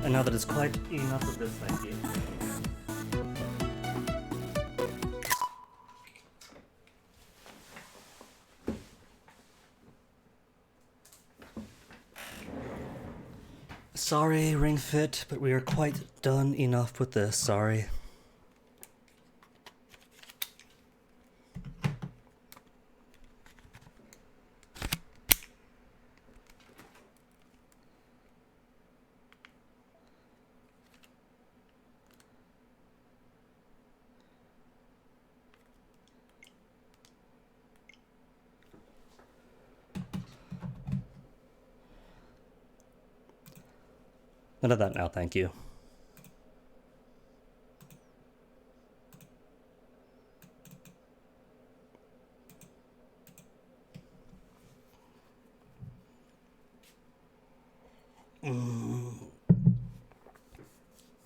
And now that it's quite enough of this, thank you. Sorry, Ring Fit, but we are quite done enough with this, sorry. None of that now, thank you.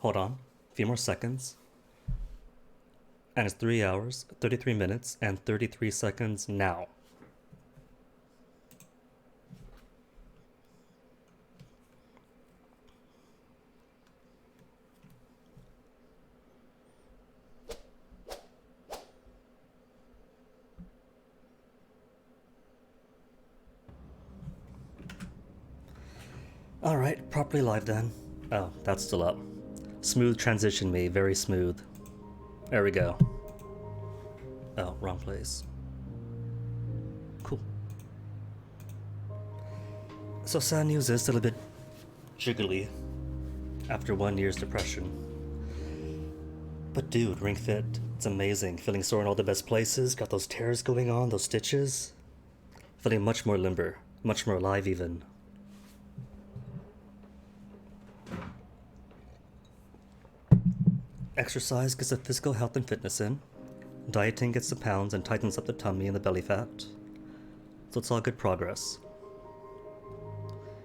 Hold on, a few more seconds. And it's 3 hours, 33 minutes, and 33 seconds now. Alright, properly live then. Oh, that's still up. Smooth transition me, very smooth. There we go. Oh, wrong place. Cool. So sad news is still a bit jiggly after 1 year's depression. But dude, Ring Fit, it's amazing. Feeling sore in all the best places, got those tears going on, those stitches. Feeling much more limber, much more alive even. Exercise gets the physical health and fitness in. Dieting gets the pounds and tightens up the tummy and the belly fat. So it's all good progress.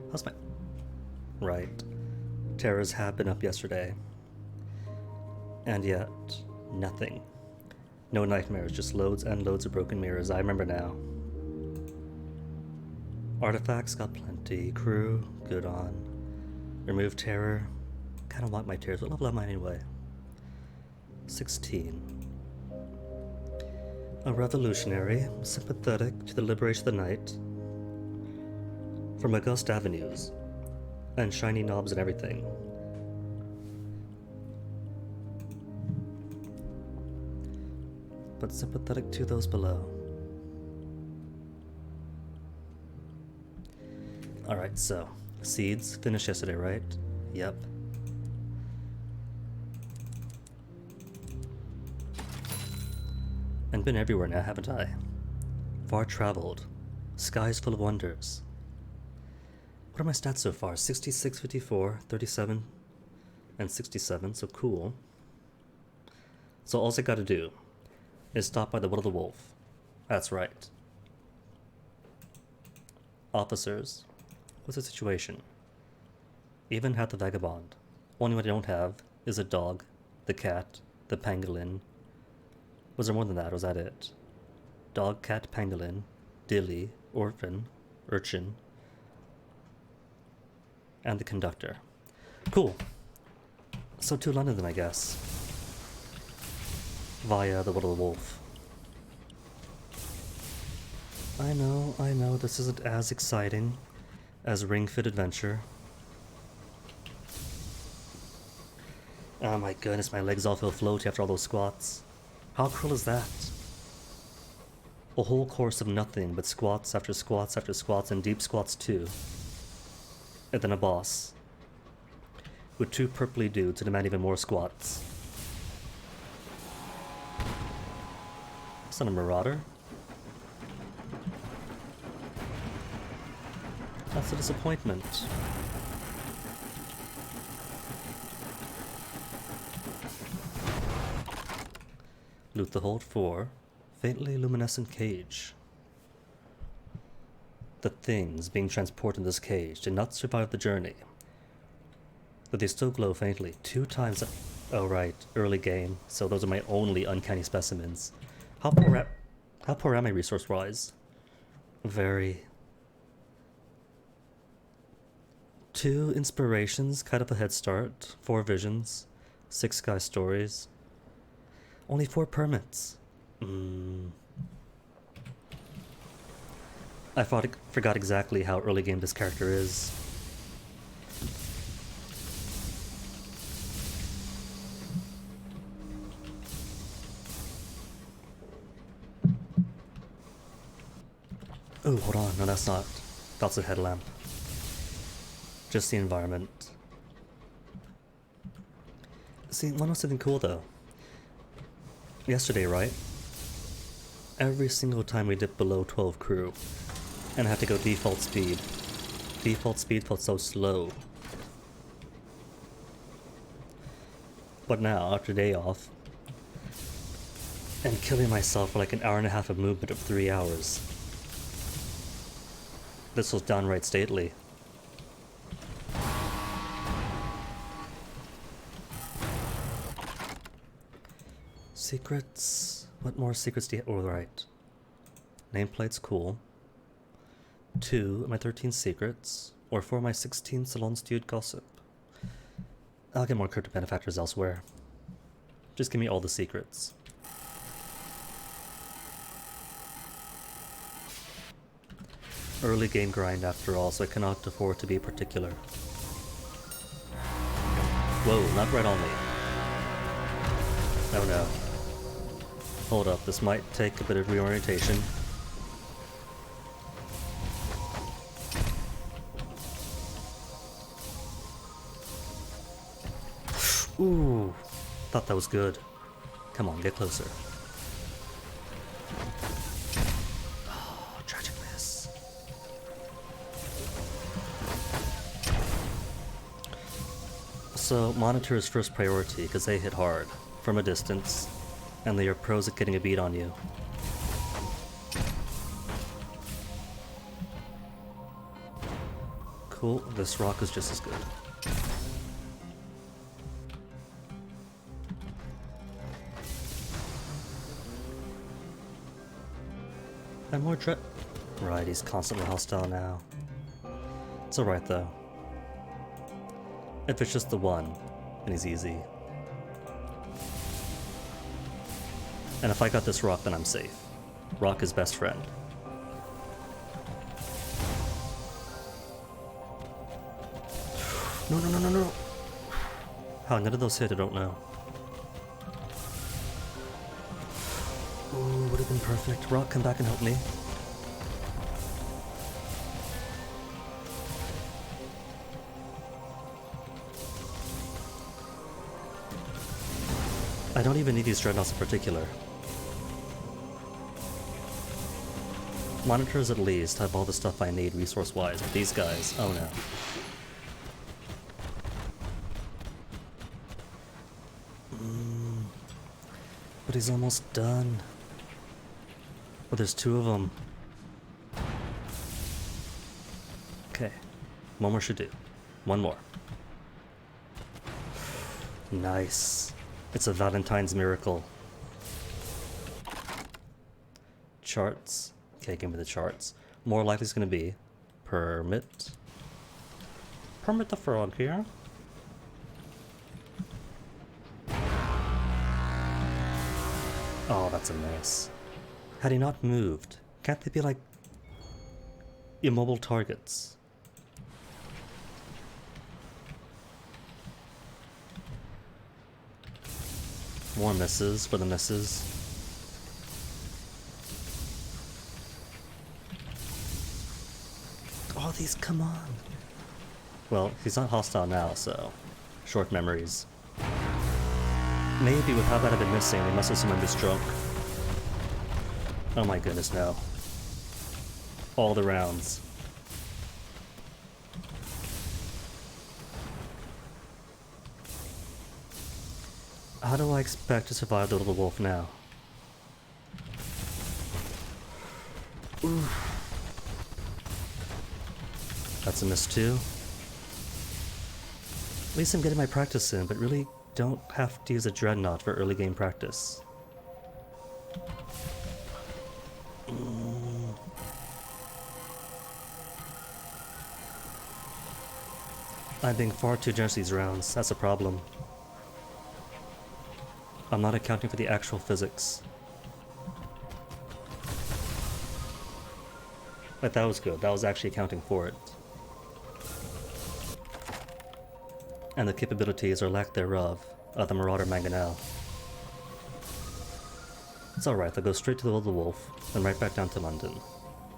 How's my... Right. Terrors have been up yesterday. And yet, nothing. No nightmares, just loads and loads of broken mirrors. I remember now. Artifacts got plenty. Crew, good on. Remove terror. Kinda want my tears. What level am I anyway? 16. A revolutionary, sympathetic to the liberation of the night. From august avenues. And shiny knobs and everything. But sympathetic to those below. Alright, so. Seeds finished yesterday, right? Yep. And been everywhere now, haven't I? Far traveled. Skies full of wonders. What are my stats so far? 66, 54, 37, and 67, so cool. So all I gotta do is stop by the Will of the Wolf. That's right. Officers, what's the situation? Even have the vagabond. Only what I don't have is a dog, the cat, the pangolin. Was there more than that, or was that it? Dog, cat, pangolin, dilly, orphan, urchin, and the conductor. Cool. So to London then, I guess. Via the Will of the Wolf. I know, this isn't as exciting as Ring Fit Adventure. Oh my goodness, my legs all feel floaty after all those squats. How cruel is that? A whole course of nothing but squats after squats after squats and deep squats too. And then a boss. With two purpley dudes to demand even more squats. It's not a marauder. That's a disappointment. Loot the hold for faintly luminescent cage. The things being transported in this cage did not survive the journey, but they still glow faintly 2 times. Oh right, early game, so those are my only uncanny specimens. How poor am I resource-wise? Very. 2 inspirations, kind of a head start, 4 visions, 6 sky stories, only 4 permits. I forgot exactly how early game this character is. Oh, hold on, no that's not. That's a headlamp. Just the environment. See, one was something cool though. Yesterday, right? Every single time we dipped below 12 crew, and I had to go default speed. Default speed felt so slow. But now, after day off, and killing myself for like an hour and a half of movement of 3 hours, this was downright stately. Secrets? What more secrets do you have? Oh, right. Nameplate's cool. 2 of my 13 secrets, or 4 of my 16 salon stewed gossip. I'll get more crypto manufacturers elsewhere. Just give me all the secrets. Early game grind after all, so I cannot afford to be particular. Whoa, not right on me. Oh no. Hold up, this might take a bit of reorientation. Ooh, thought that was good. Come on, get closer. Oh, tragic miss. So, monitor is first priority because they hit hard, from a distance, and they are pros at getting a beat on you. Cool, this rock is just as good. And more Right, he's constantly hostile now. It's alright though. If it's just the one, then he's easy. And if I got this rock, then I'm safe. Rock is best friend. No, no, no, no, no! How none of those hit, I don't know. Ooh, would have been perfect. Rock, come back and help me. I don't even need these dreadnoughts in particular. Monitors at least have all the stuff I need resource-wise, but these guys, oh no. But he's almost done. But there's 2 of them. Okay, one more should do. One more. Nice. It's a Valentine's miracle. Charts. Okay, give me the charts. More likely it's gonna be permit. Permit the frog here. Oh, that's a mess. Had he not moved, can't they be like immobile targets? More misses for the misses. Oh, these, come on. Well, he's not hostile now, so short memories. Maybe with how that had been missing, they must assume I'm just drunk. Oh my goodness, no. All the rounds. How do I expect to survive the little wolf now? Ooh. That's a miss too. At least I'm getting my practice in, but really don't have to use a dreadnought for early game practice. I'm being far too generous these rounds, that's a problem. I'm not accounting for the actual physics. Like, that was good, that was actually accounting for it. And the capabilities or lack thereof of the Marauder Mangonel. It's alright, they'll go straight to the Old Wolf, then right back down to London.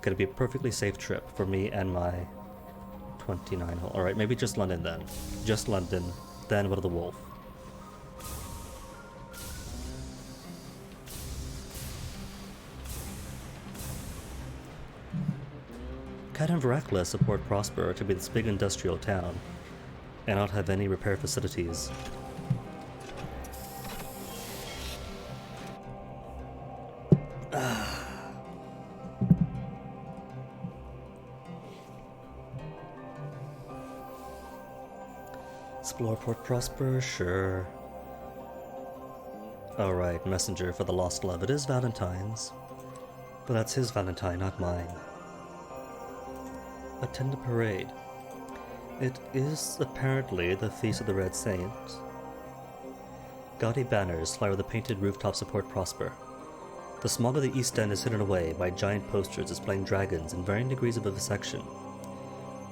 Gonna be a perfectly safe trip for me and my 29 hole. Alright, maybe just London then. Just London, then go to the Wolf. Kind of reckless of Port Prosper to be this big industrial town and not have any repair facilities. Explore Port Prosper, sure. Alright, messenger for the lost love. It is Valentines. But that's his Valentine, not mine. Attend the parade. It is apparently the Feast of the Red Saint. Gaudy banners fly over the painted rooftops of Port Prosper. The smog of the East End is hidden away by giant posters displaying dragons in varying degrees of vivisection.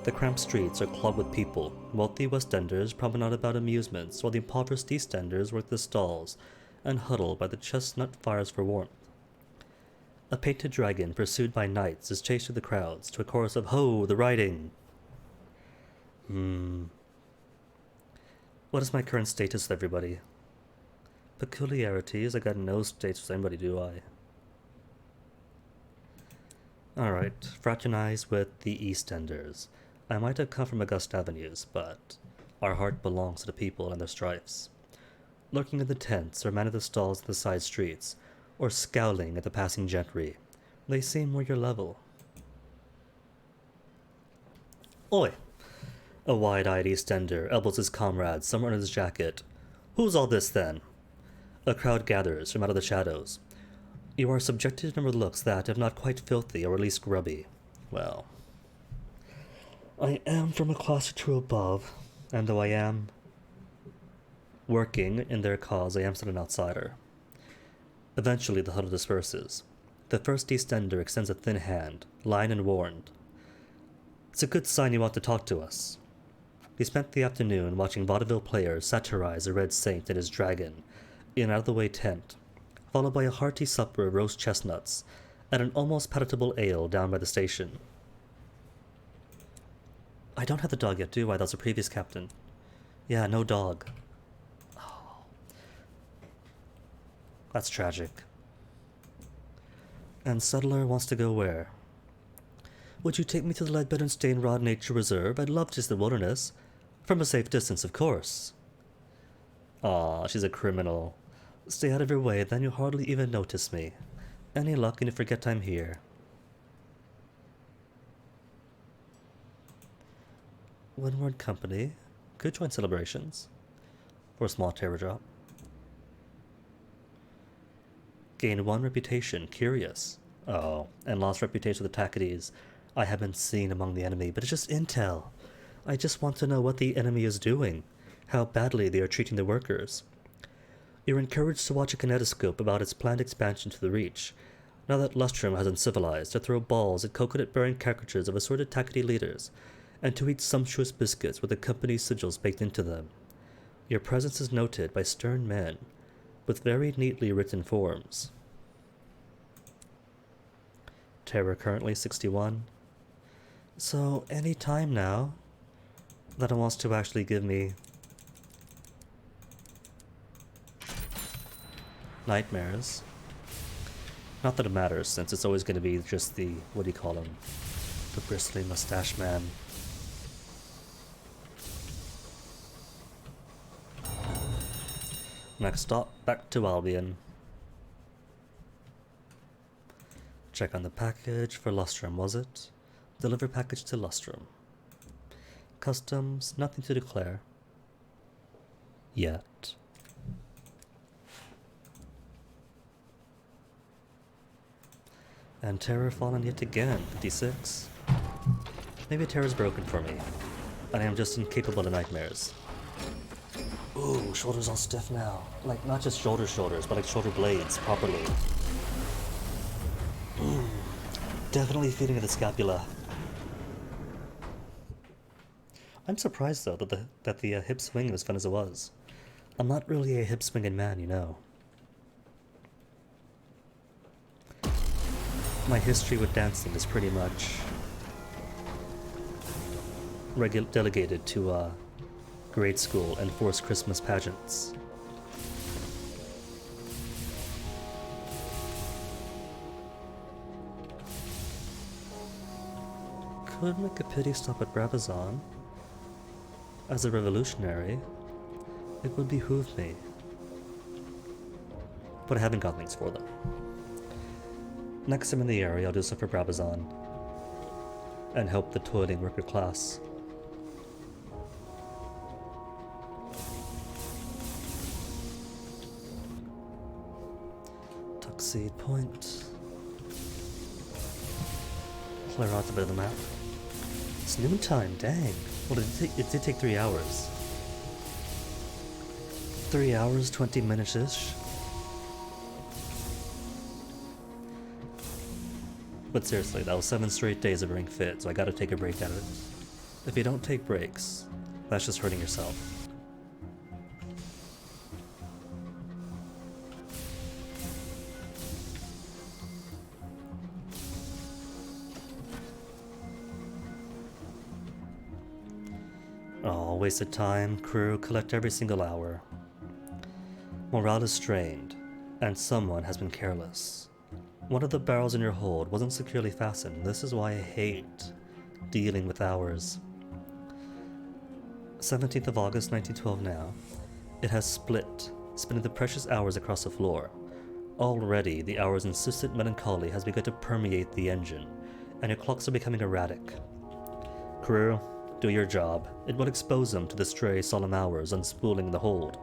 The cramped streets are clogged with people. Wealthy West Enders promenade about amusements, while the impoverished East Enders work the stalls and huddle by the chestnut fires for warmth. A painted dragon, pursued by knights, is chased through the crowds to a chorus of "Ho, the riding!" What is my current status with everybody? Peculiarities? I got no status with anybody, do I? Alright, fraternize with the East Enders. I might have come from August Avenues, but our heart belongs to the people and their strifes. Lurking in the tents, or man at the stalls in the side streets, or scowling at the passing gentry, they seem more your level. Oi! A wide-eyed East Ender elbows his comrade somewhere in his jacket. Who's all this, then? A crowd gathers from out of the shadows. You are subjected to a number of looks that, if not quite filthy, or at least grubby. Well, I am from a class or two above, and though I am working in their cause, I am still an outsider. Eventually the huddle disperses. The first East Ender extends a thin hand, lined and warned. It's a good sign you want to talk to us. He spent the afternoon watching vaudeville players satirize the Red Saint and his dragon in an out-of-the-way tent, followed by a hearty supper of roast chestnuts and an almost palatable ale down by the station. I don't have the dog yet, do I? That was the previous captain. Yeah, no dog. Oh. That's tragic. And Settler wants to go where? Would you take me to the Leadbed and Stainrod Nature Reserve? I'd love to see the wilderness. From a safe distance, of course. Aw, she's a criminal. Stay out of your way, then you'll hardly even notice me. Any luck and you forget I'm here. Windward Company. Could join celebrations. For a small terror drop. Gain 1 reputation. Curious. Oh, and lost reputation with the Tacites. I have been seen among the enemy, but it's just intel. I just want to know what the enemy is doing. How badly they are treating the workers. You're encouraged to watch a kinetoscope about its planned expansion to the Reach, now that Lustrum has uncivilized, to throw balls at coconut-bearing caricatures of assorted Tacity leaders, and to eat sumptuous biscuits with the company's sigils baked into them. Your presence is noted by stern men, with very neatly written forms. Terror currently 61. So, any time now that it wants to actually give me nightmares. Not that it matters, since it's always going to be just the, what do you call him? The bristly mustache man. Next stop, back to Albion. Check on the package for Lustrum, was it? Deliver package to Lustrum. Customs, nothing to declare. Yet. And terror fallen yet again, 56. Maybe terror's broken for me. and I am just incapable of nightmares. Ooh, shoulders all stiff now. Like, not just shoulders, but like shoulder blades, properly. Definitely feeling the scapula. I'm surprised, though, that the hip swing was fun as it was. I'm not really a hip swinging man, you know. My history with dancing is pretty much delegated to grade school and forced Christmas pageants. Could make a pity stop at Brabazon. As a revolutionary, it would behoove me. But I haven't got things for them. Next time in the area, I'll do stuff for Brabazon and help the toiling worker class. Tuxeed Point. Clear out a bit of the map. It's noontime, dang. Well, it did take 3 hours. 3 hours, 20 minutes-ish. But seriously, that was 7 straight days of Ring Fit, so I gotta take a break out of it. If you don't take breaks, that's just hurting yourself. Oh, wasted time. Crew, collect every single hour. Morale is strained, and someone has been careless. One of the barrels in your hold wasn't securely fastened. This is why I hate dealing with hours. 17th of August, 1912 now. It has split, spinning the precious hours across the floor. Already, the hour's insistent melancholy has begun to permeate the engine, and your clocks are becoming erratic. Crew, do your job. It will expose them to the stray solemn hours unspooling the hold.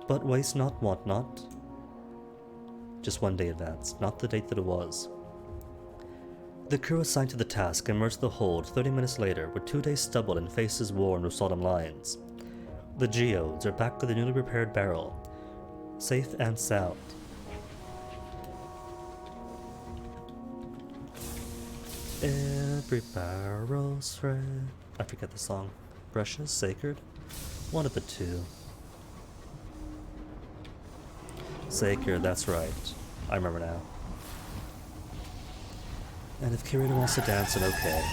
But waste not, want not. Just one day advanced, not the date that it was. The crew assigned to the task emerged the hold 30 minutes later with 2 days stubble and faces worn with solemn lines. The geodes are back with the newly repaired barrel, safe and sound. Every barrel's friend. I forget the song. Precious? Sacred? One of the two. Sacred, that's right. I remember now. And if Curator wants to dance, then okay.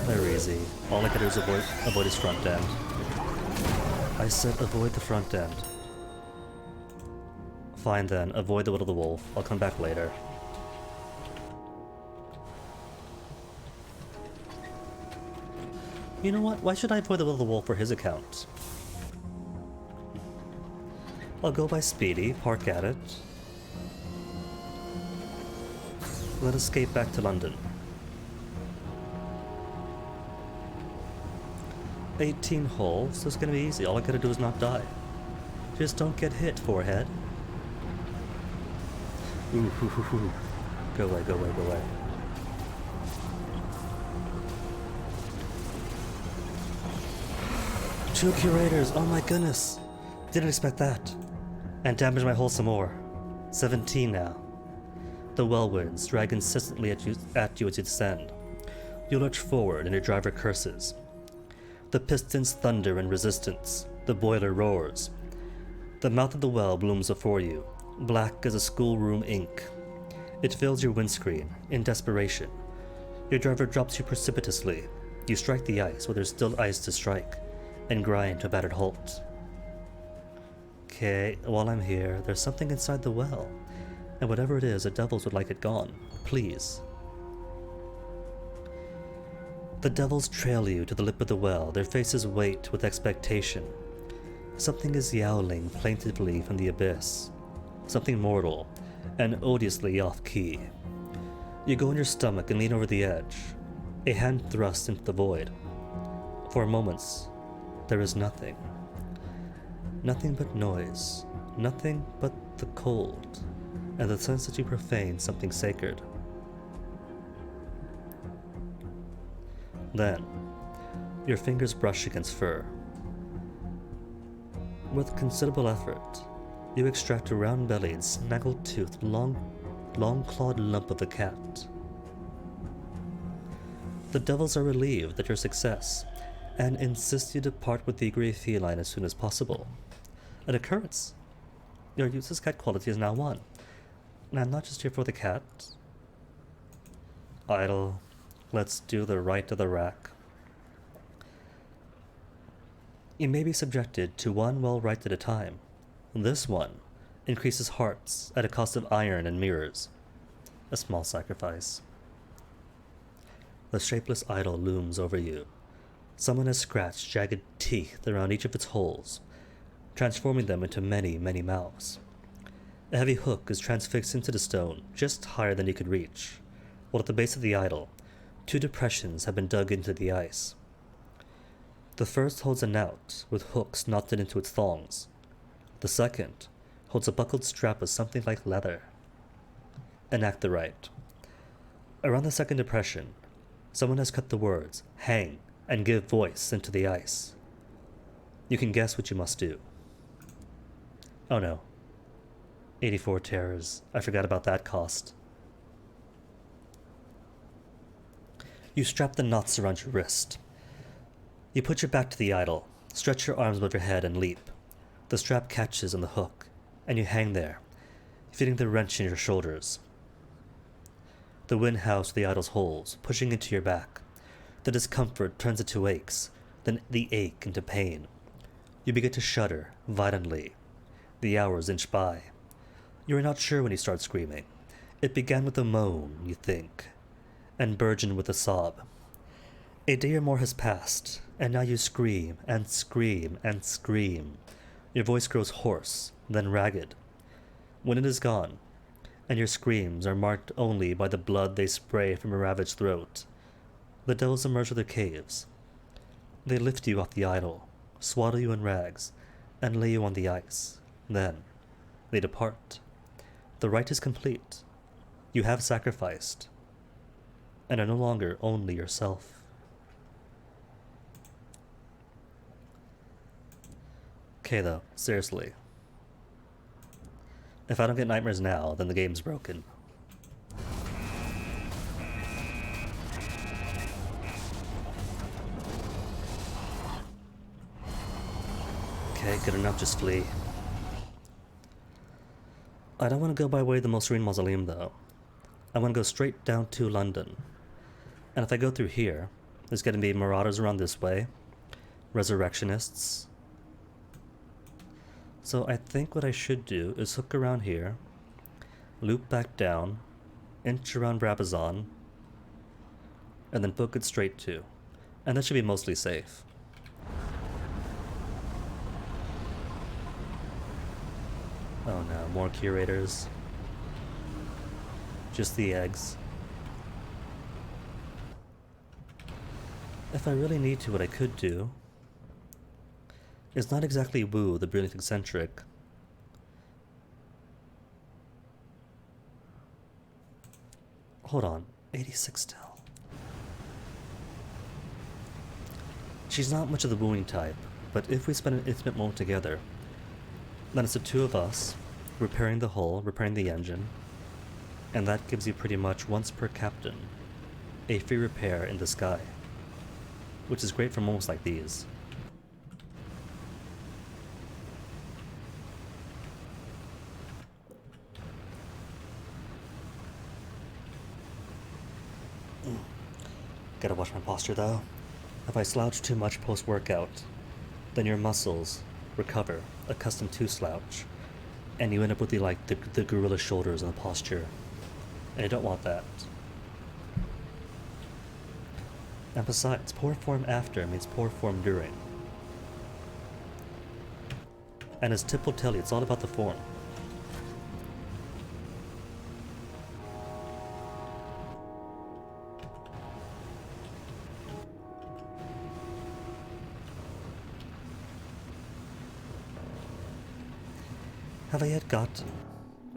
They're easy. All I gotta do is avoid his front end. I said avoid the front end. Fine then, avoid the Will of the Wolf. I'll come back later. You know what? Why should I avoid the Will of the Wolf for his account? I'll go by Speedy, park at it. Let us skate back to London. 18 holes, so it's gonna be easy. All I gotta do is not die. Just don't get hit, forehead. Ooh, hoo, hoo, hoo. Go away, go away, go away. Two curators, oh my goodness. Didn't expect that. And damage my hull some more. 17 now. The whirlwinds drag insistently at you as you descend. You lurch forward and your driver curses. The pistons thunder in resistance. The boiler roars. The mouth of the well blooms before you, black as a schoolroom ink. It fills your windscreen, in desperation. Your driver drops you precipitously. You strike the ice where there's still ice to strike, and grind to a battered halt. Okay, while I'm here, there's something inside the well. And whatever it is, the devils would like it gone. Please. The devils trail you to the lip of the well, their faces wait with expectation. Something is yowling plaintively from the abyss. Something mortal, and odiously off-key. You go on your stomach and lean over the edge, a hand thrust into the void. For moments, there is nothing. Nothing but noise, nothing but the cold, and the sense that you profane something sacred. Then, Your fingers brush against fur. With considerable effort, you extract a round-bellied, snaggle-toothed, long-clawed lump of the cat. The devils are relieved at your success, and insist you depart with the grey feline as soon as possible. An occurrence. Your useless cat quality is now 1. And I'm not just here for the cat. Idle. Let's do the right of the rack. You may be subjected to 1 well right at a time. This one increases hearts at a cost of iron and mirrors. A small sacrifice. The shapeless idol looms over you. Someone has scratched jagged teeth around each of its holes, transforming them into many, many mouths. A heavy hook is transfixed into the stone, just higher than you could reach, while at the base of the idol, 2 depressions have been dug into the ice. The first holds a knout with hooks knotted into its thongs. The second holds a buckled strap of something like leather. Enact the rite. Around the second depression, someone has cut the words, hang, and give voice into the ice. You can guess what you must do. Oh no. 84 terrors. I forgot about that cost. You strap the knots around your wrist. You put your back to the idol, stretch your arms above your head and leap. The strap catches on the hook, and you hang there, feeling the wrench in your shoulders. The wind howls through the idol's holes, pushing into your back. The discomfort turns into aches, then the ache into pain. You begin to shudder violently. The hours inch by. You are not sure when you start screaming. It began with a moan, you think, and burgeoned with a sob. A day or more has passed, and now you scream and scream and scream. Your voice grows hoarse, then ragged. When it is gone, and your screams are marked only by the blood they spray from your ravaged throat, the devils emerge from their caves. They lift you off the idol, swaddle you in rags, and lay you on the ice. Then they depart. The rite is complete. You have sacrificed, and are no longer only yourself. Okay though, seriously. If I don't get nightmares now, then the game's broken. Okay, good enough, just flee. I don't want to go by way of the most serene mausoleum though. I want to go straight down to London. And if I go through here, there's going to be marauders around this way, resurrectionists. So I think what I should do is hook around here, loop back down, inch around Brabazon, and then book it straight to. And that should be mostly safe. Oh no, more curators. Just the eggs. If I really need to, what I could do is not exactly woo the brilliant eccentric. Hold on, 86 still. She's not much of the wooing type, but if we spend an intimate moment together, then it's the 2 of us repairing the hull, repairing the engine, and that gives you pretty much once per captain a free repair in the sky, which is great for moments like these. Gotta watch my posture though. If I slouch too much post-workout, then your muscles recover, accustomed to slouch, and you end up with the gorilla shoulders and the posture. And you don't want that. And besides, poor form after means poor form during. And as Tip will tell you, it's all about the form. Have I yet got...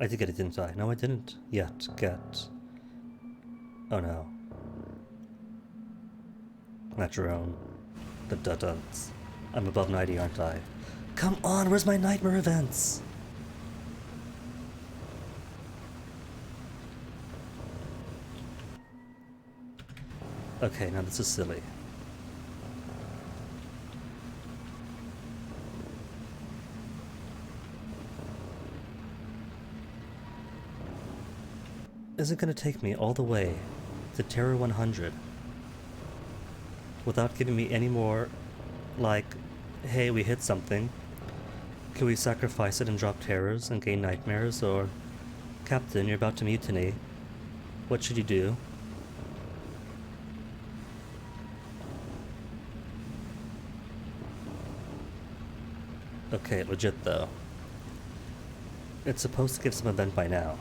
I did get it, didn't I? No, I didn't yet get... Oh no. Not your own. The duds. I'm above 90, aren't I? Come on, where's my nightmare events? Okay, now this is silly. Is it gonna take me all the way to Terror 100 without giving me any more, like, hey, we hit something. Can we sacrifice it and drop terrors and gain nightmares? Or, Captain, you're about to mutiny. What should you do? Okay, legit though. It's supposed to give some event by now.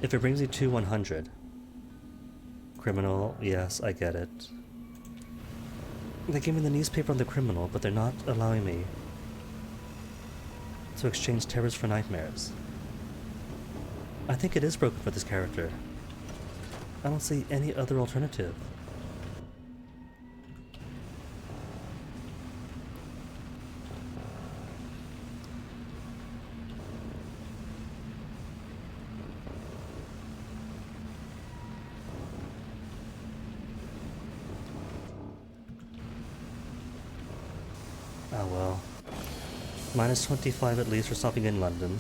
If it brings you to 100. Criminal, yes, I get it. They gave me the newspaper on the criminal, but they're not allowing me to exchange terrors for nightmares. I think it is broken for this character. I don't see any other alternative. Oh well. Minus 25 at least for stopping in London.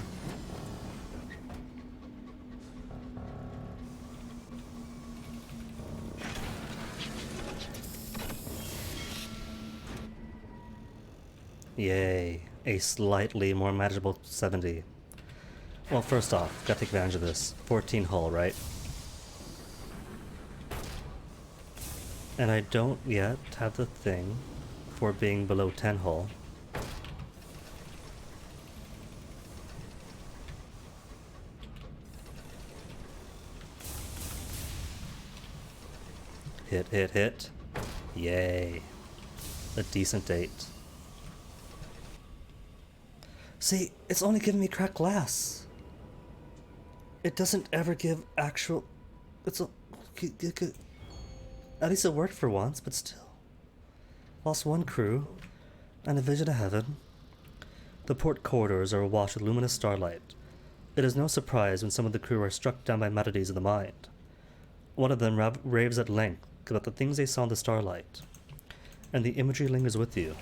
Yay, a slightly more manageable 70. Well, first off, gotta take advantage of this. 14 hull, right? And I don't yet have the thing for being below 10 hull. Hit, hit, hit. Yay. A decent 8. See, it's only giving me cracked glass. It doesn't ever give actual... It's a... At least it worked for once, but still. Lost one crew, and a vision of heaven. The port corridors are awash with luminous starlight. It is no surprise when some of the crew are struck down by maladies of the mind. One of them raves at length about the things they saw in the starlight, and the imagery lingers with you.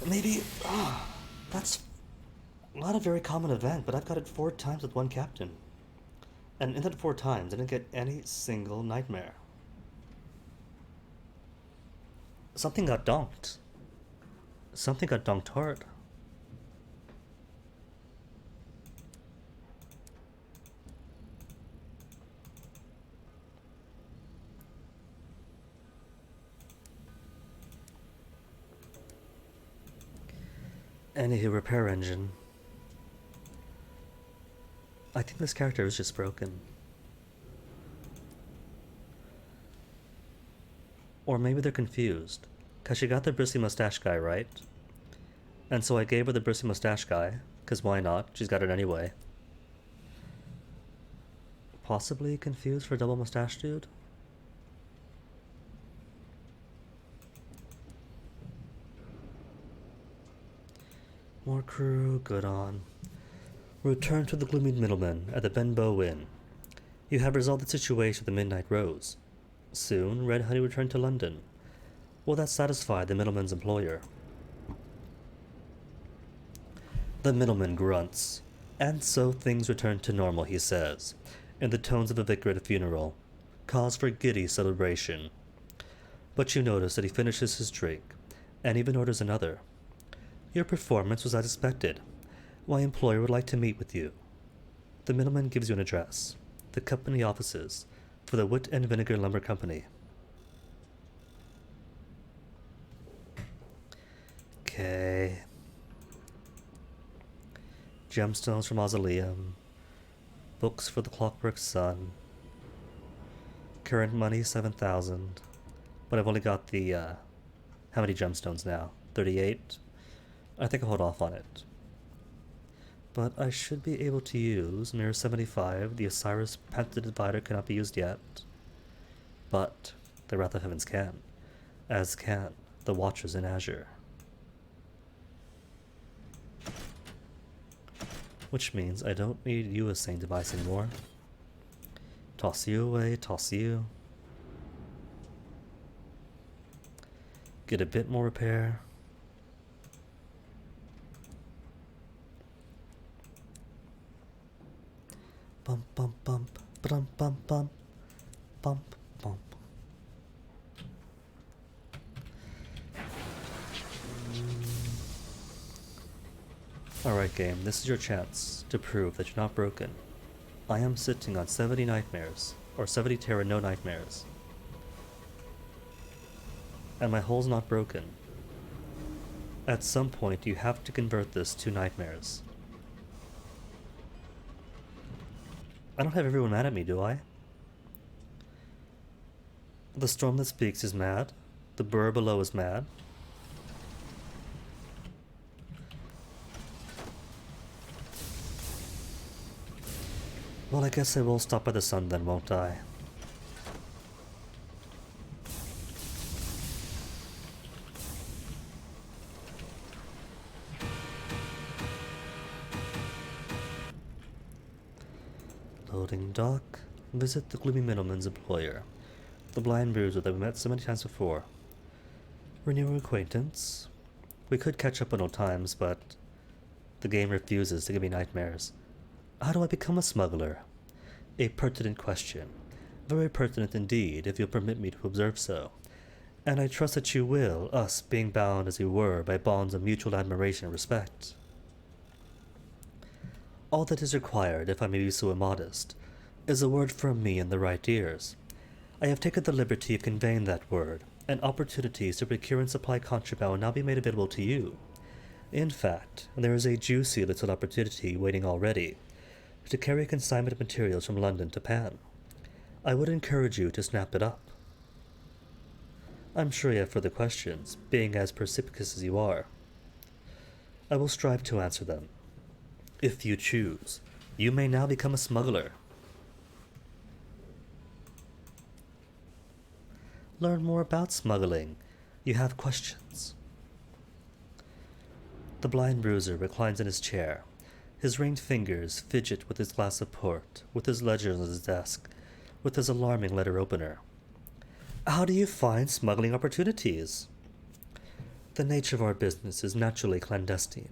Maybe... that's not a very common event, but I've got it 4 times with one captain. And in that 4 times, I didn't get any single nightmare. Something got donked. Something got donked hard. Anywho, repair engine. I think this character is just broken. Or maybe they're confused, cause she got the bristly mustache guy, right? And so I gave her the bristly mustache guy, cause why not? She's got it anyway. Possibly confused for double mustache dude? More crew, good on. Return to the gloomy middleman at the Benbow Inn. You have resolved the situation with the Midnight Rose. Soon, Red Honey returned to London. Will that satisfy the middleman's employer? The middleman grunts. And so things return to normal, he says, in the tones of a vicar at a funeral. Cause for giddy celebration. But you notice that he finishes his drink, and even orders another. Your performance was as expected. My employer would like to meet with you. The middleman gives you an address. The company offices for the Wit and Vinegar Lumber Company. Okay. Gemstones from Mausoleum. Books for the Clockwork Sun. Current money 7,000. But I've only got the how many gemstones now? 38? I think I'll hold off on it. But I should be able to use Mirror 75. The Osiris Patented Divider cannot be used yet. But the wrath of heavens can, as can the watchers in azure. Which means I don't need you as Saint device anymore. Toss you away, toss you. Get a bit more repair. Bump, bump, bump, bump, bump, bump, bump, bump. Alright game, this is your chance to prove that you're not broken. I am sitting on 70 nightmares, or 70 terror no nightmares. And my hull's not broken. At some point you have to convert this to nightmares. I don't have everyone mad at me, do I? The storm that speaks is mad. The burr below is mad. Well, I guess I will stop by the sun then, won't I? Loading dock. Visit the gloomy middleman's employer, the blind bruiser that we met so many times before. Renew acquaintance. We could catch up on old times, but the game refuses to give me nightmares. How do I become a smuggler? A pertinent question. Very pertinent indeed, if you'll permit me to observe so. And I trust that you will, us being bound as we were by bonds of mutual admiration and respect. All that is required, if I may be so immodest, is a word from me in the right ears. I have taken the liberty of conveying that word, and opportunities to procure and supply contraband will now be made available to you. In fact, there is a juicy little opportunity waiting already to carry consignment of materials from London to Pan. I would encourage you to snap it up. I'm sure you have further questions, being as perspicacious as you are. I will strive to answer them. If you choose, you may now become a smuggler. Learn more about smuggling. You have questions. The blind bruiser reclines in his chair. His ringed fingers fidget with his glass of port, with his ledger on his desk, with his alarming letter opener. How do you find smuggling opportunities? The nature of our business is naturally clandestine.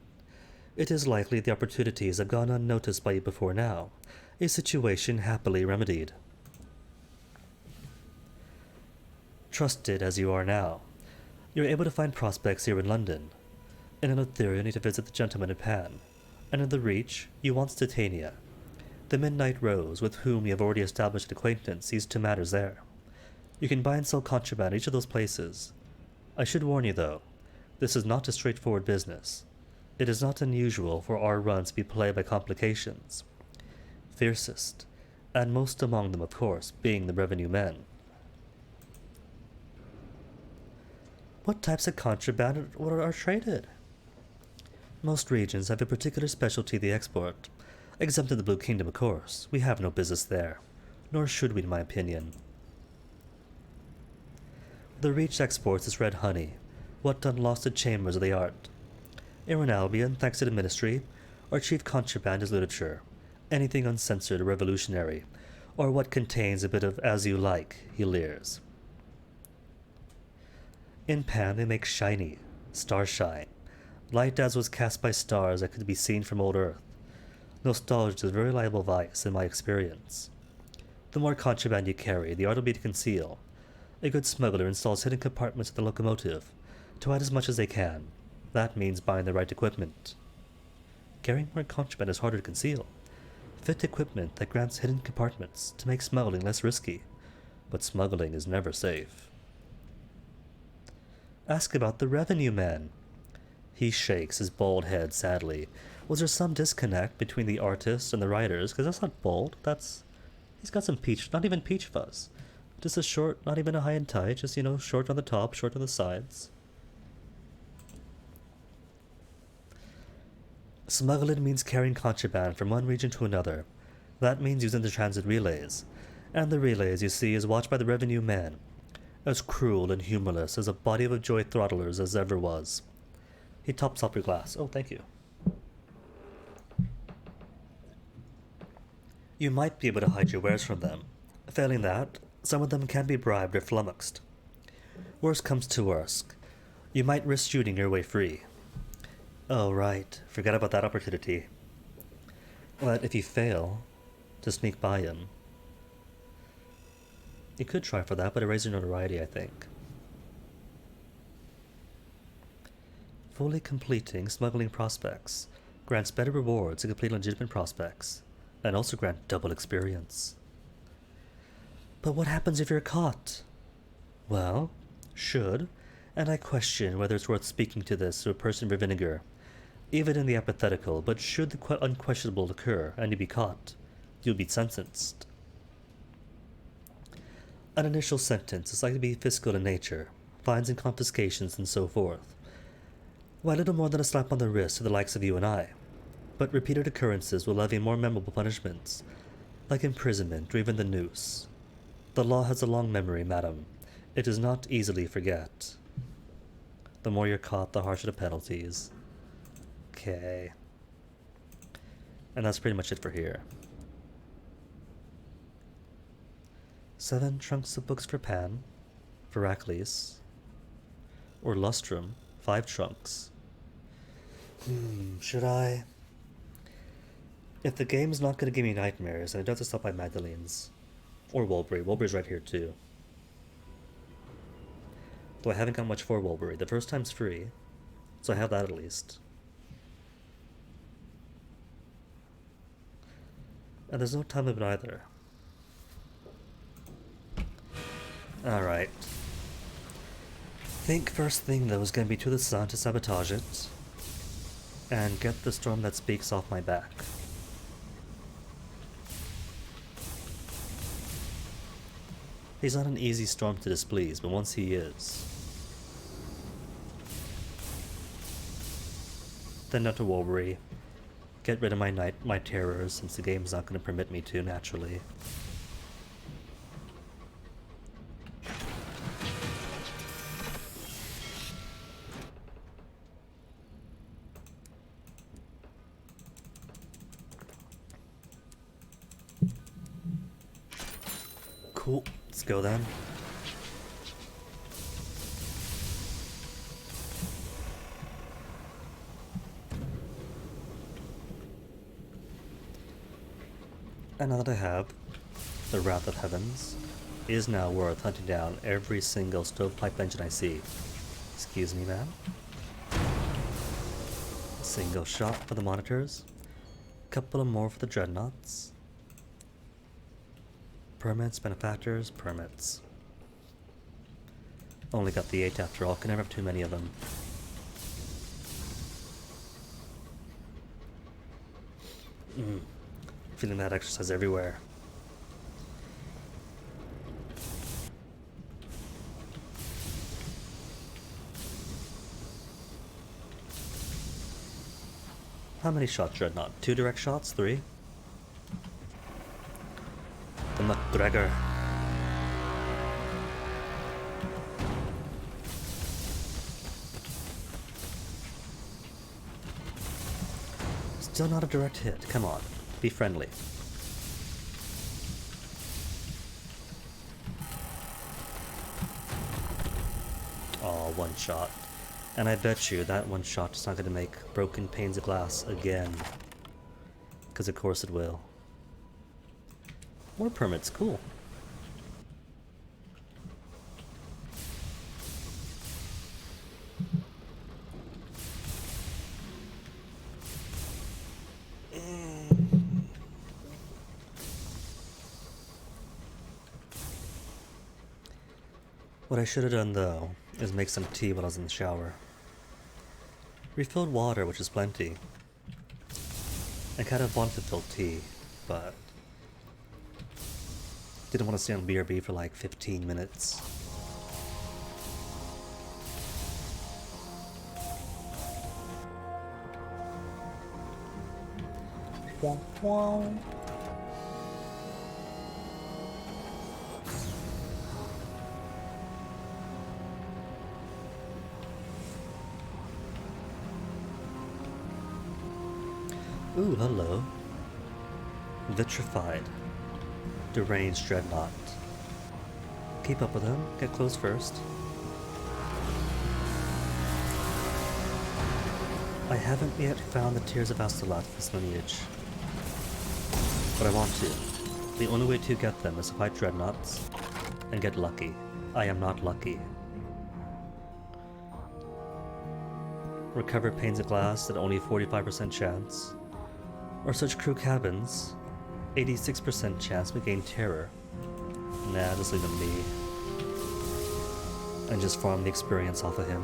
It is likely the opportunities have gone unnoticed by you before now, a situation happily remedied. Trusted as you are now, you are able to find prospects here in London. In Eleutheria, you need to visit the gentleman in Pan, and in the Reach, you want Titania. The Midnight Rose, with whom you have already established an acquaintance, sees to matters there. You can buy and sell contraband at each of those places. I should warn you, though, this is not a straightforward business. It is not unusual for our runs to be plagued by complications. Fiercest, and most among them, of course, being the revenue men. What types of contraband are traded? Most regions have a particular specialty they export. Exempt in the Blue Kingdom, of course. We have no business there. Nor should we, in my opinion. The Reach exports is red honey, what done lost in chambers of the art. In Albion, thanks to the ministry, our chief contraband is literature. Anything uncensored or revolutionary, or what contains a bit of as you like, he leers. In Pan they make shiny, starshine, light as was cast by stars that could be seen from old Earth. Nostalgia is a very liable vice in my experience. The more contraband you carry, the art will be to conceal. A good smuggler installs hidden compartments of the locomotive, to hide as much as they can. That means buying the right equipment. Carrying more contraband is harder to conceal. Fit equipment that grants hidden compartments to make smuggling less risky, but smuggling is never safe. Ask about the revenue man. He shakes his bald head sadly. Was there some disconnect between the artists and the writers? Because that's not bald. He's got some peach, not even peach fuzz. Just a short, not even a high and tight, just, short on the top, short on the sides. Smuggling means carrying contraband from one region to another. That means using the transit relays. And the relays, you see, is watched by the revenue men. as cruel and humorless as a body of joy throttlers as ever was. He tops off your glass. Oh, thank you. You might be able to hide your wares from them. Failing that, some of them can be bribed or flummoxed. Worst comes to worst, you might risk shooting your way free. Oh, right. Forget about that opportunity. But if you fail to sneak by him, you could try for that, but it raises your notoriety, I think. Fully completing smuggling prospects grants better rewards to complete legitimate prospects, and also grant double experience. But what happens if you're caught? Well, should, and I question whether it's worth speaking to this to a person with vinegar, even in the hypothetical, but should the unquestionable occur and you be caught, you'll be sentenced. An initial sentence is likely to be fiscal in nature, fines and confiscations and so forth. While little more than a slap on the wrist to the likes of you and I, but repeated occurrences will levy more memorable punishments, like imprisonment or even the noose. The law has a long memory, madam. It does not easily forget. The more you're caught, the harsher the penalties. Okay. And that's pretty much it for here. 7 trunks of books for Pan, for Heracles, or Lustrum, 5 trunks. Should I? If the game's not going to give me nightmares, then I do have to stop by Magdalene's. Or Wolbury. Wolbury's right here too. Though I haven't got much for Wolbury. The first time's free, so I have that at least. And there's no time limit either. Alright. Think first thing though is going to be to the sun to sabotage it, and get the storm that speaks off my back. He's not an easy storm to displease, but once he is, then not to Wolbury. Get rid of my terrors, since the game's not going to permit me to, naturally. Cool, let's go then. And now that I have the Wrath of Heavens, it is now worth hunting down every single stovepipe engine I see. Excuse me, ma'am. Single shot for the monitors. Couple of more for the dreadnoughts. Permits, benefactors, permits. Only got the 8 after all, can never have too many of them. Feeling that exercise everywhere. How many shots, Dreadnought? 2 direct shots? 3? The McGregor. Still not a direct hit. Come on. Be friendly. Oh, 1 shot. And I bet you that 1 shot is not going to make broken panes of glass again. Because of course it will. More permits, cool. What I should have done though is make some tea while I was in the shower. Refilled water, which is plenty. I kind of wanted to fill tea, but didn't want to stay on BRB for like 15 minutes. Womp womp. Ooh, hello. Vitrified. Deranged dreadnought. Keep up with him. Get close first. I haven't yet found the Tears of Astolat for this lineage. But I want to. The only way to get them is to fight dreadnoughts and get lucky. I am not lucky. Recover panes of glass at only 45% chance. Or search crew cabins. 86% chance to gain terror. Nah, just leave him be. And just farm the experience off of him.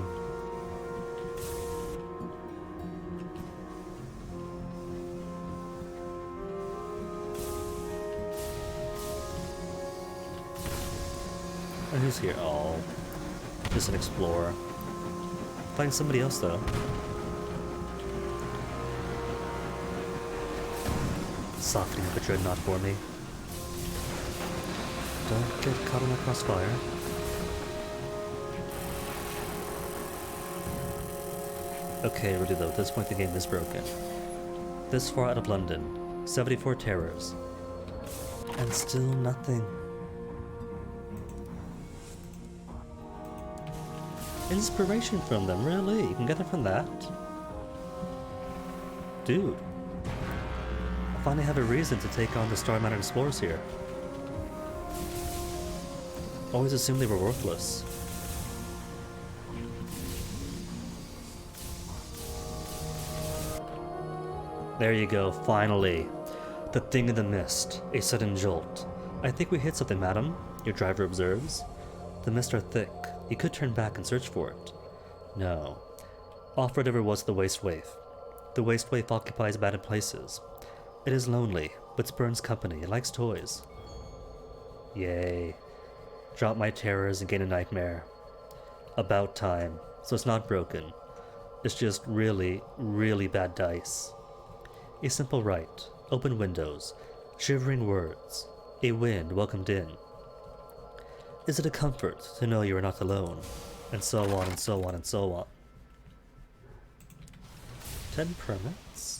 And who's here? Oh, just an explorer. Find somebody else though. Softening up a dreadnought for me. Don't get caught in the crossfire. Okay, really though, at this point the game is broken. This far out of London, 74 terrors. And still nothing. Inspiration from them, really? You can get it from that? Dude. I finally have a reason to take on the Star Mountain Explorers here. Always assumed they were worthless. There you go, finally. The thing in the mist. A sudden jolt. I think we hit something, madam, your driver observes. The mists are thick. You could turn back and search for it. No. Offered ever was the Waste Waif. The Waste Waif occupies abandoned places. It is lonely, but spurns company. It likes toys. Yay. Drop my terrors and gain a nightmare. About time. So it's not broken. It's just really, really bad dice. A simple rite. Open windows. Shivering words. A wind welcomed in. Is it a comfort to know you are not alone? And so on and so on and so on. 10 permits?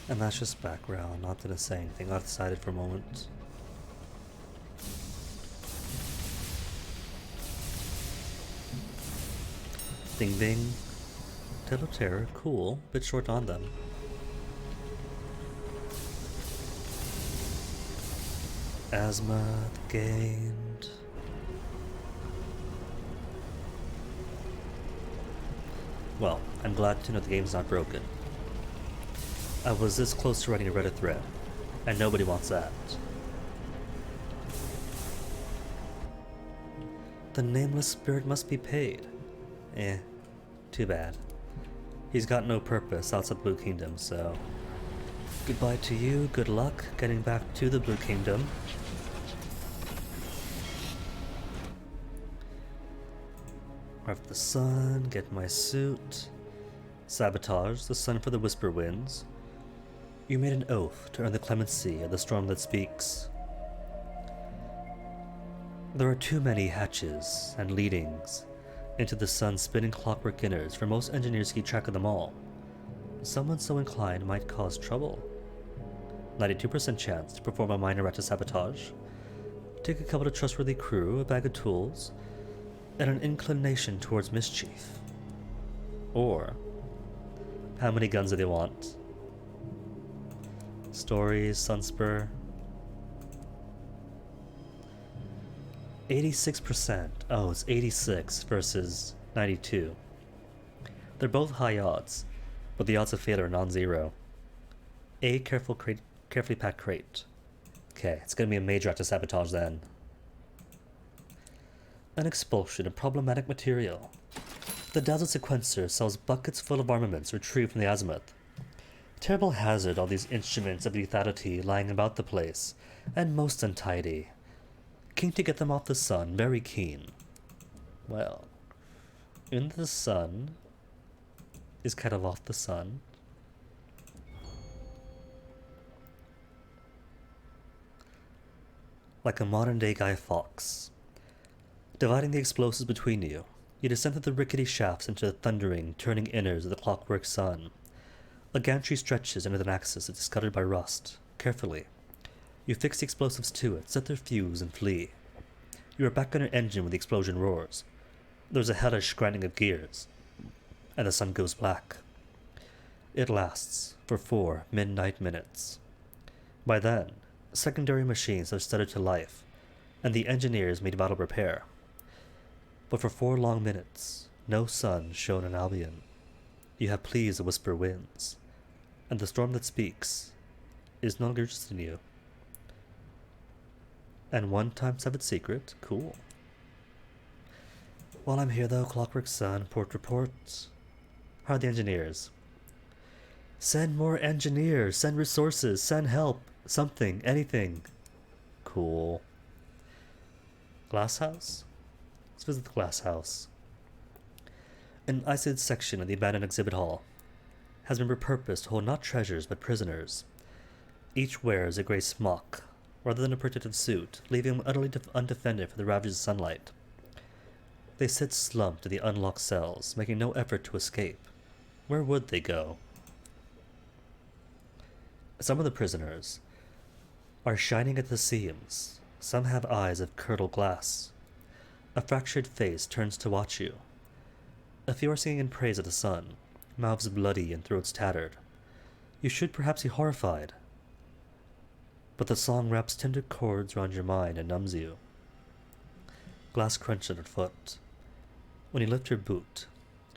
And that's just background, not gonna say anything. I've decided for a moment. Ding ding. Tale of Terror, cool. Bit short on them. Azimuth gained. Well, I'm glad to know the game's not broken. I was this close to writing a Reddit thread, and nobody wants that. The nameless spirit must be paid. Eh, too bad. He's got no purpose outside the Blue Kingdom, so... Goodbye to you, good luck getting back to the Blue Kingdom. Carve the sun, get my suit. Sabotage, the sun for the Whisper Winds. You made an oath to earn the clemency of the storm that speaks. There are too many hatches and leadings into the sun's spinning clockwork innards for most engineers to keep track of them all. Someone so inclined might cause trouble. 92% chance to perform a minor act of sabotage. Take a couple of trustworthy crew, a bag of tools, and an inclination towards mischief. Or, how many guns do they want? Stories, Sunspur. 86%. Oh, it's 86 versus 92. They're both high odds, but the odds of failure are non-zero. A carefully packed crate. Okay, it's gonna be a major act of sabotage then. An expulsion of problematic material. The Dazzle Sequencer sells buckets full of armaments retrieved from the Azimuth. Terrible hazard, all these instruments of lethality lying about the place, and most untidy. Keen to get them off the sun, very keen. Well, In the sun is kind of off the sun. Like a modern day Guy Fawkes. Dividing the explosives between you, you descend through the rickety shafts into the thundering, turning innards of the clockwork sun. A gantry stretches under the axis that is scuttered by rust. Carefully, you fix the explosives to it, set their fuse, and flee. You are back on your engine when the explosion roars. There's a hellish grinding of gears, and the sun goes black. It lasts for 4 midnight minutes. By then, secondary machines have started to life, and the engineers made vital repair. But for 4 long minutes, no sun shone in Albion. You have pleas the whisper winds, and the storm that speaks is no longer interested in you. And 1x7 secret, cool. While I'm here though, Clockwork Sun, port report. How are the engineers? Send more engineers, send resources, send help, something, anything. Cool. Glass house? Let's visit the glass house. An isolated section of the abandoned exhibit hall has been repurposed to hold not treasures but prisoners. Each wears a grey smock, rather than a protective suit, leaving them utterly undefended from the ravages of sunlight. They sit slumped in the unlocked cells, making no effort to escape. Where would they go? Some of the prisoners are shining at the seams. Some have eyes of curdled glass. A fractured face turns to watch you. A few are singing in praise of the sun, mouths bloody and throats tattered. You should perhaps be horrified, but the song wraps tender chords around your mind and numbs you. Glass crunched underfoot. When you lift your boot,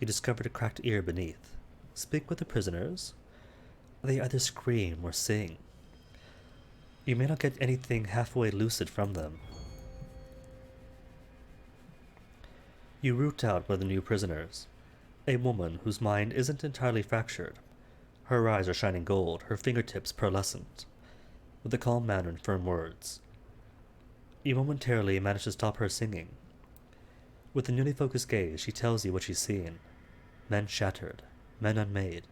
you discover a cracked ear beneath. Speak with the prisoners. They either scream or sing. You may not get anything halfway lucid from them. You root out one of the new prisoners, a woman whose mind isn't entirely fractured. Her eyes are shining gold, her fingertips pearlescent. With a calm manner and firm words, you momentarily manage to stop her singing. With a newly focused gaze, she tells you what she's seen. Men shattered, men unmade.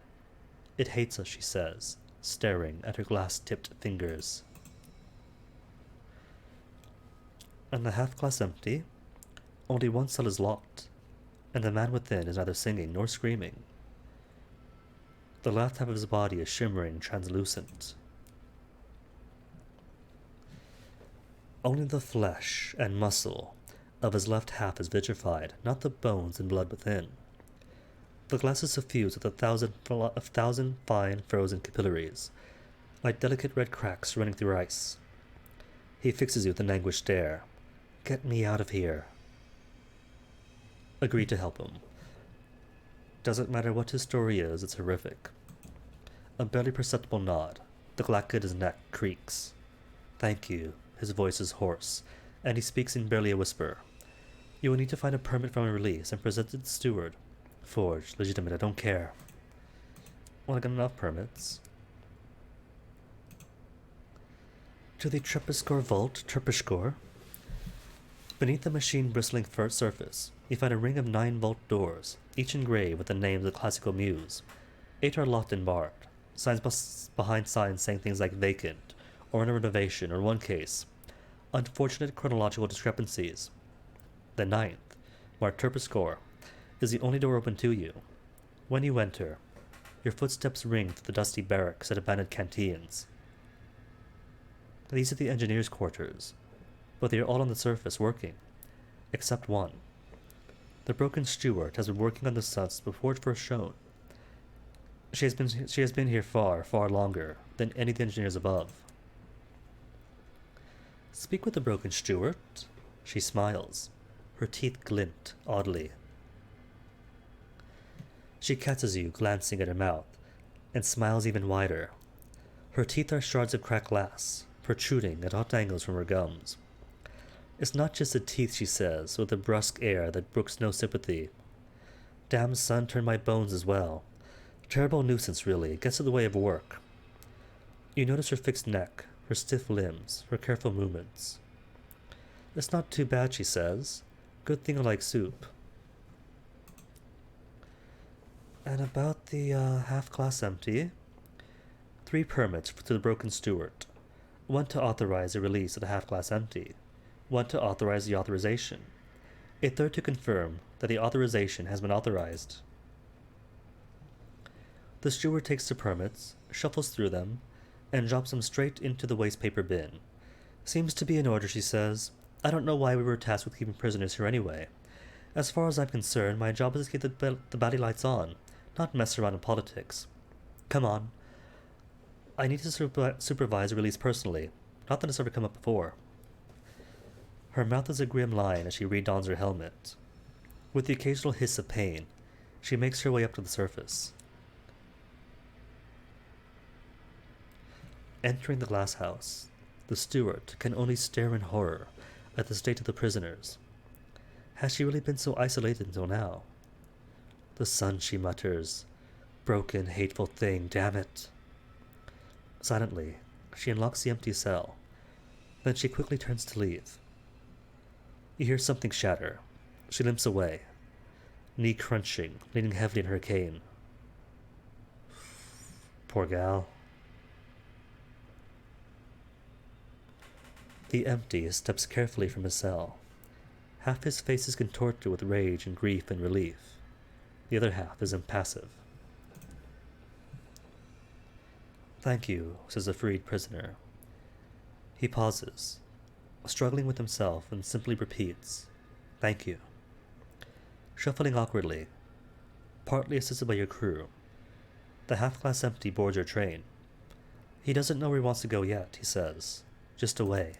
It hates us, she says, staring at her glass-tipped fingers. And the half-glass empty. Only one cell is locked, and the man within is neither singing nor screaming. The left half of his body is shimmering, translucent. Only the flesh and muscle of his left half is vitrified, not the bones and blood within. The glass is suffused with a thousand fine frozen capillaries, like delicate red cracks running through ice. He fixes you with an anguished stare. Get me out of here. Agree to help him. Doesn't matter what his story is, it's horrific. A barely perceptible nod. The glack at his neck creaks. Thank you. His voice is hoarse, and he speaks in barely a whisper. You will need to find a permit from a release and present it to the steward. Forged, legitimate, I don't care. Well, I got enough permits. To the Treppiscore vault, Treppiscore. Beneath the machine bristling first surface, you find a ring of 9 vault doors, each engraved with the names of the classical muse. 8 are locked and barred, signs behind signs saying things like vacant, or under renovation, or in one case, unfortunate chronological discrepancies. The 9th, marked Treppiscore, is the only door open to you. When you enter, your footsteps ring through the dusty barracks and abandoned canteens. These are the engineers' quarters, but they are all on the surface working, except one. The broken steward has been working on the suns before it first shone. She has been here far, far longer than any of the engineers above. Speak with the broken steward. She smiles. Her teeth glint oddly. She catches you glancing at her mouth, and smiles even wider. Her teeth are shards of cracked glass, protruding at odd angles from her gums. It's not just the teeth, she says, with a brusque air that brooks no sympathy. Damn sun turned my bones as well. Terrible nuisance, really. It gets in the way of work. You notice her fixed neck, her stiff limbs, her careful movements. It's not too bad, she says. Good thing I like soup. And about the half glass empty, 3 permits to the broken steward. 1 to authorize the release of the half glass empty. 1 to authorize the authorization. A 3rd to confirm that the authorization has been authorized. The steward takes the permits, shuffles through them, and drops them straight into the waste paper bin. Seems to be in order, she says. I don't know why we were tasked with keeping prisoners here anyway. As far as I'm concerned, my job is to keep the batty lights on, not mess around in politics. Come on. I need to supervise the release personally. Not that it's ever come up before. Her mouth is a grim line as she redons her helmet. With the occasional hiss of pain, she makes her way up to the surface. Entering the glass house, the steward can only stare in horror at the state of the prisoners. Has she really been so isolated until now? The sun, she mutters. Broken, hateful thing, damn it. Silently, she unlocks the empty cell. Then she quickly turns to leave. You hear something shatter. She limps away, knee crunching, leaning heavily in her cane. Poor gal. The empty steps carefully from his cell. Half his face is contorted with rage and grief and relief. The other half is impassive. Thank you, says the freed prisoner. He pauses, struggling with himself, and simply repeats, thank you. Shuffling awkwardly, partly assisted by your crew, the half-glass empty boards your train. He doesn't know where he wants to go yet, he says. Just away.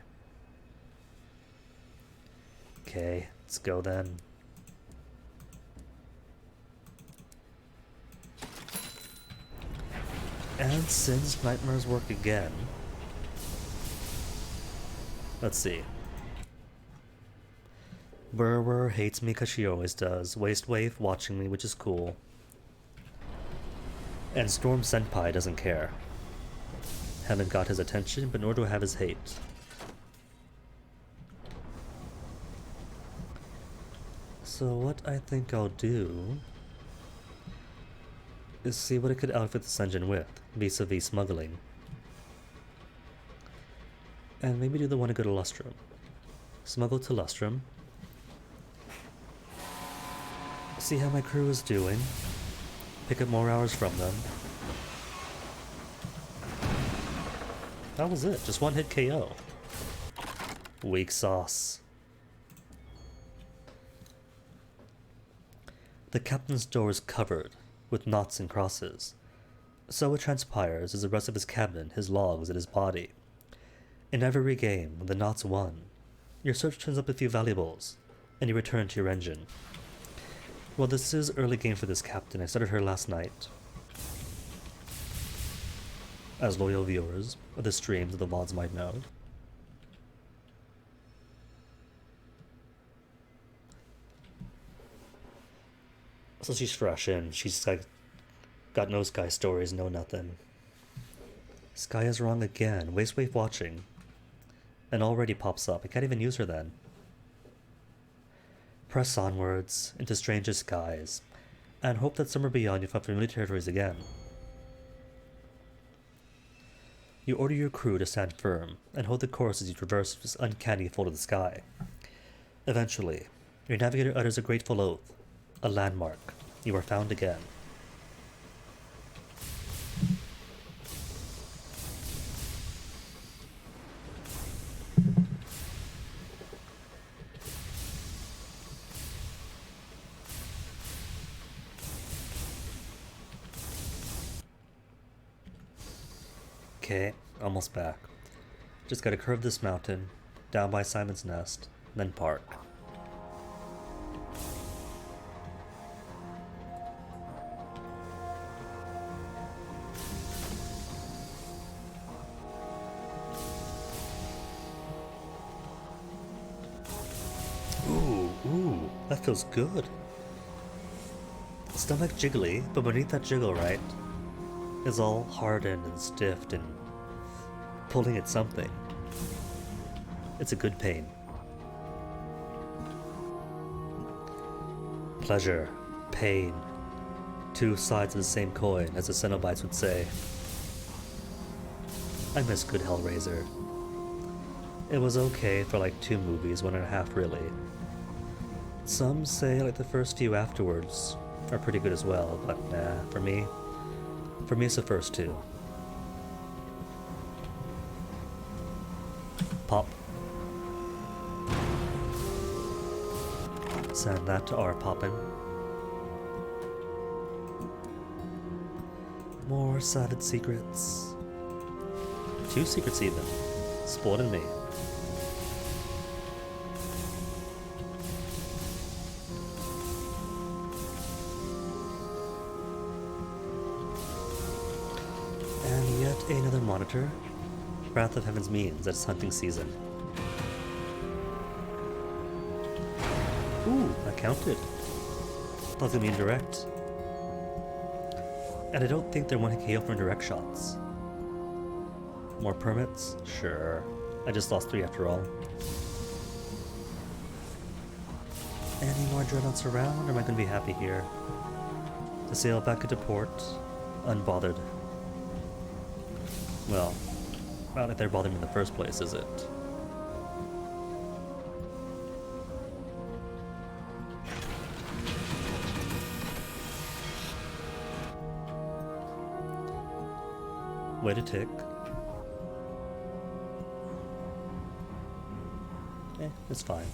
Okay, let's go then. And since nightmares work again, let's see. Burr hates me because she always does. Waste Wave watching me, which is cool. And Storm Senpai doesn't care. Haven't got his attention, but nor do I have his hate. So what I think I'll do is see what I could outfit this engine with, vis-a-vis smuggling. And maybe do the one to go to Lustrum. Smuggle to Lustrum. See how my crew is doing. Pick up more hours from them. That was it, just 1 hit KO. Weak sauce. The captain's door is covered with knots and crosses. So it transpires is the rest of his cabin, his logs, and his body. In every game, when the knots won, your search turns up a few valuables, and you return to your engine. Well, this is early game for this captain. I started her last night. As loyal viewers of the streams of the VODs might know. So she's fresh in. She's like got no Sky stories, no nothing. Sky is wrong again. Waste Wave watching. And already pops up. I can't even use her then. Press onwards into stranger skies, and hope that somewhere beyond you find familiar territories again. You order your crew to stand firm and hold the course as you traverse this uncanny fold of the sky. Eventually, your navigator utters a grateful oath. A landmark. You are found again. Okay, almost back. Just gotta curve this mountain, down by Simon's Nest, then park. Ooh, that feels good. Stomach jiggly, but beneath that jiggle, right, is all hardened and stiffed and pulling at something. It's a good pain. Pleasure, pain, Two sides of the same coin, as the Cenobites would say. I miss good Hellraiser. It was okay for like 2 movies, 1.5 really. Some say like the first few afterwards are pretty good as well, but nah, for me it's the first 2. Pop. Send that to our poppin'. More savage secrets. 2 secrets even. Spoiling me. And yet another monitor. Wrath of Heavens means that it's hunting season. Ooh, I counted. Thought they mean direct. And I don't think they're 1 KO from direct shots. More permits? Sure. I just lost 3 after all. Any more dreadnoughts around, or am I going to be happy here? To sail back into port, unbothered. Well, not like they're bothering me in the first place, is it? Way to tick. It's fine.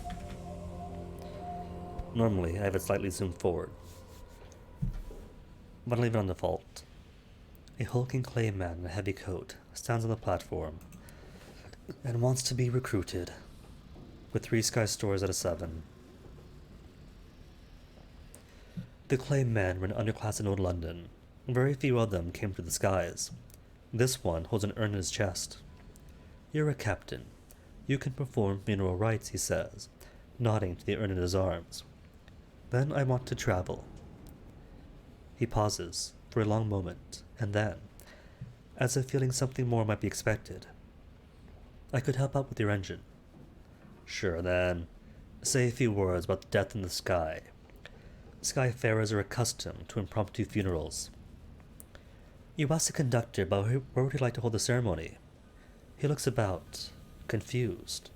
Normally, I have it slightly zoomed forward. But I'll leave it on default. A hulking clay man in a heavy coat stands on the platform and wants to be recruited, with 3 sky stores out of 7. The clay men were an underclass in old London. Very few of them came to the skies. This one holds an urn in his chest. You're a captain. You can perform funeral rites, he says, nodding to the urn in his arms. Then I want to travel. He pauses for a long moment, and then, as if feeling something more might be expected, I could help out with your engine. Sure, then, say a few words about the death in the sky. Skyfarers are accustomed to impromptu funerals. You ask the conductor about where would he like to hold the ceremony. He looks about, confused,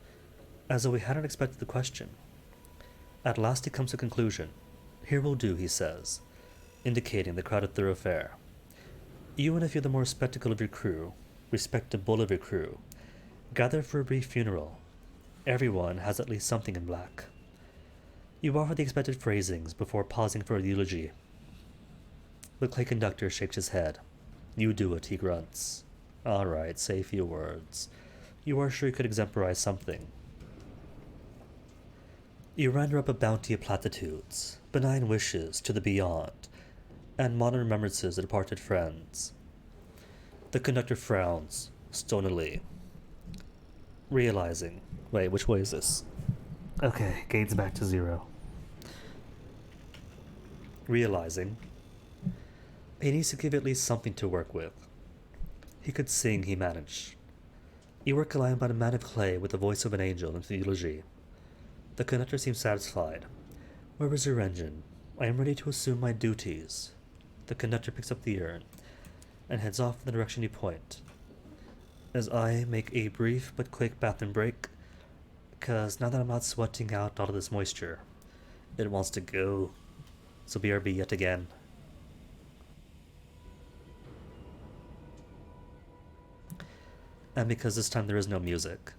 as though he hadn't expected the question. At last he comes to a conclusion. Here will do, he says, indicating the crowded thoroughfare. You and a few of the more respectable of your crew, gather for a brief funeral. Everyone has at least something in black. You offer the expected phrasings before pausing for a eulogy. The clay conductor shakes his head. You do it, he grunts. All right, say a few words. You are sure you could exemplarize something. You render up a bounty of platitudes, benign wishes to the beyond, and modern remembrances of departed friends. The conductor frowns, stonily, realizing... Wait, which way is this? Okay, gate's back to 0. Realizing he needs to give at least something to work with. He could sing, he managed. You work a line about a man of clay with the voice of an angel into the eulogy. The conductor seems satisfied. Where is your engine? I am ready to assume my duties. The conductor picks up the urn and heads off in the direction you point. As I make a brief but quick bathroom break, because now that I'm not sweating out all of this moisture, it wants to go. So BRB yet again. And because this time there is no music.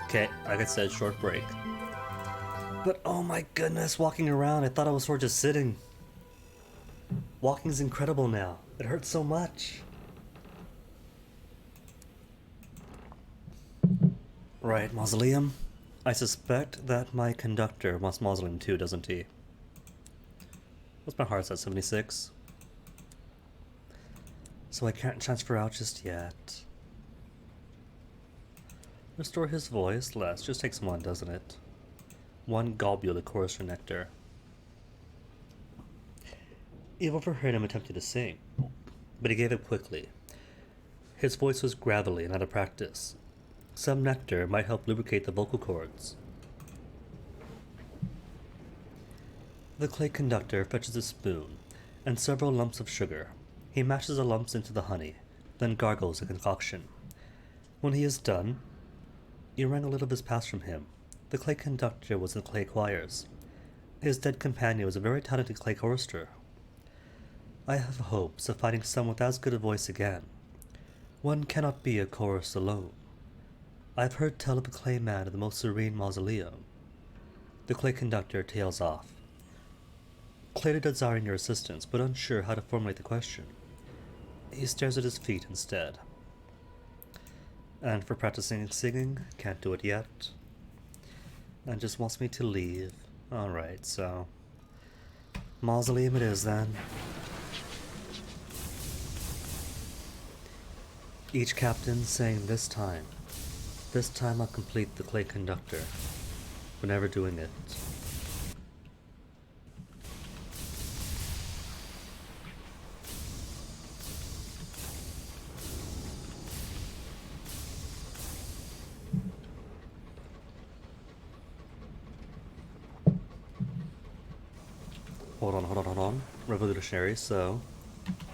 Okay, like I said, short break. But oh my goodness, walking around, I thought I was sort of just sitting. Walking is incredible now. It hurts so much. Right, mausoleum. I suspect that my conductor wants mausoleum too, doesn't he? What's my heart at, 76? So I can't transfer out just yet. Restore his voice less. Just takes one, doesn't it? One globule to chorus for nectar. You've overheard him attempting to sing. but he gave it quickly. His voice was gravelly and out of practice. Some nectar might help lubricate the vocal cords. The clay conductor fetches a spoon and several lumps of sugar. He mashes the lumps into the honey, then gargles the concoction. When he is done, you wrang a little of his past from him. The clay conductor was in the clay choirs. His dead companion was a very talented clay chorister. I have hopes of finding someone with as good a voice again. One cannot be a chorus alone. I have heard tell of a clay man in the most serene mausoleum. The clay conductor tails off, clearly desiring your assistance, but unsure how to formulate the question. He stares at his feet instead. And for practicing singing, can't do it yet. And just wants me to leave. Alright, so mausoleum it is then. Each captain saying this time I'll complete the clay conductor. We're never doing it. Hold on. Revolutionary, so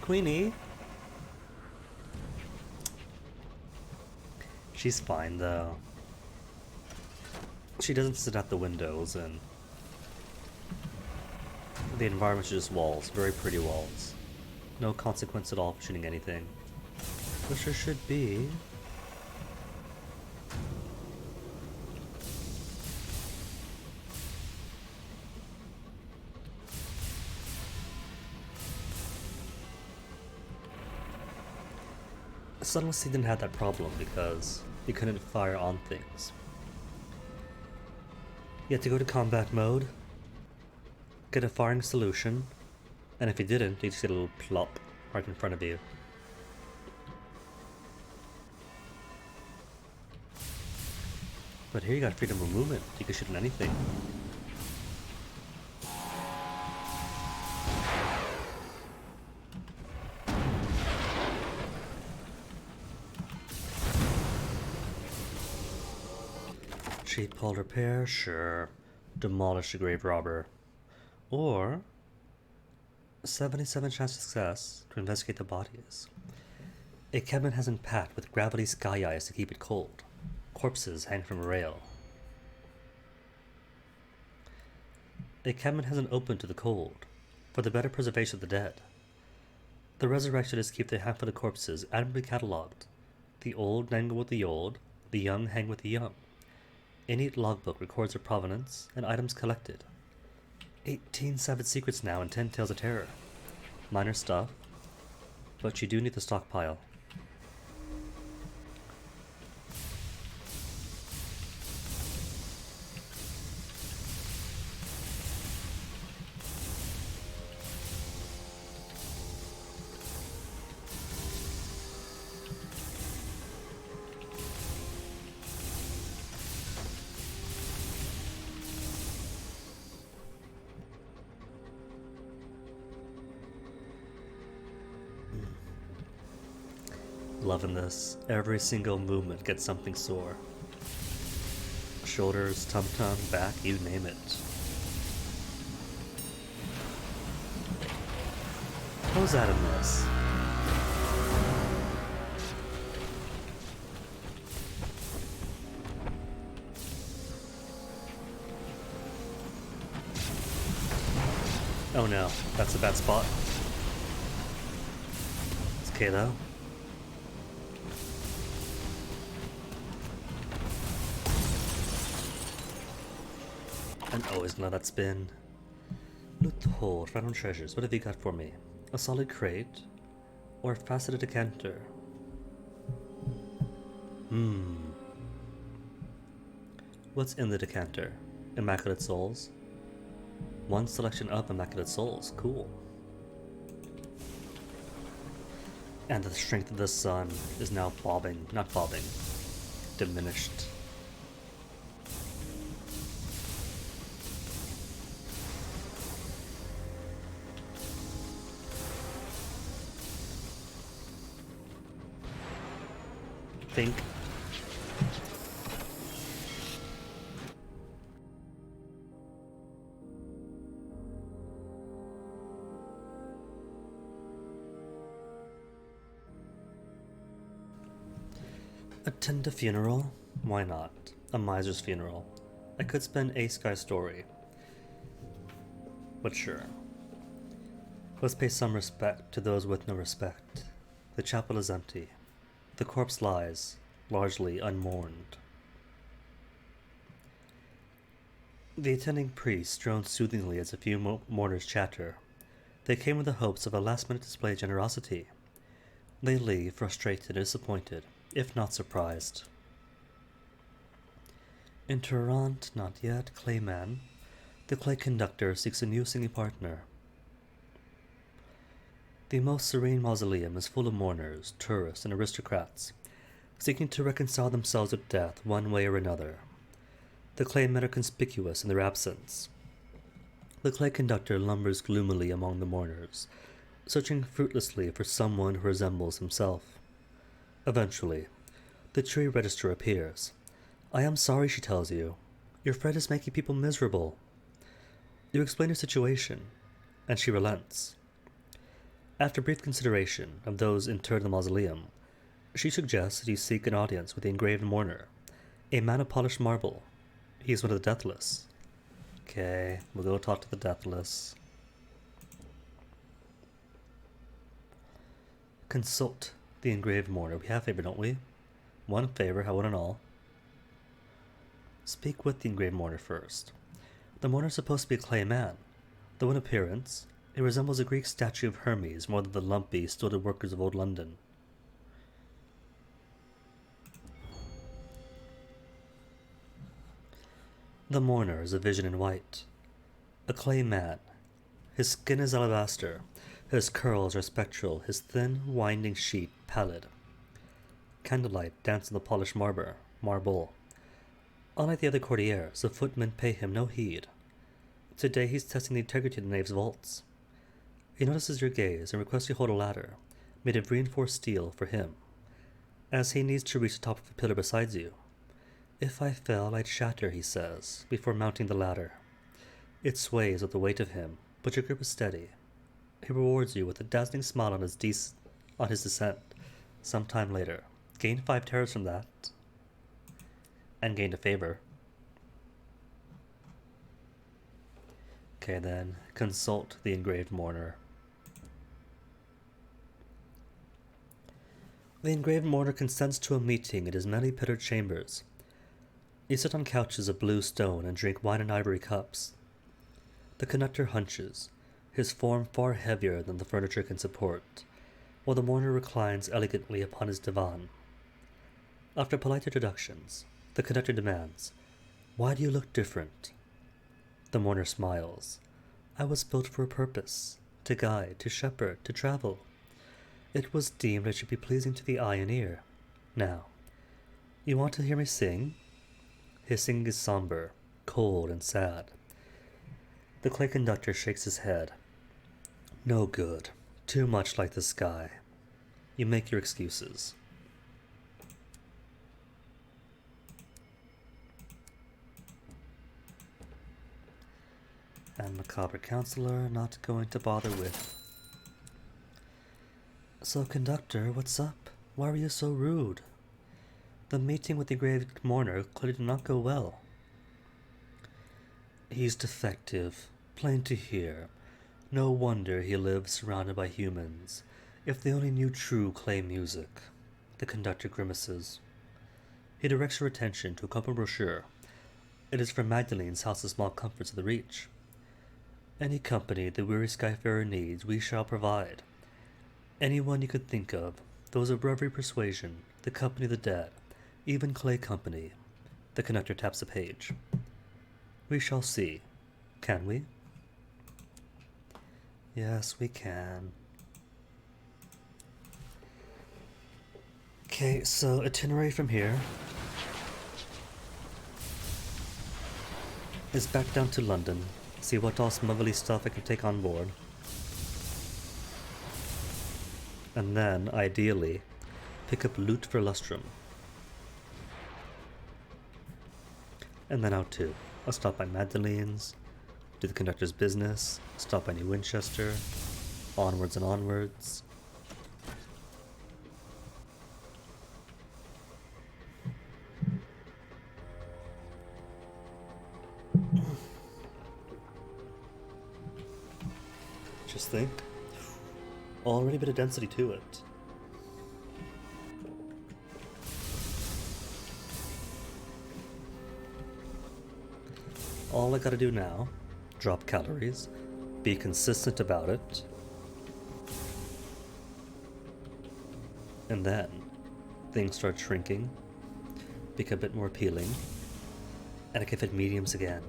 Queenie. She's fine though. She doesn't sit at the windows, and the environment's just walls, very pretty walls. No consequence at all for shooting anything. Which there should be. Sunless didn't have that problem because he couldn't fire on things. You had to go to combat mode, get a firing solution, and if you didn't, you just get a little plop right in front of you. But here you got freedom of movement. You can shoot at anything. Cheap hull repair, sure. Demolish the grave robber. Or 77 chance of success to investigate the bodies. A cabin hasn't packed with gravity sky eyes to keep it cold. Corpses hang from a rail. A cabin hasn't opened to the cold, for the better preservation of the dead. The resurrectionists keep the handful of corpses admirably catalogued. The old dangle with the old, the young hang with the young. A neat logbook records their provenance and items collected. 18 savage secrets now and 10 tales of terror. Minor stuff, but you do need the stockpile. Loving this. Every single movement gets something sore. Shoulders, tum-tum, back, you name it. How's that in this? Oh no, that's a bad spot. It's okay though. And always gonna let that spin. Loot the hold, random treasures. What have you got for me? A solid crate? Or a faceted decanter? What's in the decanter? Immaculate souls? One selection of immaculate souls. Cool. And the strength of the sun is now diminished. think. Attend a funeral? Why not? A miser's funeral. I could spend a sky story. But sure. Let's pay some respect to those with no respect. The chapel is empty. The corpse lies, largely unmourned. The attending priests drone soothingly as a few mourners chatter. They came with the hopes of a last-minute display of generosity. They leave frustrated and disappointed, if not surprised. Interrant, not yet, Clayman. The clay conductor seeks a new singing partner. The most serene mausoleum is full of mourners, tourists, and aristocrats, seeking to reconcile themselves with death one way or another. The claymen are conspicuous in their absence. The clay conductor lumbers gloomily among the mourners, searching fruitlessly for someone who resembles himself. Eventually, the tree register appears. I am sorry, she tells you. Your friend is making people miserable. You explain her situation, and she relents. After brief consideration of those interred in the mausoleum, she suggests that you seek an audience with the engraved mourner, a man of polished marble. He is one of the deathless. Okay, we'll go talk to the deathless. Consult the engraved mourner. We have a favor, don't we? One favor, how one and all. Speak with the engraved mourner first. The mourner is supposed to be a clay man, though in appearance, it resembles a Greek statue of Hermes more than the lumpy, stilted workers of old London. The mourner is a vision in white. A clay man. His skin is alabaster, his curls are spectral, his thin, winding sheet pallid. Candlelight dance on the polished marble. Unlike the other courtiers, the footmen pay him no heed. Today he's testing the integrity of the nave's vaults. He notices your gaze and requests you hold a ladder, made of reinforced steel, for him, as he needs to reach the top of the pillar beside you. If I fell, I'd shatter, he says, before mounting the ladder. It sways with the weight of him, but your grip is steady. He rewards you with a dazzling smile on his descent. Some time later, gained 5 terrors from that, and gained a favor. Okay, then, consult the engraved mourner. The engraved mourner consents to a meeting in his many pillared chambers. You sit on couches of blue stone and drink wine in ivory cups. The conductor hunches, his form far heavier than the furniture can support, while the mourner reclines elegantly upon his divan. After polite introductions, the conductor demands, "Why do you look different?" The mourner smiles. "I was built for a purpose, to guide, to shepherd, to travel. It was deemed I should be pleasing to the eye and ear. Now, you want to hear me sing?" His singing is somber, cold, and sad. The clay conductor shakes his head. "No good. Too much like the sky." You make your excuses. And macabre counselor not going to bother with. "So, conductor, what's up? Why were you so rude? The meeting with the engraved mourner clearly did not go well." "He's defective, plain to hear. No wonder he lives surrounded by humans. If they only knew true clay music." The conductor grimaces. He directs your attention to a couple brochure. It is for Magdalene's House of Small Comforts of the Reach. "Any company the weary skyfarer needs, we shall provide. Anyone you could think of, those of every persuasion, the company of the dead, even Clay Company." The conductor taps a page. "We shall see. Can we?" "Yes, we can." Okay, so itinerary from here is back down to London. See what all smuggly stuff I can take on board. And then, ideally, pick up loot for Lustrum. And then out too. I'll stop by Magdalene's, do the conductor's business, stop by New Winchester, onwards and onwards. Just think. Already a bit of density to it. All I gotta do now, drop calories, be consistent about it, and then things start shrinking, become a bit more appealing, and I can fit mediums again.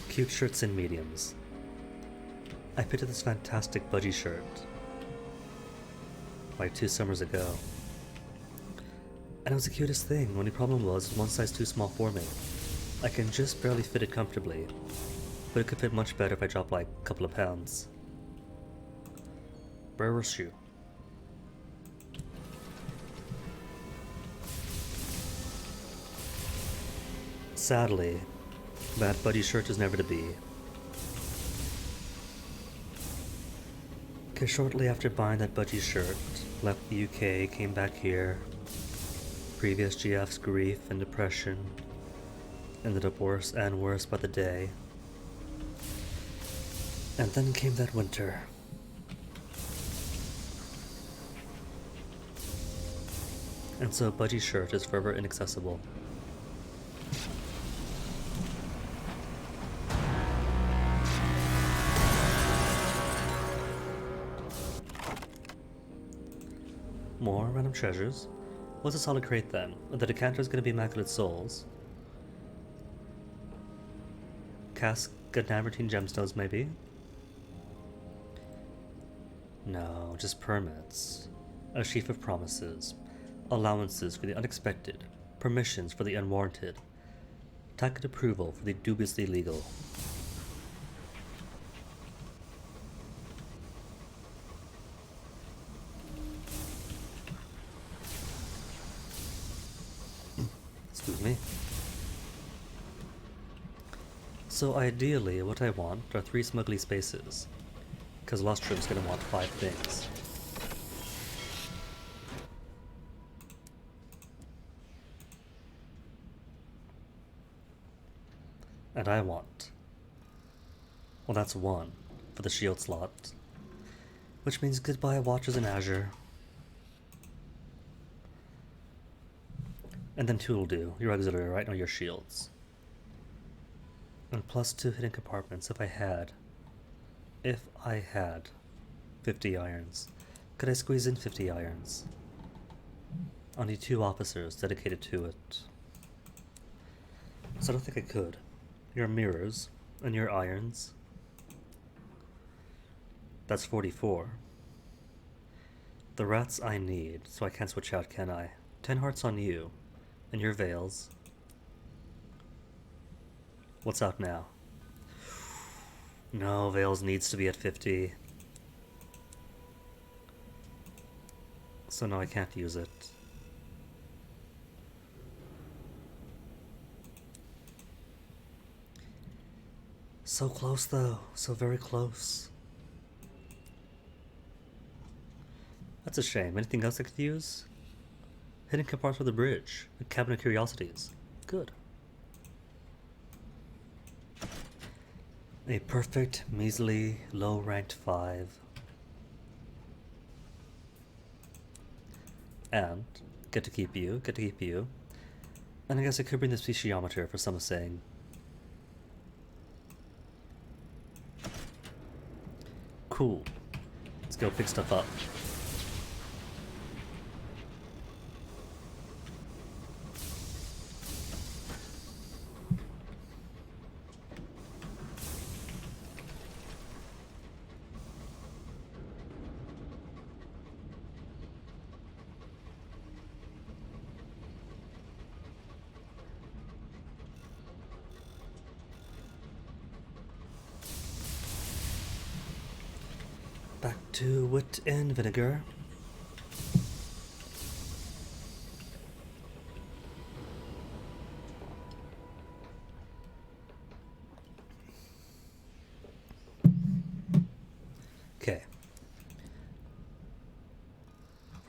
Cute shirts in mediums. I picked up this fantastic budgie shirt like 2 summers ago. And it was the cutest thing. Only problem was one size too small for me. I can just barely fit it comfortably, but it could fit much better if I dropped like a couple of pounds. Rare shoe. Sadly, that budgie shirt is never to be. Cause shortly after buying that budgie shirt, left the UK, came back here. Previous GF's grief and depression ended up worse and worse by the day. And then came that winter. And so a budgie shirt is forever inaccessible. More random treasures. What's a solid crate then? The decanter is going to be Immaculate Souls. Cask Namertine Gemstones, maybe? No, just permits. A sheaf of promises. Allowances for the unexpected. Permissions for the unwarranted. Tacit approval for the dubiously legal. Excuse me. So ideally, what I want are 3 smuggly spaces, because Lustrum's gonna want 5 things. And I want... well, that's 1 for the shield slot, which means goodbye watches in Azure. And then 2 will do, your auxiliary, right? No, your shields. And plus 2 hidden compartments if I had 50 irons. Could I squeeze in 50 irons? I'll need 2 officers dedicated to it. So I don't think I could. Your mirrors and your irons. That's 44. The rats I need, so I can't switch out, can I? 10 hearts on you. And your veils. What's out now? No, veils needs to be at 50. So no, I can't use it. So close though, so very close. That's a shame. Anything else I could use? Hidden compartment for the bridge. A cabinet of curiosities. Good. A perfect, measly, low-ranked 5. And get to keep you, And I guess I could bring the speciometer for some saying. Cool. Let's go pick stuff up. Back to wit and vinegar.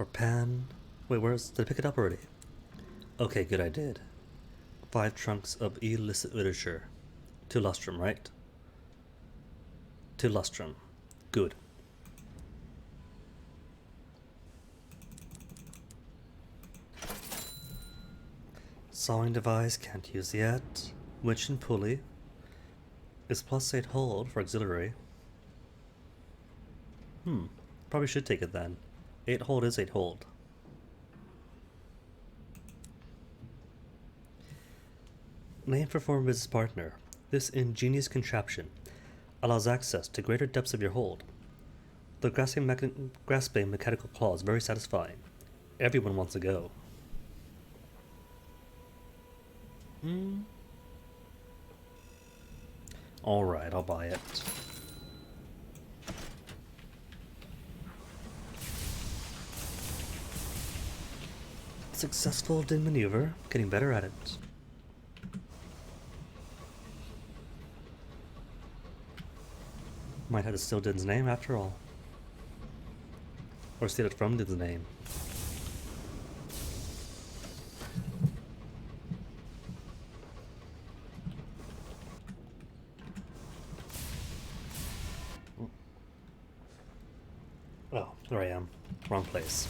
For Pan... Wait, did I pick it up already? Okay, good, I did. 5 trunks of illicit literature. To Lustrum, right? To Lustrum. Good. Sawing device, can't use yet. Winch and pulley. Is +8 hold for auxiliary. Probably should take it then. 8 hold is 8 hold. Name for former business partner. This ingenious contraption allows access to greater depths of your hold. The grasping mechanical claw is very satisfying. Everyone wants to go. Alright, I'll buy it. Successful Din maneuver, getting better at it. Might have to steal Din's name after all. Or steal it from Din's name. Oh, there I am. Wrong place.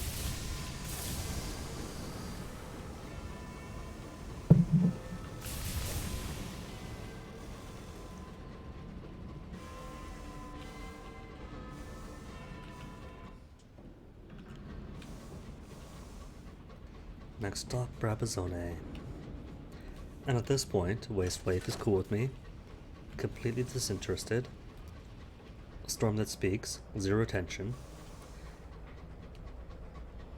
Next stop, Brabazone. And at this point, Waste Wave is cool with me. Completely disinterested. Storm that speaks, 0 attention.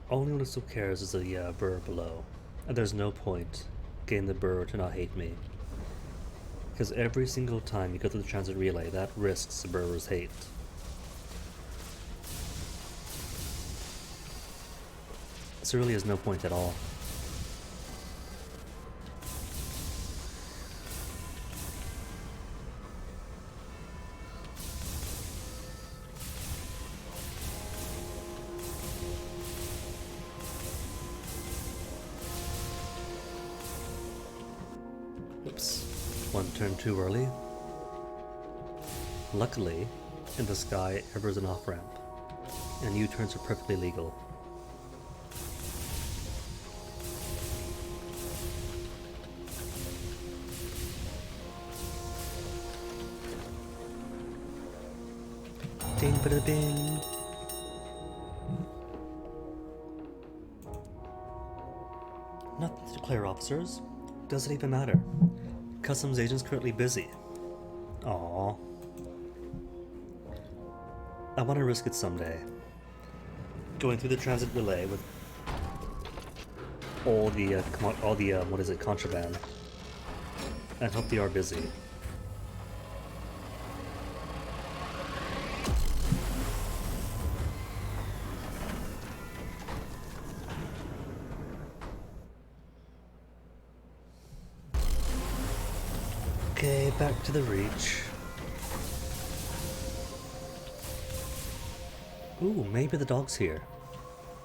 Only one who still cares is the burr below. And there's no point getting the burr to not hate me. Because every single time you go through the transit relay, that risks the burr's hate. So there really is no point at all. Oops, one turn too early. Luckily, in the sky, there's an off-ramp, and U-turns are perfectly legal. Ding bada bing. Nothing to declare, officers. Doesn't even matter. Customs agent's currently busy. Aww. I want to risk it someday. Going through the transit relay with all the contraband, and hope they are busy. Okay, back to the Reach. Ooh, maybe the dog's here.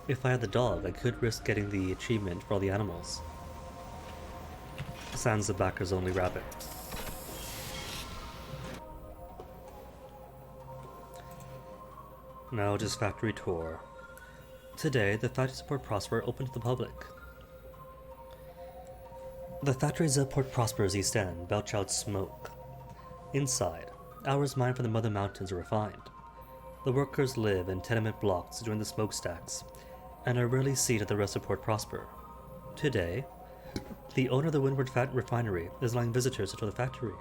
If I had the dog, I could risk getting the achievement for all the animals. Sans the backer's only rabbit. No, just factory tour. Today, the factories of Port Prosper open to the public. The factories of Port Prosper's East End belch out smoke. Inside, hours mined from the Mother Mountains are refined. The workers live in tenement blocks adjoining the smokestacks, and are rarely seen at the rest of Port Prosper. Today, the owner of the Windward Fat Refinery is allowing visitors into the factory.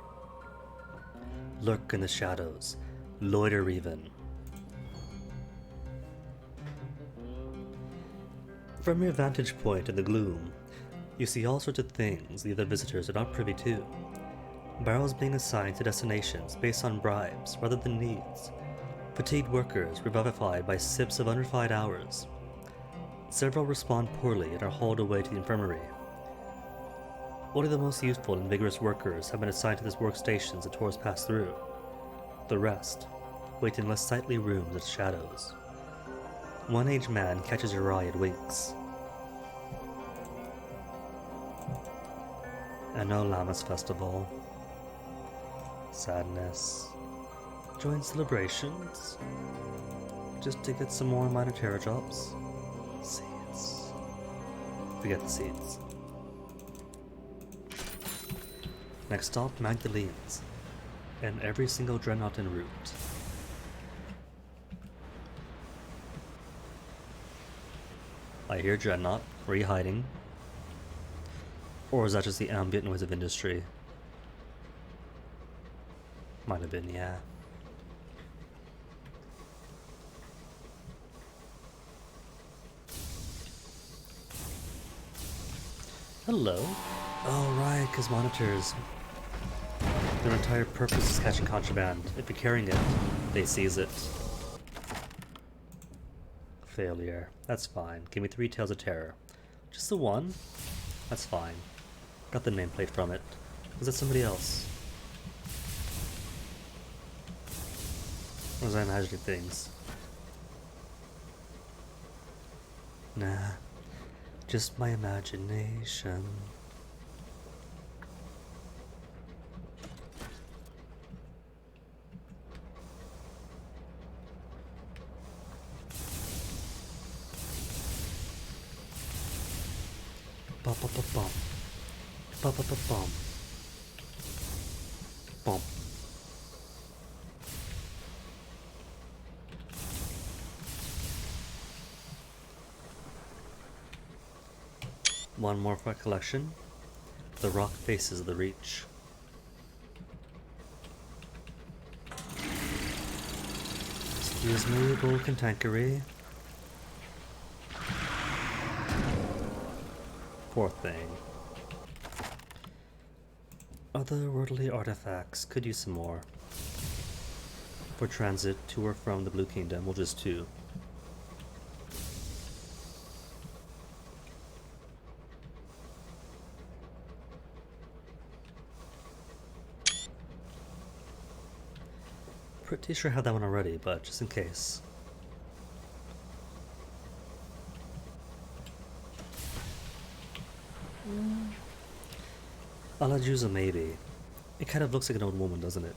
Lurk in the shadows, loiter even. From your vantage point in the gloom, you see all sorts of things the other visitors are not privy to. Barrels being assigned to destinations based on bribes rather than needs. Fatigued workers revivified by sips of unrefined hours. Several respond poorly and are hauled away to the infirmary. Only the most youthful and vigorous workers have been assigned to this workstation the tours pass through. The rest wait in less sightly rooms and shadows. One aged man catches your eye and winks. And no Lammas festival. Sadness. Join celebrations. Just to get some more minor terror jobs. Seeds. Forget the seeds. Next stop, Magdalene's. And every single dreadnought en route. I hear dreadnought. Where are you hiding? Or is that just the ambient noise of industry? Might have been, yeah. Hello. Oh, right, because monitors. Their entire purpose is catching contraband. If you're carrying it, they seize it. Failure. That's fine. Give me 3 Tales of Terror. Just the one? That's fine. Got the nameplate from it. Was it somebody else? Or was I imagining things? Nah. Just my imagination. Bum bum bum bum. Bum bum bum bum. Bum. One more for our collection. The rock faces of the reach. Excuse me, bull cantankery. Poor thing. Otherworldly artifacts. Could use some more. For transit to or from the Blue Kingdom, we'll just 2. Pretty sure I have that one already, but just in case. I'll use a maybe. It kind of looks like an old woman, doesn't it?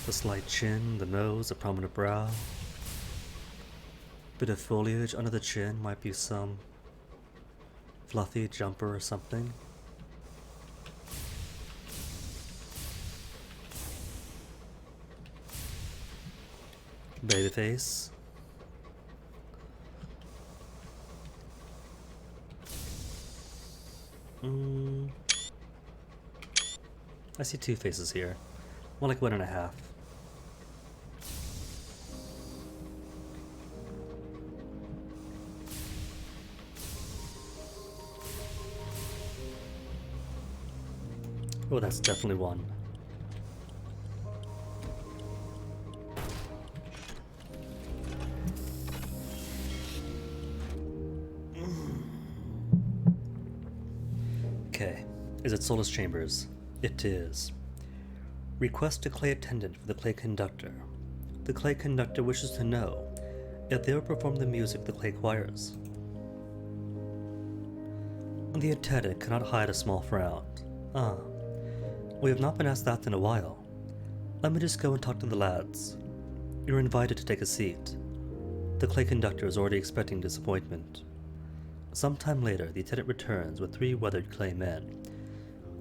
The slight chin, the nose, a prominent brow. Bit of foliage under the chin, might be some fluffy jumper or something. Babyface. I see 2 faces here. More like 1.5. Oh, that's definitely 1. Okay, is it Soulless Chambers? It is. Request a clay attendant for the clay conductor. The clay conductor wishes to know if they will perform the music the clay choirs. The attendant cannot hide a small frown. Ah, we have not been asked that in a while. Let me just go and talk to the lads. You're invited to take a seat. The clay conductor is already expecting disappointment. Sometime later, the attendant returns with 3 weathered clay men.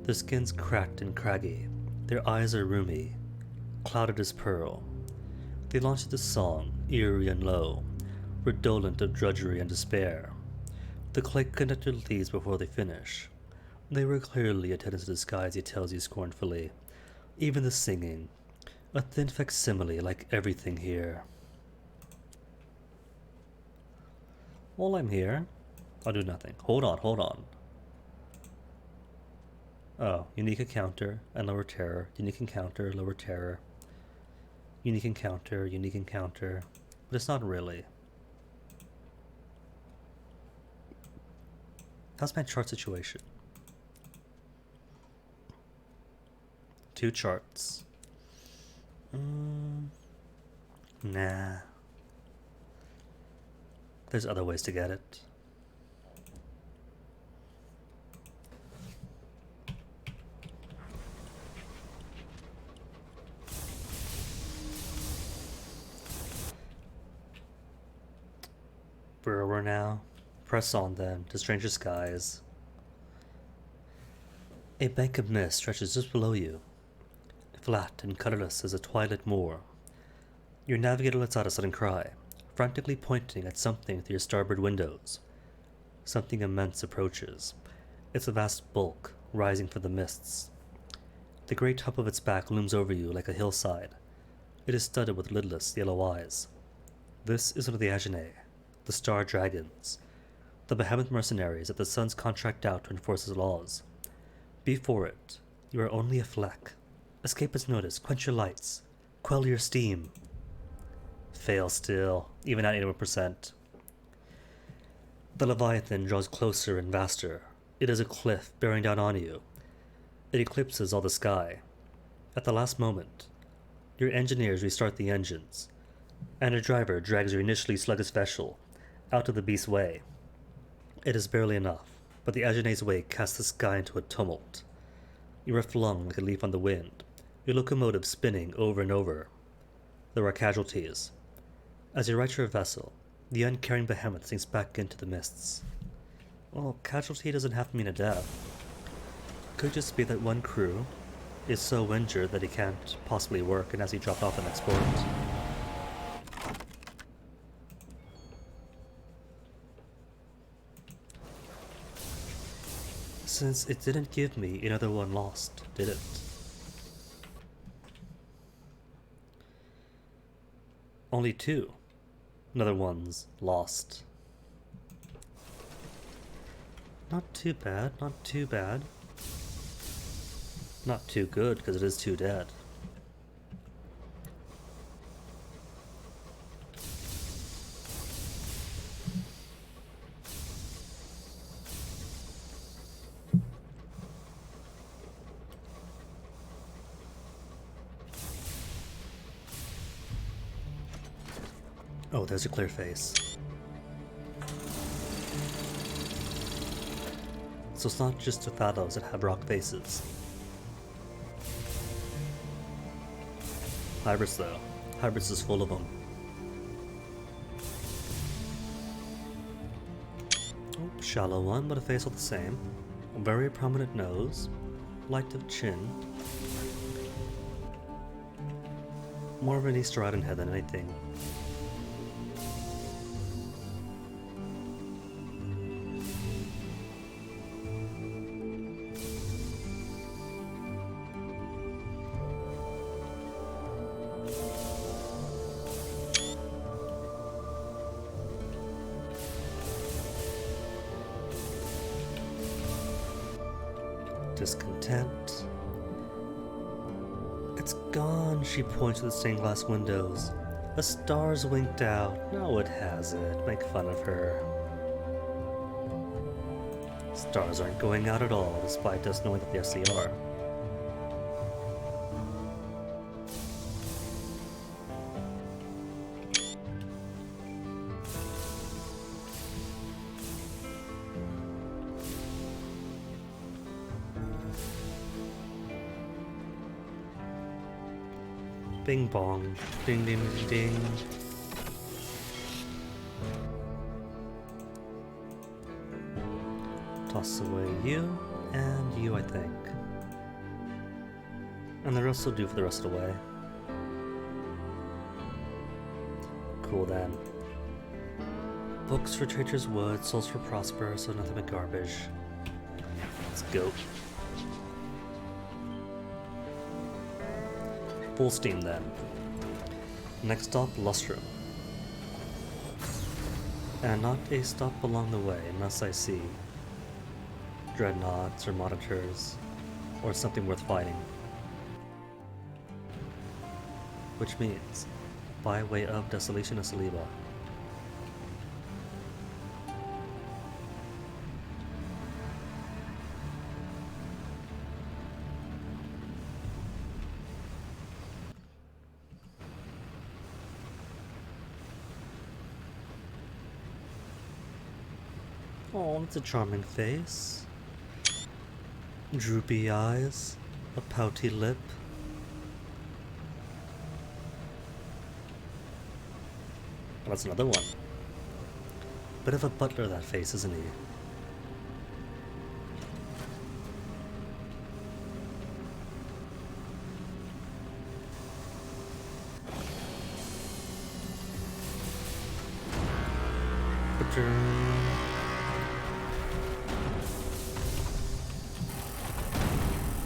Their skins cracked and craggy. Their eyes are rheumy, clouded as pearl. They launch into song, eerie and low, redolent of drudgery and despair. The clay conductor leaves before they finish. They were clearly attendants in disguise, he tells you scornfully. Even the singing, a thin facsimile like everything here. While I'm here, I'll do nothing. Hold on, hold on. Oh, unique encounter and lower terror. Unique encounter, lower terror. Unique encounter, unique encounter. But it's not really. How's my chart situation? 2 charts. Nah. There's other ways to get it. Where we're now, press on then to stranger skies. A bank of mist stretches just below you, flat and colorless as a twilight moor. Your navigator lets out a sudden cry, frantically pointing at something through your starboard windows. Something immense approaches, its vast bulk rising from the mists. The great hump of its back looms over you like a hillside. It is studded with lidless yellow eyes. This is one of the Agenais, the Star Dragons, the behemoth mercenaries that the suns contract out to enforce his laws. Before it, you are only a fleck. Escape its notice, quench your lights, quell your steam. Fail still, even at 81%. The Leviathan draws closer and vaster. It is a cliff bearing down on you. It eclipses all the sky. At the last moment, your engineers restart the engines, and a driver drags your initially sluggish vessel out of the beast's way. It is barely enough, but the Agenais' wake casts the sky into a tumult. You are flung like a leaf on the wind, your locomotive spinning over and over. There are casualties. As you right your vessel, the uncaring behemoth sinks back into the mists. Well, casualty doesn't have to mean a death. It could just be that one crew is so injured that he can't possibly work and has he dropped off the next port. Since it didn't give me another one lost, did it? Only two. Another one's lost. Not too bad, not too bad. Not too good, because it is too dead. Oh, there's a clear face. So it's not just the Thalos that have rock faces. Hybrids though. Hybrids is full of them. Oh, shallow one, but a face all the same. A very prominent nose. Light of chin. More of an Easter Island head than anything. Discontent. It's gone, she points to the stained glass windows. A star's winked out. No, it hasn't. Make fun of her. Stars aren't going out at all, despite us knowing that yes, they are. Bing bong. Ding ding ding ding. Toss away you, and you, I think. And the rest will do for the rest of the way. Cool then. Books for Trader's Wood, souls for Prosper, so nothing but garbage. Let's go. Full steam then. Next stop, Lustrum. And not a stop along the way unless I see dreadnoughts or monitors or something worth fighting. Which means by way of Desolation of Saliba. Oh, it's a charming face. Droopy eyes, a pouty lip. Oh, that's another one. Bit of a butler, that face, isn't he?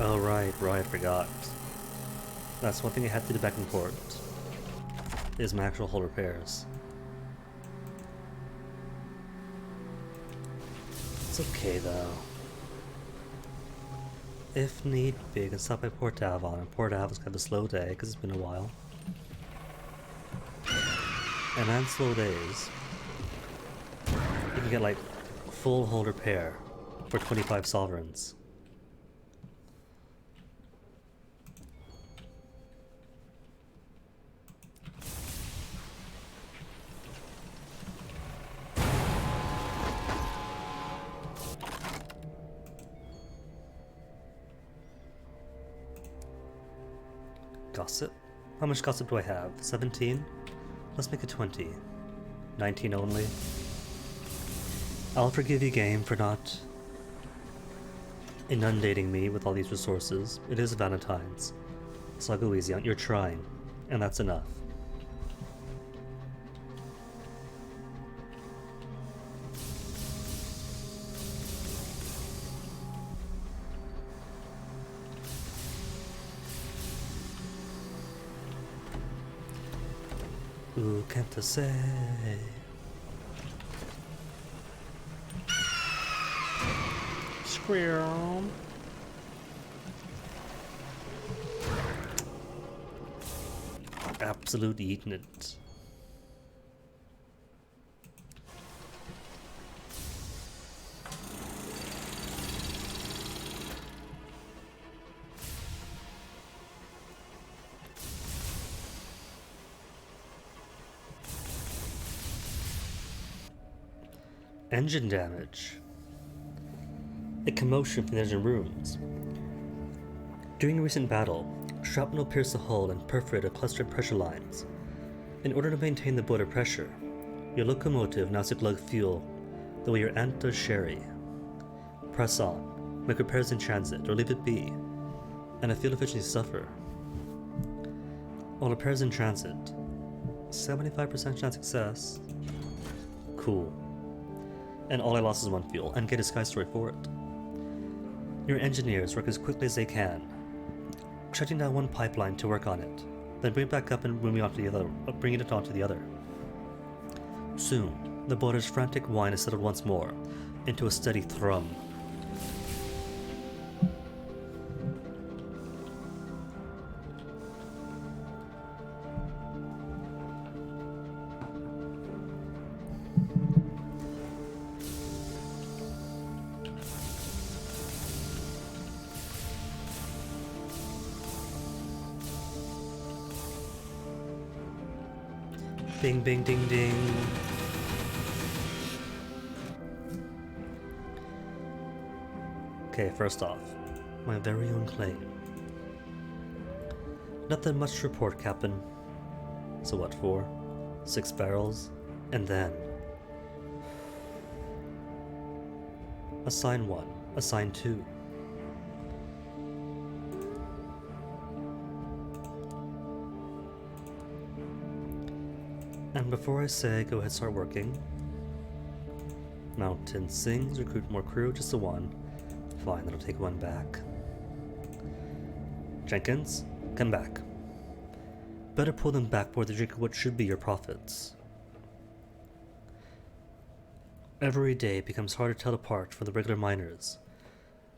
Oh, right, I forgot. That's one thing I had to do back in port, is my actual hull repairs. It's okay, though. If need be, I can stop by Port Avon, and Port Avon's kind of a slow day, because it's been a while. And on slow days, you can get, like, full hull repair for 25 sovereigns. Gossip? How much gossip do I have? 17? Let's make it 20. 19 only. I'll forgive you, game, for not inundating me with all these resources. It is Valentines, so I'll go easy on. You're trying, and that's enough. Who can't I say? Squirrel. Absolutely eating it. Engine damage. A commotion from the engine rooms. During a recent battle, shrapnel pierced the hull and perforated clustered pressure lines. In order to maintain the boiler pressure, your locomotive now has to glug fuel the way your aunt does sherry. Press on, make repairs in transit, or leave it be, and a fuel efficiency suffer. While repairs in transit, 75% chance success. Cool. And all I lost is one fuel, and get a sky story for it. Your engineers work as quickly as they can, shutting down one pipeline to work on it, then bring it back up and bringing it onto the other. Soon, the boiler's frantic whine is settled once more into a steady thrum. Bing, bing, ding, ding. Okay, first off, my very own claim. Nothing much to report, Captain. So what for? 6 barrels? And then... Assign 1, assign 2. And before I say go ahead, start working. Mountain sings, recruit more crew, just the one. Fine, that'll take one back. Jenkins, come back. Better pull them back before they drink what should be your profits. Every day it becomes harder to tell apart from the regular miners,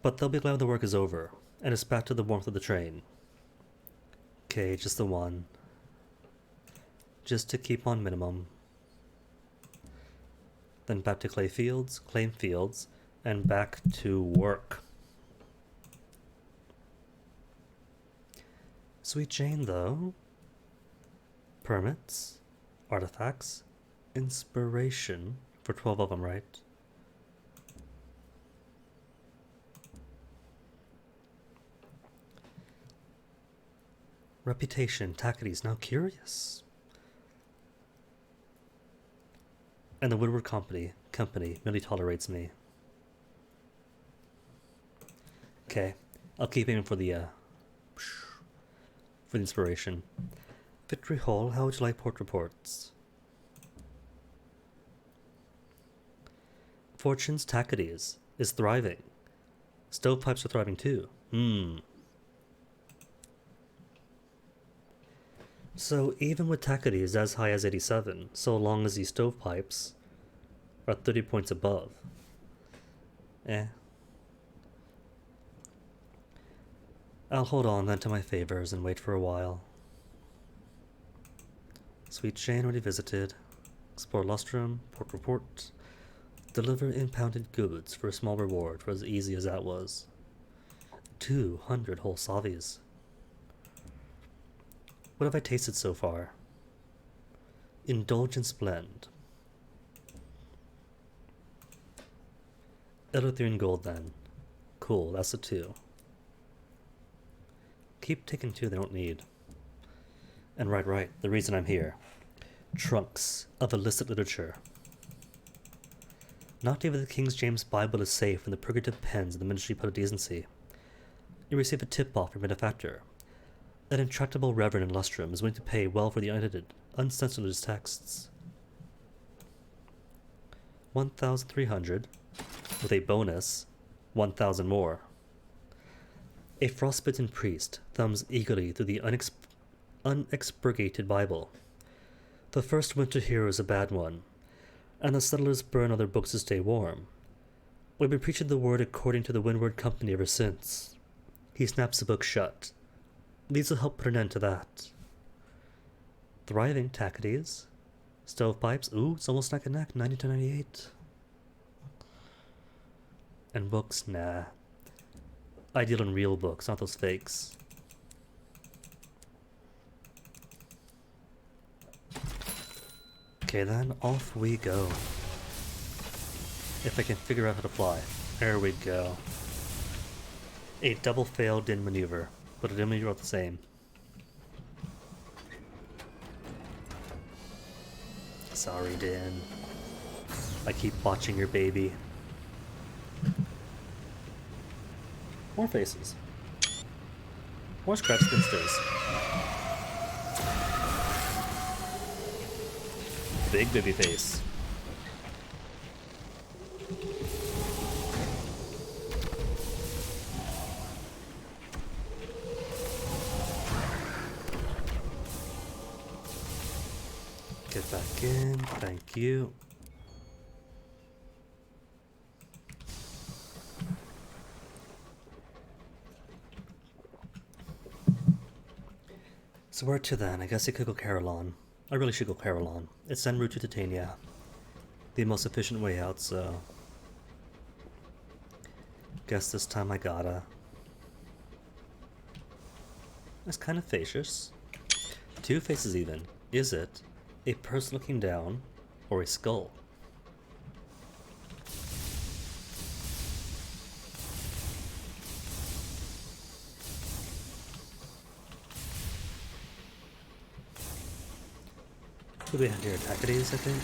but they'll be glad the work is over, and it's back to the warmth of the train. Okay, just the one. Just to keep on minimum. Then back to claim fields, and back to work. Sweet Jane, though. Permits, artifacts, inspiration, for 12 of them, right? Reputation, Tacites, now curious. And the Woodward Company merely tolerates me. Okay, I'll keep aiming for the inspiration. Victory Hall, how would you like port reports? Fortune's Tacites is thriving. Stovepipes are thriving too. So even with Tacites as high as 87, so long as these stovepipes are 30 points above. I'll hold on then to my favors and wait for a while. Sweet Jane already visited. Explore Lustrum, port report. Deliver impounded goods for a small reward for as easy as that was. 200 whole savies. What have I tasted so far? Indulgence blend. Eleutherian gold then. Cool, that's a 2. Keep taking 2 they don't need. And right, the reason I'm here. Trunks of illicit literature. Not even the King James Bible is safe in the purgative pens of the Ministry of Decency. You receive a tip-off from a benefactor. An intractable reverend in Lustrum is willing to pay well for the unedited, uncensored texts. 1,300, with a bonus, 1,000 more. A frostbitten priest thumbs eagerly through the unexpurgated Bible. The first winter here is a bad one, and the settlers burn other books to stay warm. We've been preaching the word according to the Windward Company ever since. He snaps the book shut. These will help put an end to that. Thriving Tacites. Stovepipes. Ooh, it's almost neck and neck. 90 to 98. And books, nah. I deal in real books, not those fakes. Okay then, off we go. If I can figure out how to fly. There we go. A double failed din maneuver, but a din maneuver all the same. Sorry, Din. I keep watching your baby. More faces. More scratch spinsters. Big baby face. Get back in, thank you. So where to then? I guess I could go Carillon. I really should go Carillon. It's en route to Titania. The most efficient way out, so... guess this time I gotta. That's kind of facious. 2 faces even. Is it a person looking down or a skull? Who do we have here? Tacites, I think?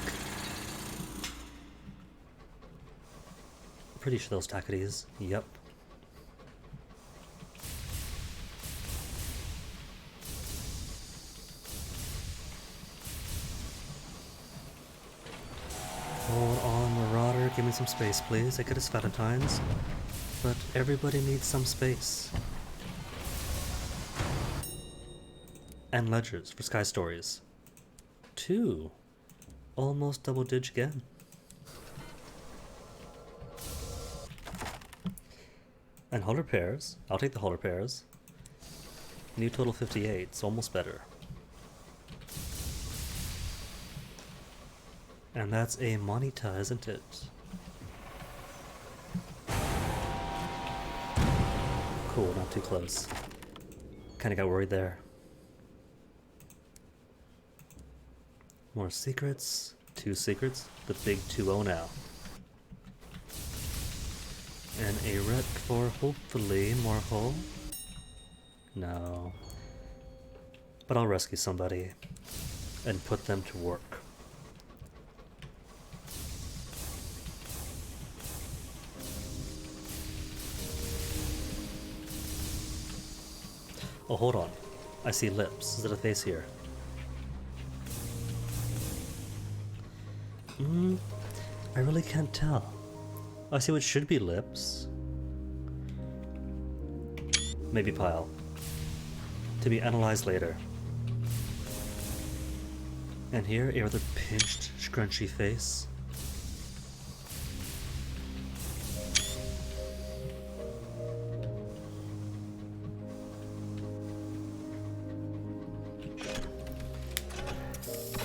Pretty sure those Tacites. Yep. Hold on, Marauder. Give me some space, please. I could have Valentines, but everybody needs some space. And ledgers for Sky Stories. 2. Almost double dig again. And huller pairs. I'll take the huller pairs. New total 58. It's almost better. And that's a Monita, isn't it? Cool, not too close. Kinda got worried there. More secrets. 2 secrets. The big 2-0 now. And a wreck for hopefully more hull. No. But I'll rescue somebody and put them to work. Oh, hold on. I see lips. Is it a face here? I really can't tell. I see what should be lips. Maybe pile. To be analyzed later. And here, a rather pinched, scrunchy face.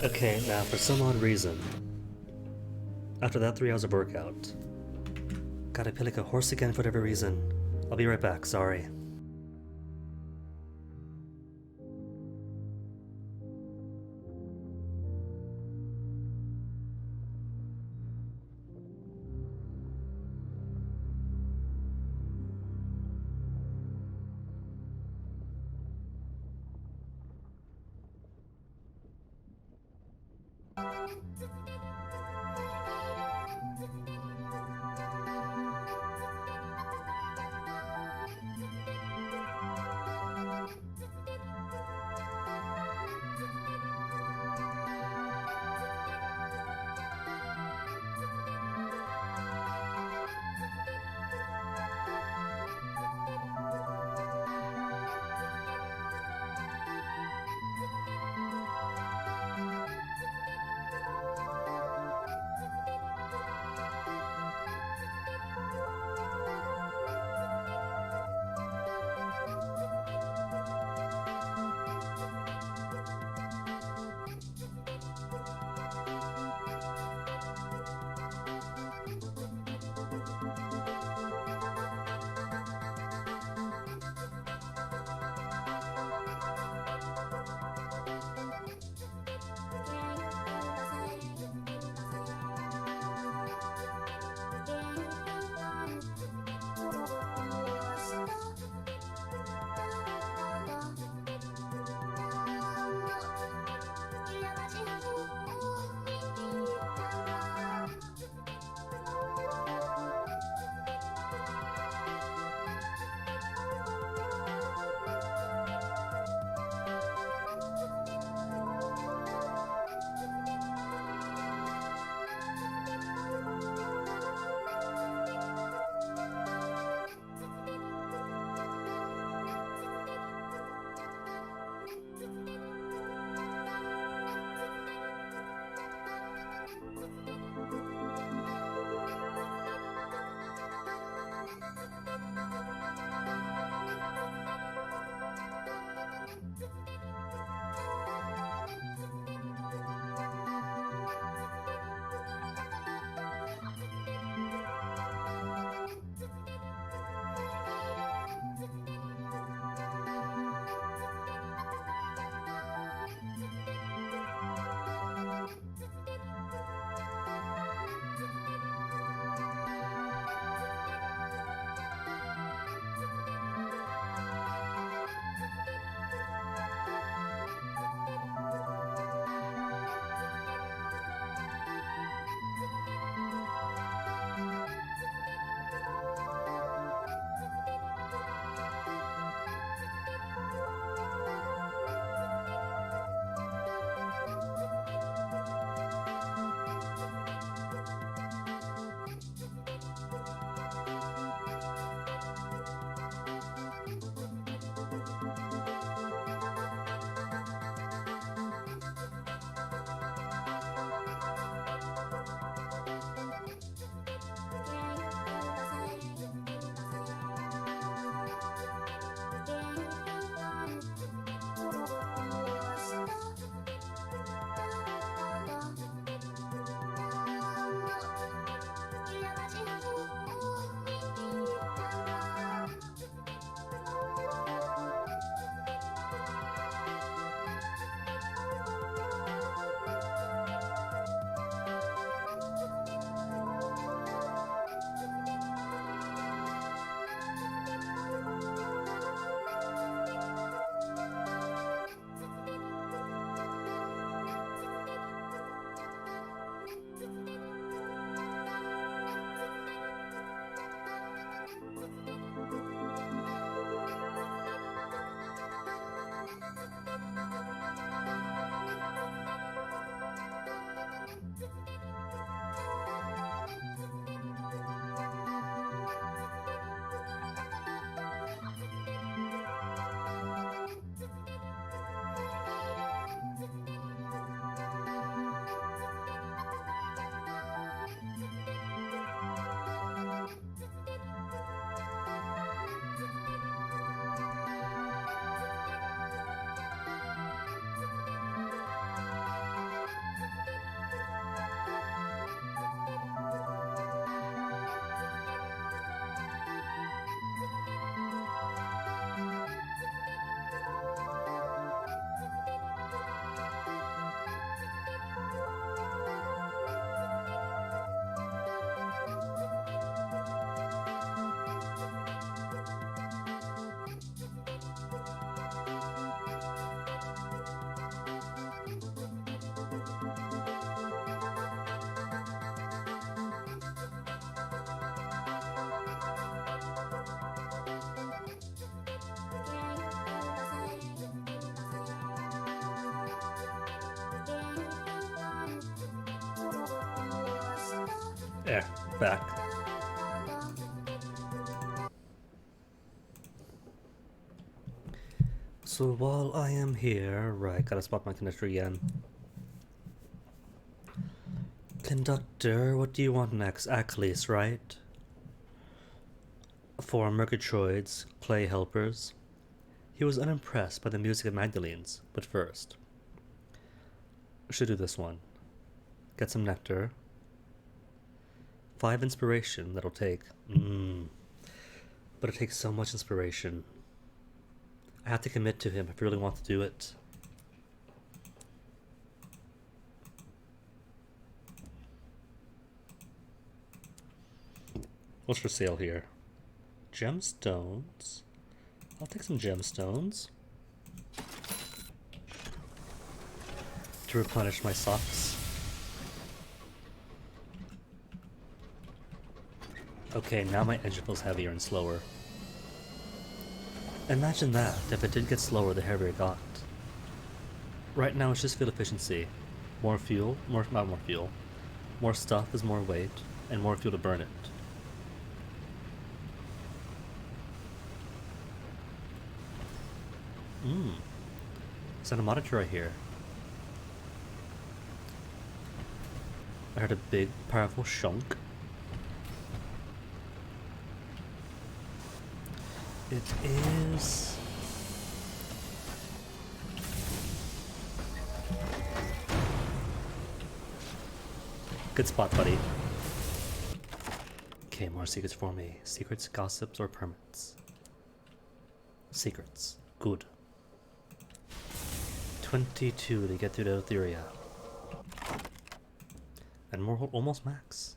Okay, now for some odd reason, after that 3 hours of workout, God, I feel like a horse again for whatever reason. I'll be right back, sorry. There, back. So while I am here, right, gotta spot my conductor again. Conductor, what do you want next? Achilles, right? For Murgatroyd's clay helpers. He was unimpressed by the music of Magdalene's, but first. Should do this one. Get some nectar. 5 inspiration, that'll take. But it takes so much inspiration. I have to commit to him if I really want to do it. What's for sale here? Gemstones. I'll take some gemstones. To replenish my socks. Okay, now my engine feels heavier and slower. Imagine that, if it did get slower the heavier it got. Right now it's just fuel efficiency. More fuel, not more fuel. More stuff is more weight, and more fuel to burn it. Is that a monitor right here? I heard a big, powerful shunk. It is... Good spot, buddy. Okay, more secrets for me. Secrets, gossips, or permits? Secrets. Good. 22 to get through the Etheria. And more, almost max.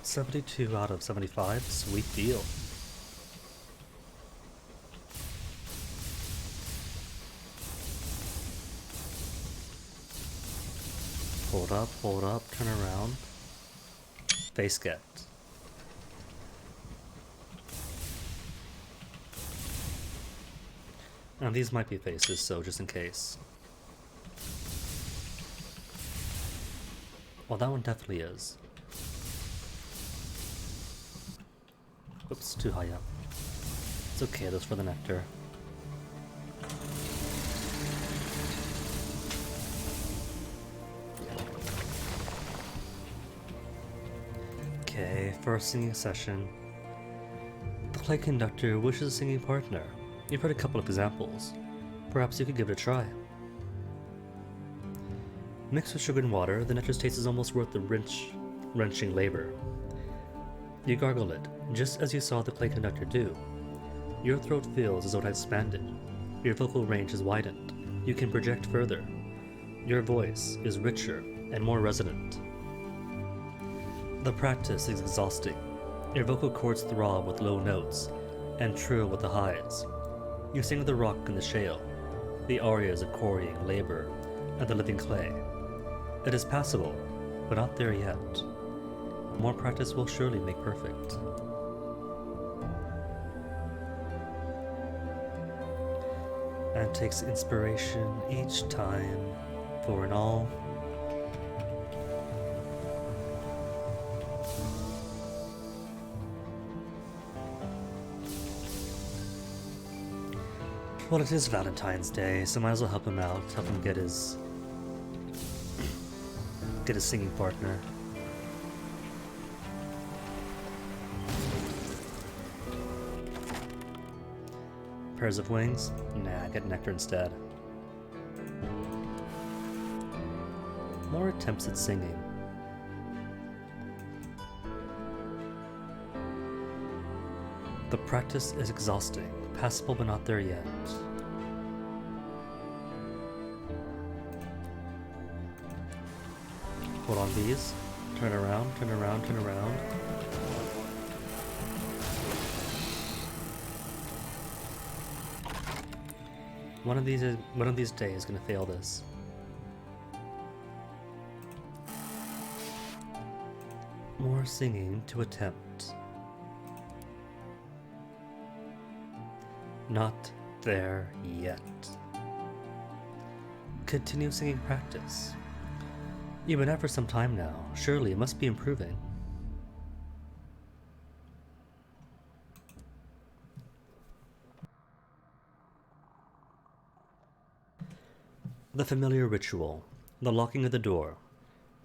72 out of 75. Sweet deal. Hold up, turn around. Face get. Now these might be faces, so just in case. Well, that one definitely is. Oops, too high up. It's okay, that's for the nectar. Okay, first singing session. The clay conductor wishes a singing partner. You've heard a couple of examples. Perhaps you could give it a try. Mixed with sugar and water, the nectar's taste is almost worth the wrenching labor. You gargle it, just as you saw the clay conductor do. Your throat feels as though it had expanded. Your vocal range is widened. You can project further. Your voice is richer and more resonant. The practice is exhausting. Your vocal cords throb with low notes and trill with the highs. You sing the rock and the shale, the arias of quarrying, labor, and the living clay. It is passable, but not there yet. More practice will surely make perfect. And takes inspiration each time for an all. Well, it is Valentine's Day, so might as well help him out, help him get his singing partner. Pairs of wings? Nah, get nectar instead. More attempts at singing. The practice is exhausting, passable but not there yet. Hold on these. Turn around, turn around, turn around. One of these days is gonna fail this. More singing to attempt. Not there yet. Continue singing practice. You've been at for some time now. Surely it must be improving. The familiar ritual, the locking of the door,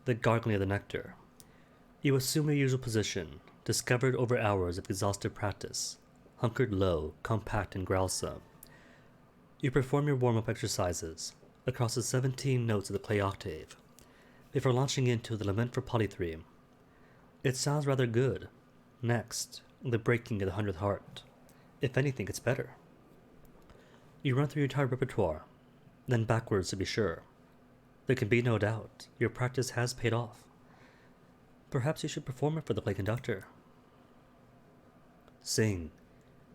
the gargling of the nectar. You assume your usual position, discovered over hours of exhaustive practice, hunkered low, compact, and growlsome. You perform your warm-up exercises across the 17 notes of the clay octave before launching into the lament for polythreme. It sounds rather good. Next, the breaking of the 100th heart. If anything, it's better. You run through your entire repertoire, then backwards to be sure. There can be no doubt, your practice has paid off. Perhaps you should perform it for the clay conductor. Sing.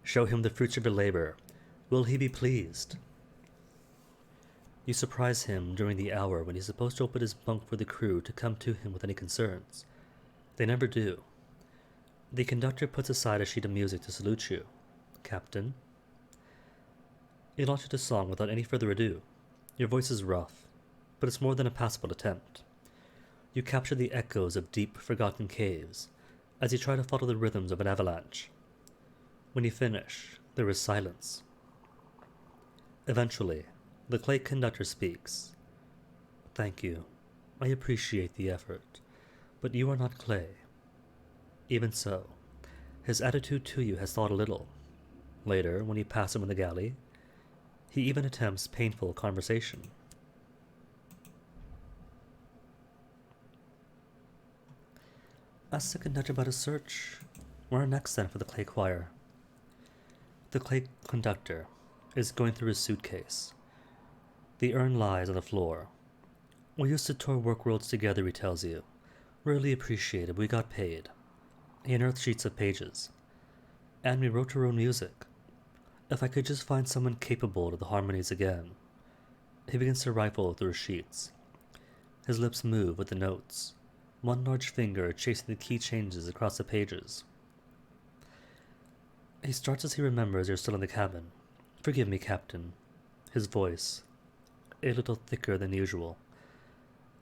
Show him the fruits of your labor. Will he be pleased? You surprise him during the hour when he's supposed to open his bunk for the crew to come to him with any concerns. They never do. The conductor puts aside a sheet of music to salute you. Captain. You launch into song without any further ado. Your voice is rough, but it's more than a passable attempt. You capture the echoes of deep, forgotten caves as you try to follow the rhythms of an avalanche. When you finish, there is silence. Eventually, the clay conductor speaks. Thank you. I appreciate the effort, but you are not clay. Even so, his attitude to you has thawed a little. Later, when you pass him in the galley, he even attempts painful conversation. Ask the conductor about his search. Where next then for the clay choir? The clay conductor is going through his suitcase. The urn lies on the floor. We used to tour work worlds together, he tells you. Really appreciated, we got paid. He unearthed sheets of pages. And we wrote our own music. If I could just find someone capable of the harmonies again. He begins to rifle through sheets. His lips move with the notes, one large finger chasing the key changes across the pages. He starts as he remembers you're still in the cabin. Forgive me, Captain. His voice, a little thicker than usual.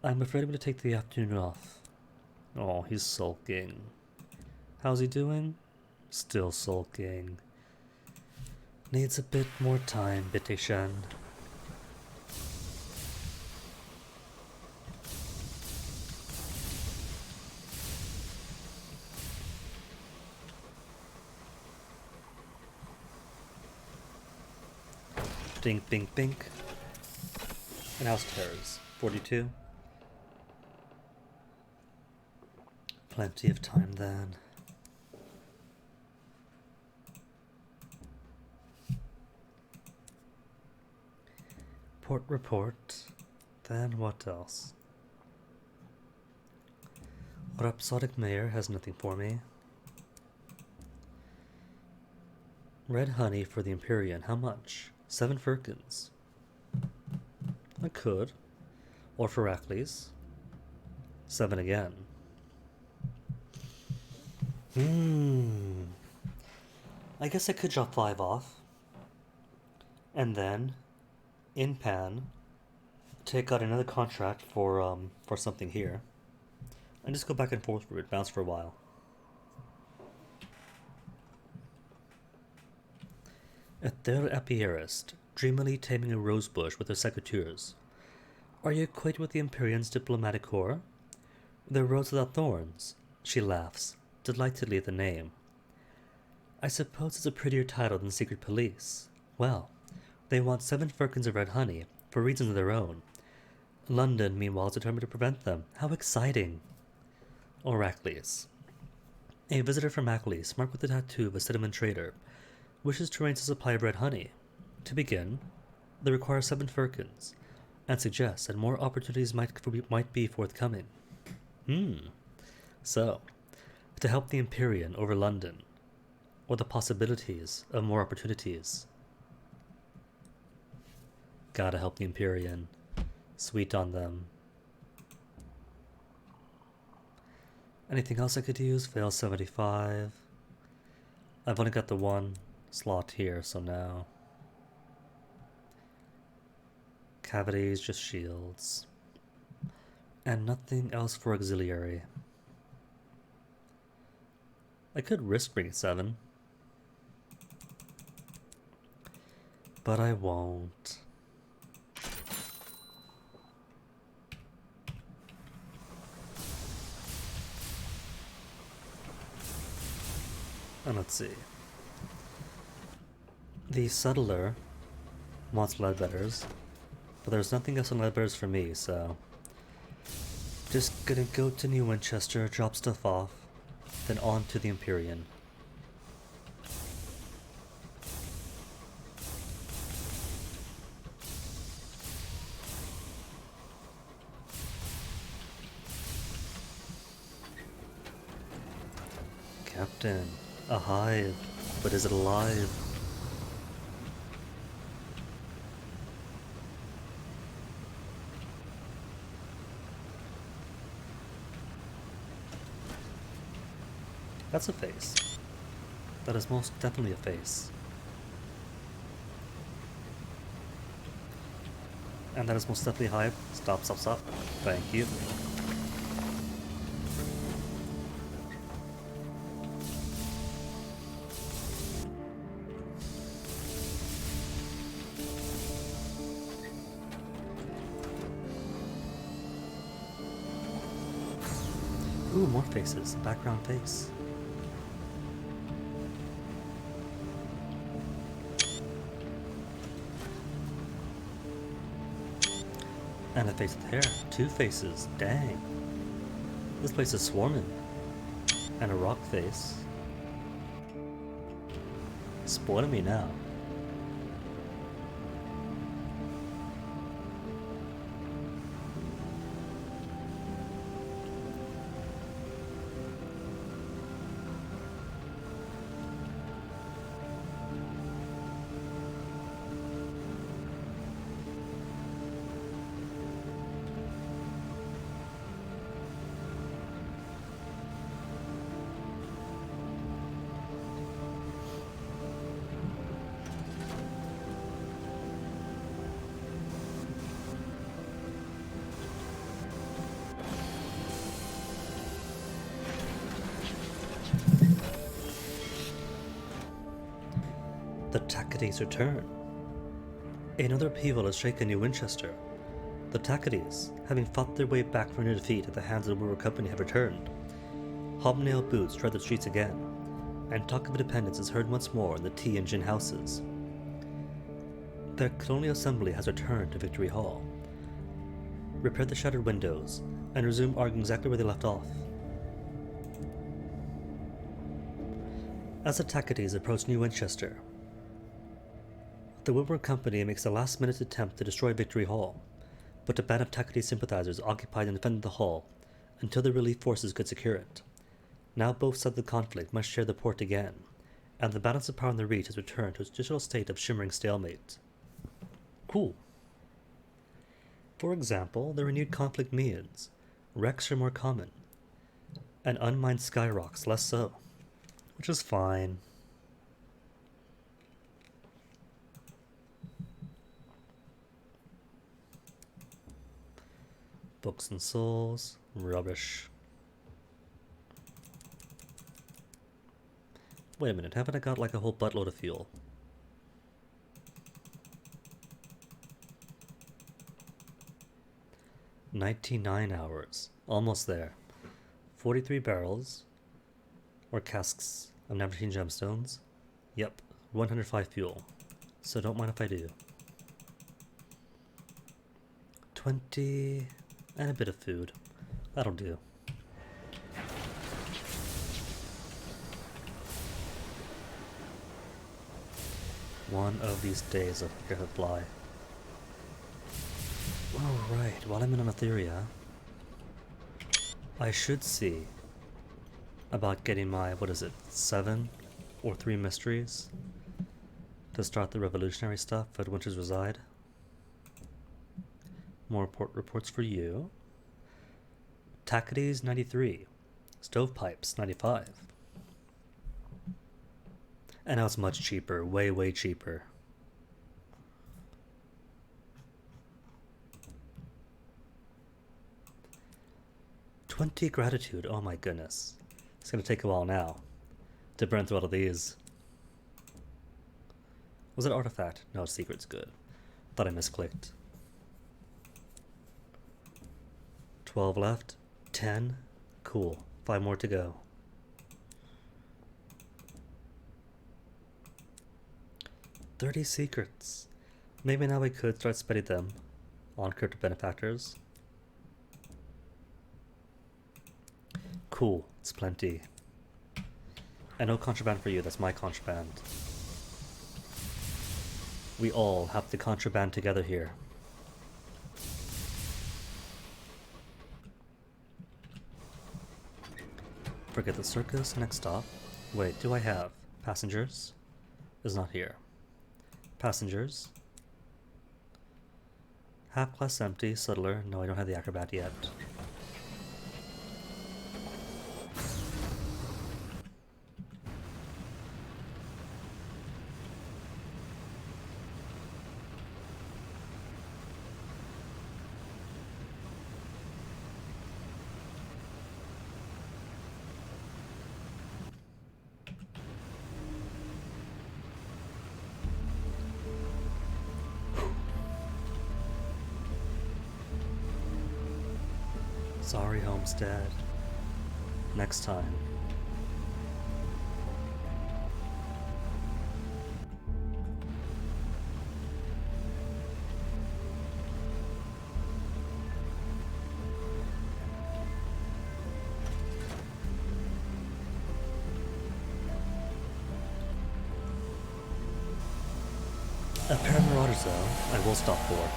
I'm afraid I'm going to take the afternoon off. Oh, he's sulking. How's he doing? Still sulking. Needs a bit more time, bitte schön. Dink, dink, dink. And house terrors. 42. Plenty of time then. Port report. Then what else? Rhapsodic Mayor has nothing for me. Red honey for the Empyrean. How much? 7 firkins. I could. Or for Heracles. 7 again. I guess I could drop 5 off. And then, in Pan, take out another contract for something here. And just go back and forth for it, bounce for a while. A third apiarist, dreamily taming a rosebush with her secateurs. Are you acquainted with the Empyrean's diplomatic corps? They're roses without thorns. She laughs, delightedly at the name. I suppose it's a prettier title than Secret Police. Well, they want 7 firkins of red honey, for reasons of their own. London, meanwhile, is determined to prevent them. How exciting! Heracles. A visitor from Heracles, marked with the tattoo of a cinnamon trader, wishes to arrange a supply of red honey. To begin, they require 7 firkins, and suggests that more opportunities might be forthcoming. So, to help the Empyrean over London, or the possibilities of more opportunities. Gotta help the Empyrean. Sweet on them. Anything else I could use? Fail 75. I've only got the 1 slot here, so now. Cavities, just shields. And nothing else for auxiliary. I could risk bringing 7. But I won't. And let's see. The Settler wants Leadbetters, but there's nothing else on Leadbetters for me, so just gonna go to New Winchester, drop stuff off, then on to the Empyrean. Captain, a hive, but is it alive? That's a face. That is most definitely a face. And that is most definitely hive. Stop, stop, stop. Thank you. Ooh, more faces. Background face. And a face with hair. 2 faces. Dang. This place is swarming. And a rock face. Spoiling me now. The Tacadies return. Another upheaval has shaken New Winchester. The Tacadies, having fought their way back from their defeat at the hands of the Wilbur Company, have returned. Hobnail boots tread the streets again, and talk of independence is heard once more in the tea and gin houses. The Colonial Assembly has returned to Victory Hall, repaired the shattered windows, and resumed arguing exactly where they left off. As the Tacadies approach New Winchester, the Wilbur Company makes a last-minute attempt to destroy Victory Hall, but a band of Tacady sympathizers occupied and defended the hall until the relief forces could secure it. Now both sides of the conflict must share the port again, and the balance of power in the Reach has returned to its traditional state of shimmering stalemate. Cool. For example, the renewed conflict means wrecks are more common, and unmined skyrocks less so, which is fine. Books and souls, rubbish. Wait a minute, haven't I got like a whole buttload of fuel? $99 hours. Almost there. 43 barrels. Or casks of Nabatean gemstones. Yep, 105 fuel. So don't mind if I do. 20 and a bit of food. That'll do. One of these days I'll figure out how to fly. Alright, while I'm in Etheria, I should see about getting my, 7 or 3 mysteries to start the revolutionary stuff at Winter's Reside. More reports for you. Tacadies 93. Stovepipes 95. And now it's much cheaper. Way, way cheaper. $20 gratitude. Oh my goodness. It's gonna take a while now to burn through all of these. Was it artifact? No, secret's good. Thought I misclicked. 12 left. 10. Cool. 5 more to go. 30 secrets. Maybe now we could start spending them on crypto benefactors. Cool, it's plenty. And no contraband for you, that's my contraband. We all have to contraband together here. Forget the circus, next stop. Wait, do I have passengers? Is not here. Passengers. Half class empty, settler. No, I don't have the acrobat yet. Sorry, Homestead. Next time. A pair of marauders, though, I will stop for.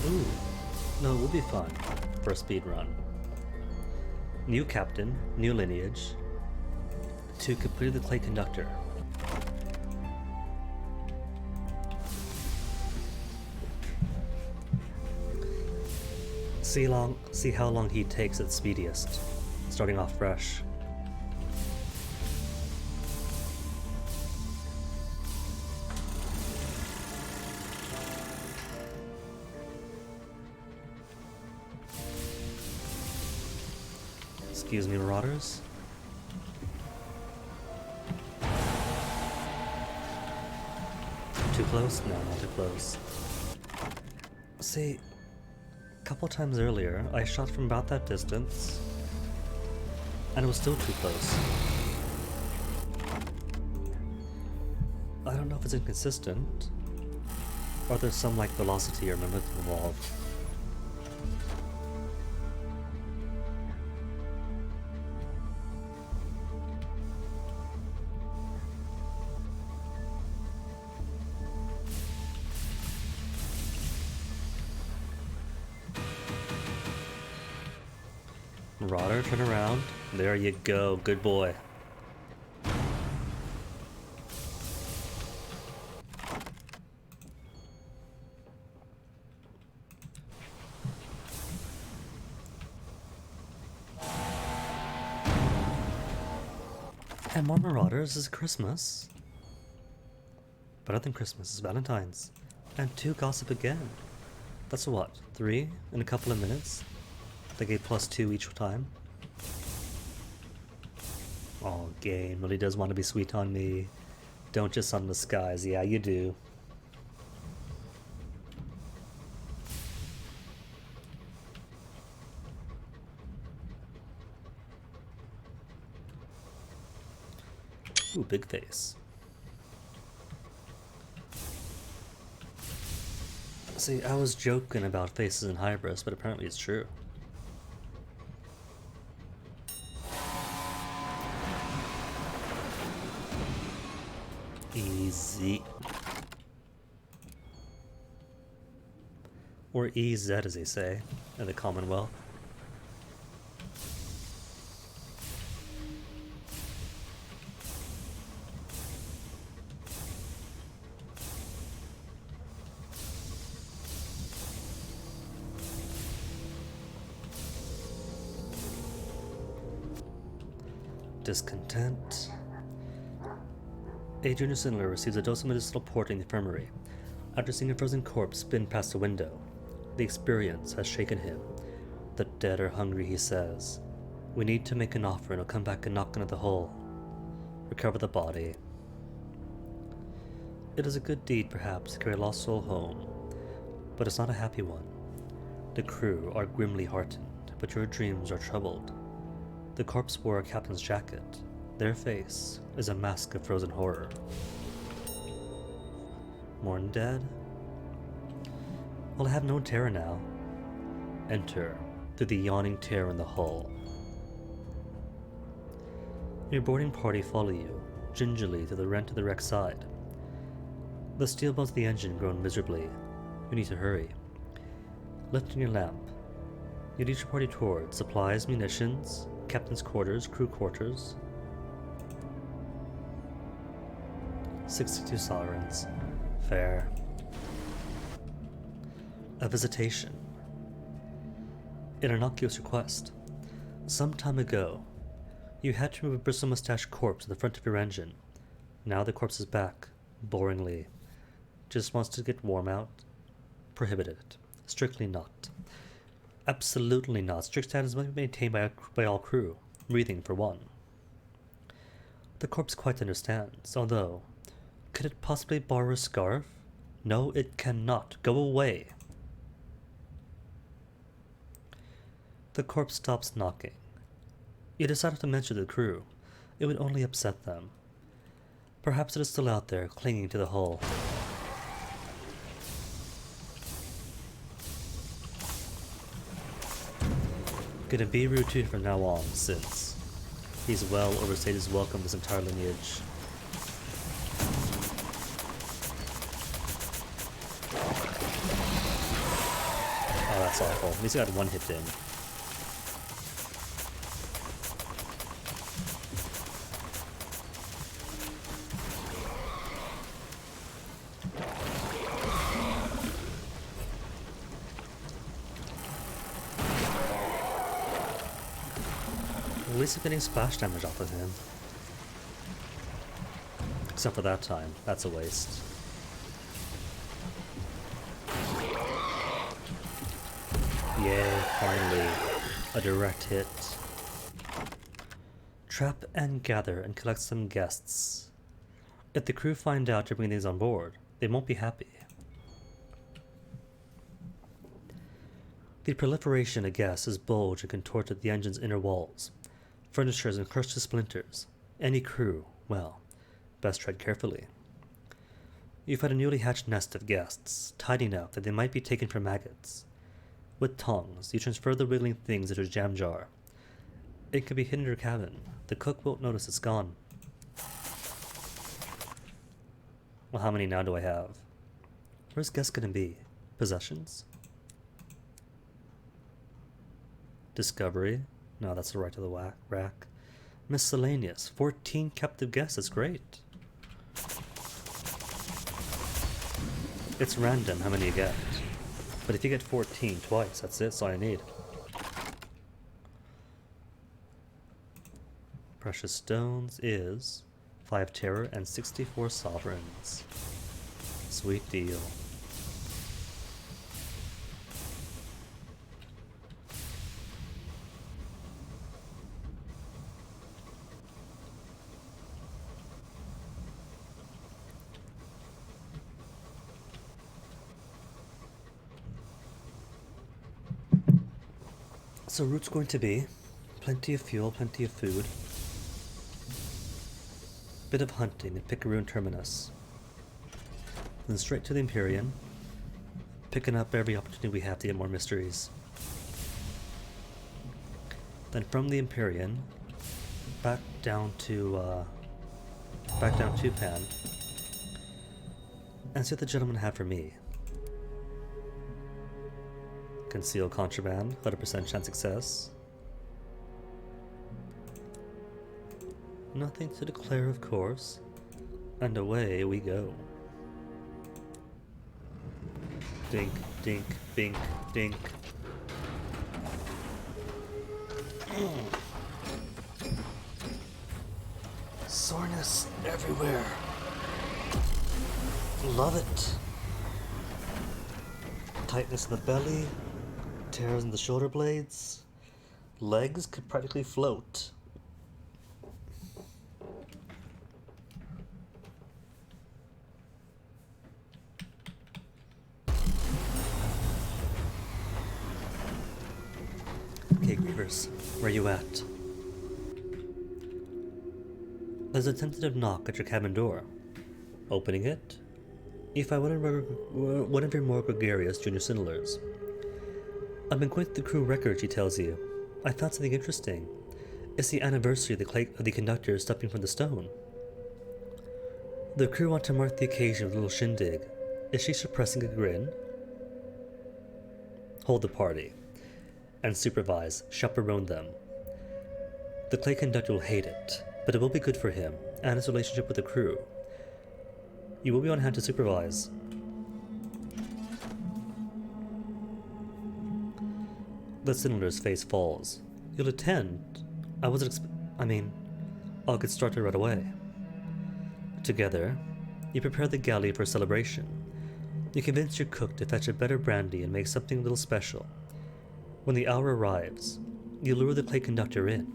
Ooh, no, it will be fun for a speed run. New captain, new lineage. To complete the clay conductor. See how long he takes at speediest, starting off fresh. Excuse me, marauders. Too close? No, not too close. See, a couple times earlier, I shot from about that distance, and it was still too close. I don't know if it's inconsistent, or there's some like velocity or momentum involved. Marauder, turn around. There you go, good boy. And more marauders is Christmas. Better than Christmas is Valentines. And 2 gossip again. That's what, 3 in a couple of minutes? They gave +2 each time. Oh, game really does want to be sweet on me. Don't just sun the skies. Yeah, you do. Ooh, big face. See, I was joking about faces in Hybris, but apparently it's true. Easy. Or EZ as they say in the Commonwealth. Discontent. A junior Sinler receives a dose of medicinal port in the infirmary. After seeing a frozen corpse spin past the window, the experience has shaken him. The dead are hungry, he says. We need to make an offer and he'll come back and knock into the hull. Recover the body. It is a good deed, perhaps, to carry a lost soul home, but it's not a happy one. The crew are grimly heartened, but your dreams are troubled. The corpse wore a captain's jacket. Their face is a mask of frozen horror. Mourn dead? Well, I have no terror now. Enter through the yawning tear in the hull. Your boarding party follow you, gingerly to the rent of the wreck side. The steel bones of the engine groan miserably. You need to hurry. Lifting your lamp, you lead your party toward supplies, munitions, captain's quarters, crew quarters. 62 sovereigns. Fair. A visitation. An innocuous request. Some time ago, you had to move a bristle-mustached corpse to the front of your engine. Now the corpse is back, boringly. Just wants to get warm out. Prohibited. Strictly not. Absolutely not. Strict standards must be maintained by all crew, breathing for one. The corpse quite understands, although, could it possibly borrow a scarf? No, it cannot. Go away. The corpse stops knocking. You decided to mention to the crew. It would only upset them. Perhaps it is still out there, clinging to the hull. Gonna be rude to you from now on, since he's well overstayed his welcome this entire lineage. Oh, that's awful. At least I got one hit in. At least I'm getting splash damage off of him. Except for that time. That's a waste. Yay, finally. A direct hit. Trap and gather and collect some guests. If the crew find out you're bringing these on board, they won't be happy. The proliferation of gas has bulged and contorted the engine's inner walls. Furniture is crushed to splinters. Any crew, well, best tread carefully. You've had a newly hatched nest of guests, tidying out that they might be taken for maggots. With tongs, you transfer the wiggling things into a jam jar. It can be hidden in your cabin. The cook won't notice it's gone. Well, how many now do I have? Where's guests gonna be? Possessions? Discovery? No, that's the right to the rack. Miscellaneous. 14 captive guests. That's great. It's random how many you get. But if you get 14 twice, that's it. That's all I need. Precious stones is 5 terror and 64 sovereigns. Sweet deal. So route's going to be plenty of fuel, plenty of food, bit of hunting at Picaroon Terminus, then straight to the Empyrean, picking up every opportunity we have to get more mysteries. Then from the Empyrean, back down to Pan, and see what the gentlemen have for me. Conceal contraband, 100% chance success. Nothing to declare, of course. And away we go. Dink, dink, bink, dink. Soreness everywhere. Love it. Tightness in the belly. Tears in the shoulder blades. Legs could practically float. Okay, Grievers, where you at? there's a tentative knock at your cabin door. Opening it, you find one of your more gregarious junior swindlers. I've been going through the crew record, she tells you. I found something interesting. It's the anniversary of the conductor stepping from the stone. The crew want to mark the occasion with a little shindig. Is she suppressing a grin? Hold the party. And supervise, chaperone them. The clay conductor will hate it, but it will be good for him and his relationship with the crew. You will be on hand to supervise. The cylinder's face falls. You'll attend? I'll get started right away. Together, you prepare the galley for a celebration. You convince your cook to fetch a better brandy and make something a little special. When the hour arrives, you lure the clay conductor in.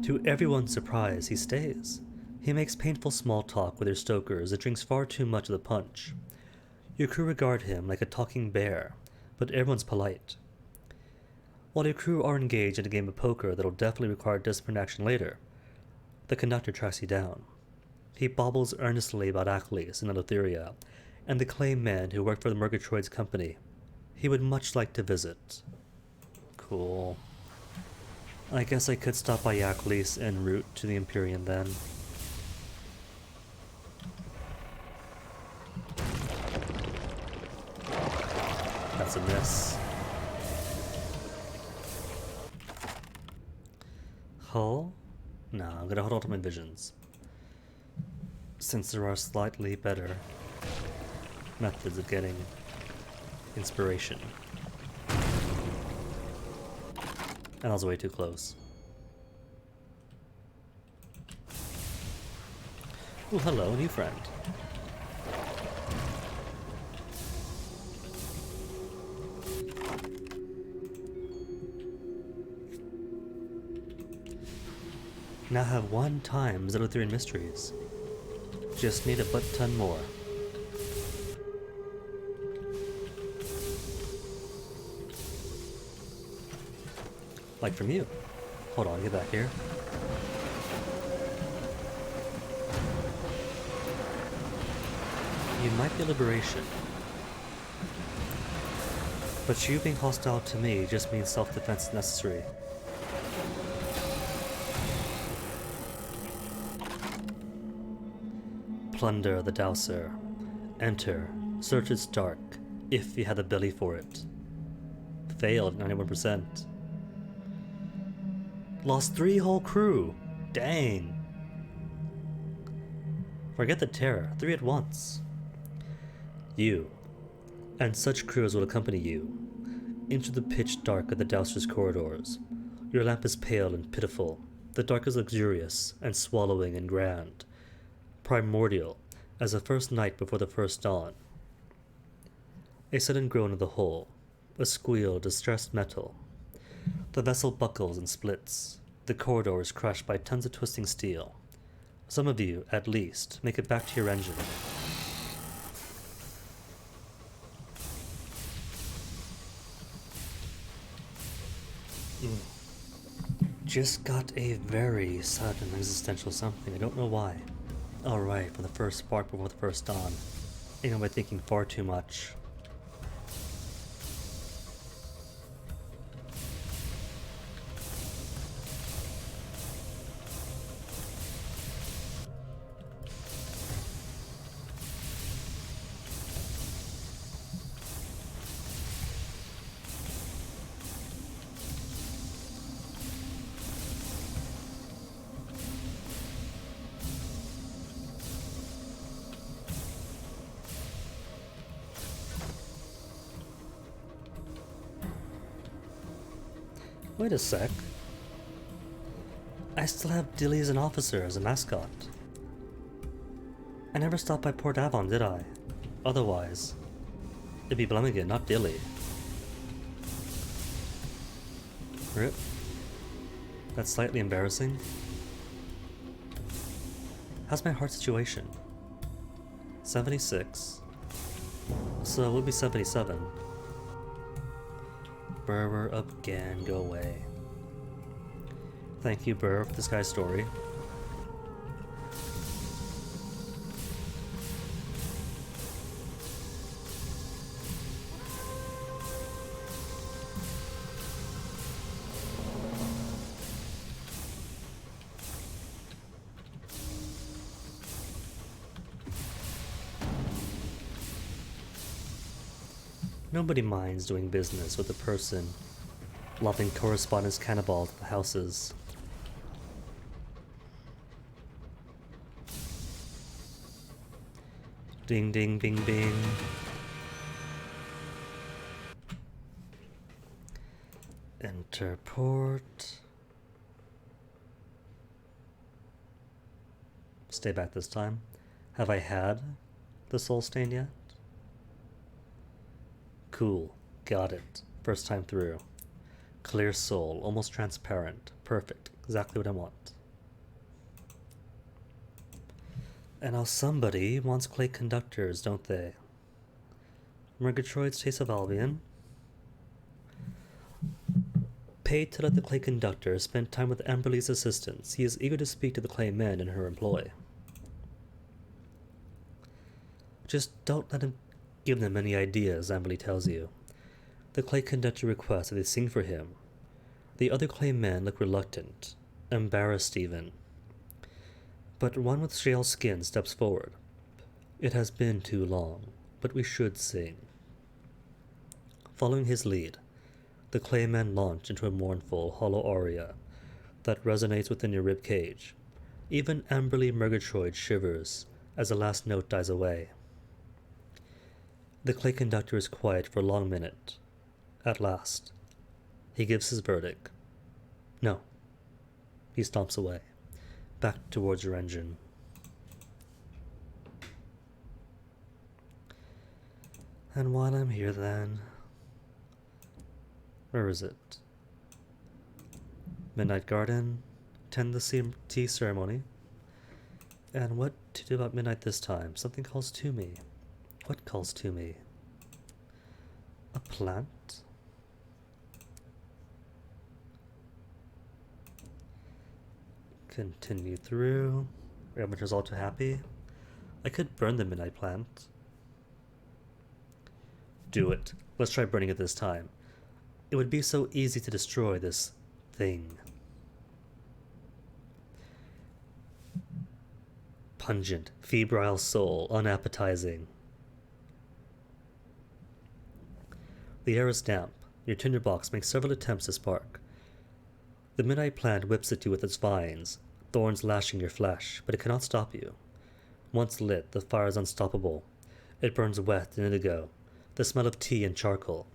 To everyone's surprise, he stays. He makes painful small talk with your stokers and drinks far too much of the punch. Your crew regard him like a talking bear, but everyone's polite. While your crew are engaged in a game of poker that'll definitely require disciplinary action later, the conductor tracks you down. He bobbles earnestly about Achilles and Eleutheria, and the clay men who work for the Murgatroyd's company. He would much like to visit. Cool. I guess I could stop by Achilles en route to the Empyrean then. That's a miss. Hull? No, I'm gonna hold on to my visions, since there are slightly better methods of getting inspiration. And I was way too close. Oh, hello, new friend. Now have 1 times Eleutherian mysteries. Just need a butt-ton more. Like from you. Hold on, get back here. You might be liberation. But you being hostile to me just means self-defense is necessary. Plunder the Dowser. Enter. Search its dark, if you had the belly for it. Failed 91%. Lost 3 whole crew. Dang. Forget the terror. 3 at once. You, and such crew as will accompany you, into the pitch dark of the Dowser's corridors. Your lamp is pale and pitiful. The dark is luxurious and swallowing and grand. Primordial, as the first night before the first dawn. A sudden groan of the hull, a squeal of distressed metal. The vessel buckles and splits. The corridor is crushed by tons of twisting steel. Some of you, at least, make it back to your engine. Just got a very sudden existential something. I don't know why. Alright, from the first spark before the first dawn. I know by thinking far too much. Wait a sec. I still have Dilly as an officer, as a mascot. I never stopped by Port Avon, did I? Otherwise, it'd be Blummigan, not Dilly. Rip. That's slightly embarrassing. How's my heart situation? 76. So it would be 77. Burr again, go away. Thank you, Burr, for this guy's story. Nobody minds doing business with a person lobbing correspondence cannonballs at the houses. Ding ding bing bing. Enter port. Stay back this time. Have I had the soul stain yet? Cool. Got it. First time through. Clear soul. Almost transparent. Perfect. Exactly what I want. And now somebody wants clay conductors, don't they? Murgatroyd's Taste of Albion. Paid to let the clay conductor spend time with Amberly's assistants. He is eager to speak to the clay men in her employ. Just don't let him give them any ideas, Amberly tells you. The clay conductor requests that they sing for him. The other clay men look reluctant, embarrassed even. But one with shale skin steps forward. It has been too long, but we should sing. Following his lead, the clay men launch into a mournful, hollow aria that resonates within your rib cage. Even Amberly Murgatroyd shivers as the last note dies away. The clay conductor is quiet for a long minute. At last, he gives his verdict. No. He stomps away, back towards your engine. And while I'm here then... Where is it? Midnight Garden, attend the tea ceremony. And what to do about midnight this time? Something calls to me. What calls to me? A plant? Continue through. Amateur's all too happy. I could burn the midnight plant. Do it. Let's try burning it this time. It would be so easy to destroy this thing. Pungent, febrile soul, unappetizing. The air is damp. Your tinderbox makes several attempts to spark. The midnight plant whips at you with its vines, thorns lashing your flesh, but it cannot stop you. Once lit, the fire is unstoppable. It burns wet and indigo, the smell of tea and charcoal.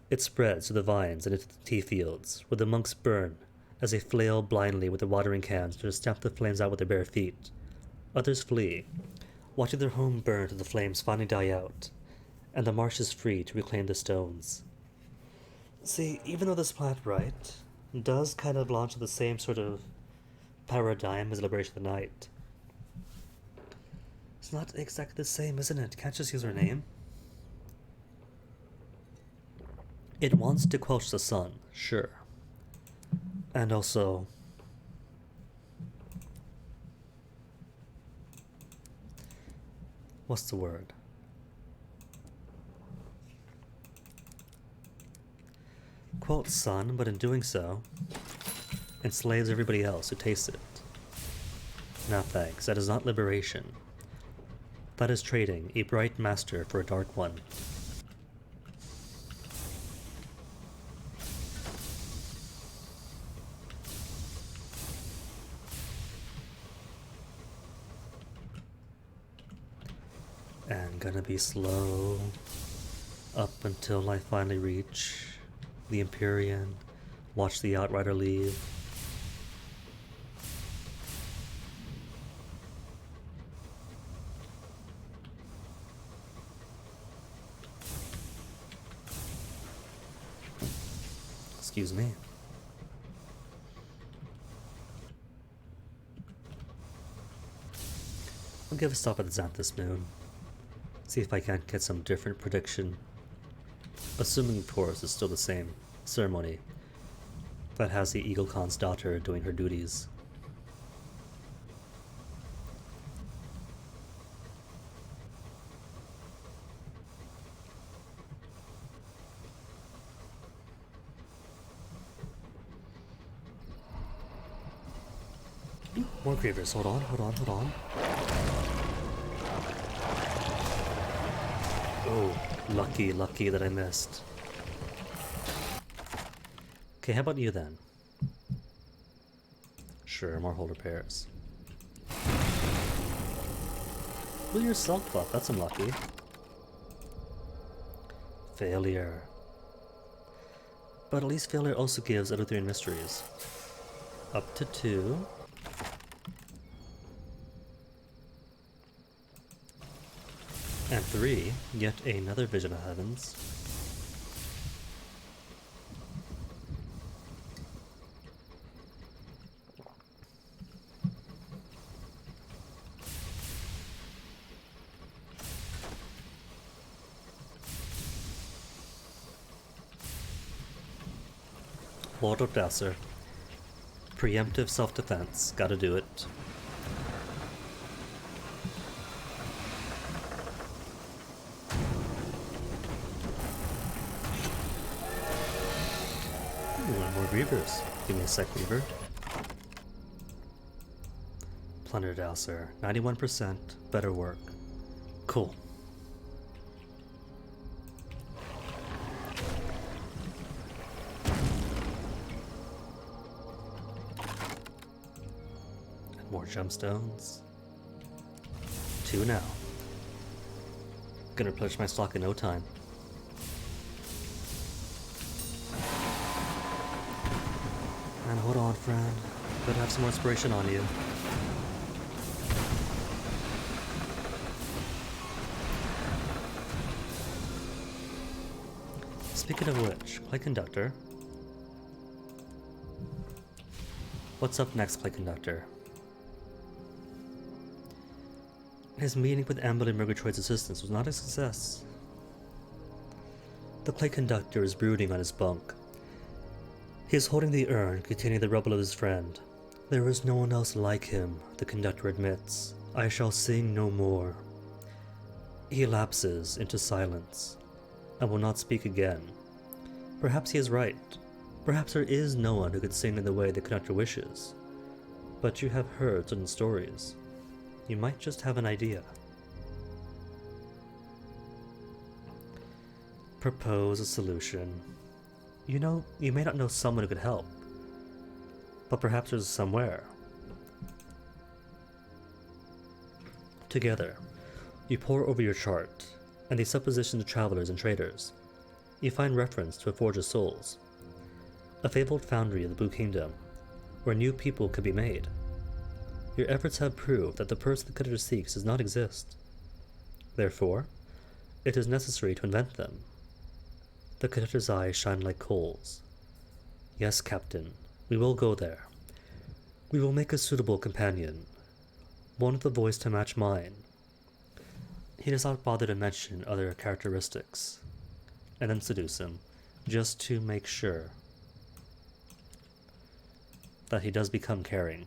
It spreads to the vines and into the tea fields, where the monks burn as they flail blindly with their watering cans to stamp the flames out with their bare feet. Others flee, watching their home burn till the flames finally die out, and the marsh is free to reclaim the stones. See, even though this plant, right, does kind of belong to the same sort of paradigm as Liberation of the Night, it's not exactly the same, isn't it? Can't just use her name. It wants to quench the sun, sure. And also... what's the word? Quote sun, but in doing so, enslaves everybody else who tastes it. No thanks, that is not liberation. That is trading a bright master for a dark one. And gonna be slow up until I finally reach the Empyrean, watch the Outrider leave. Excuse me. I'll give a stop at the Xanthus Moon. See if I can't get some different prediction. Assuming, of course, it's still the same ceremony that has the Eagle Khan's daughter doing her duties. More grievers, hold on. Oh, lucky that I missed. Okay, how about you then? Sure, more holder pairs. Will yourself up, that's unlucky. Failure. But at least failure also gives Eleutherian mysteries. Up to 2. And 3, yet another vision of heavens. Lord of Dasser. Preemptive self-defense. Gotta do it. Ooh, more Reavers. Give me a sec, Reaver. Plunder Dasser. 91%. Better work. Cool. More gemstones. 2 now. Gonna replenish my stock in no time. And hold on, friend. Better have some more inspiration on you. Speaking of which, Clay Conductor. What's up next, Clay Conductor? His meeting with Amberley Murgatroyd's assistants was not a success. The Clay Conductor is brooding on his bunk. He is holding the urn containing the rubble of his friend. There is no one else like him, the Conductor admits. I shall sing no more. He lapses into silence, and will not speak again. Perhaps he is right. Perhaps there is no one who could sing in the way the Conductor wishes. But you have heard certain stories. You might just have an idea. Propose a solution. You know, you may not know someone who could help, but perhaps there's somewhere. Together, you pore over your chart and the suppositions of travelers and traders. You find reference to a Forge of Souls, a fabled foundry of the Blue Kingdom, where new people could be made. Your efforts have proved that the person the Conductor seeks does not exist. Therefore, it is necessary to invent them. The Conductor's eyes shine like coals. Yes, Captain, we will go there. We will make a suitable companion, one with a voice to match mine. He does not bother to mention other characteristics, and then seduce him, just to make sure that he does become caring.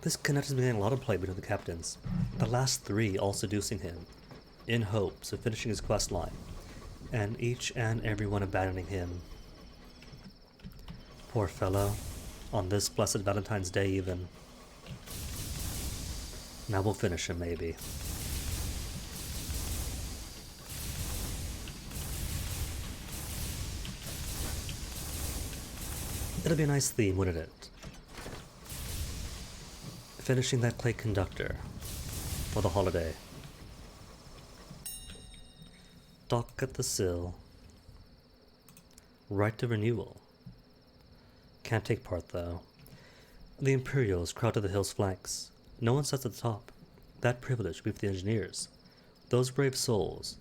This Conductor has been getting a lot of play between the captains, the last 3 all seducing him, in hopes of finishing his quest line, and each and every one abandoning him. Poor fellow, on this blessed Valentine's Day even. Now we'll finish him, maybe. It'll be a nice theme, wouldn't it? Finishing that Clay Conductor for the holiday. Dock at the sill. Right to renewal. Can't take part though. The Imperials crowd to the hill's flanks. No one sits at the top. That privilege will be for the engineers, those brave souls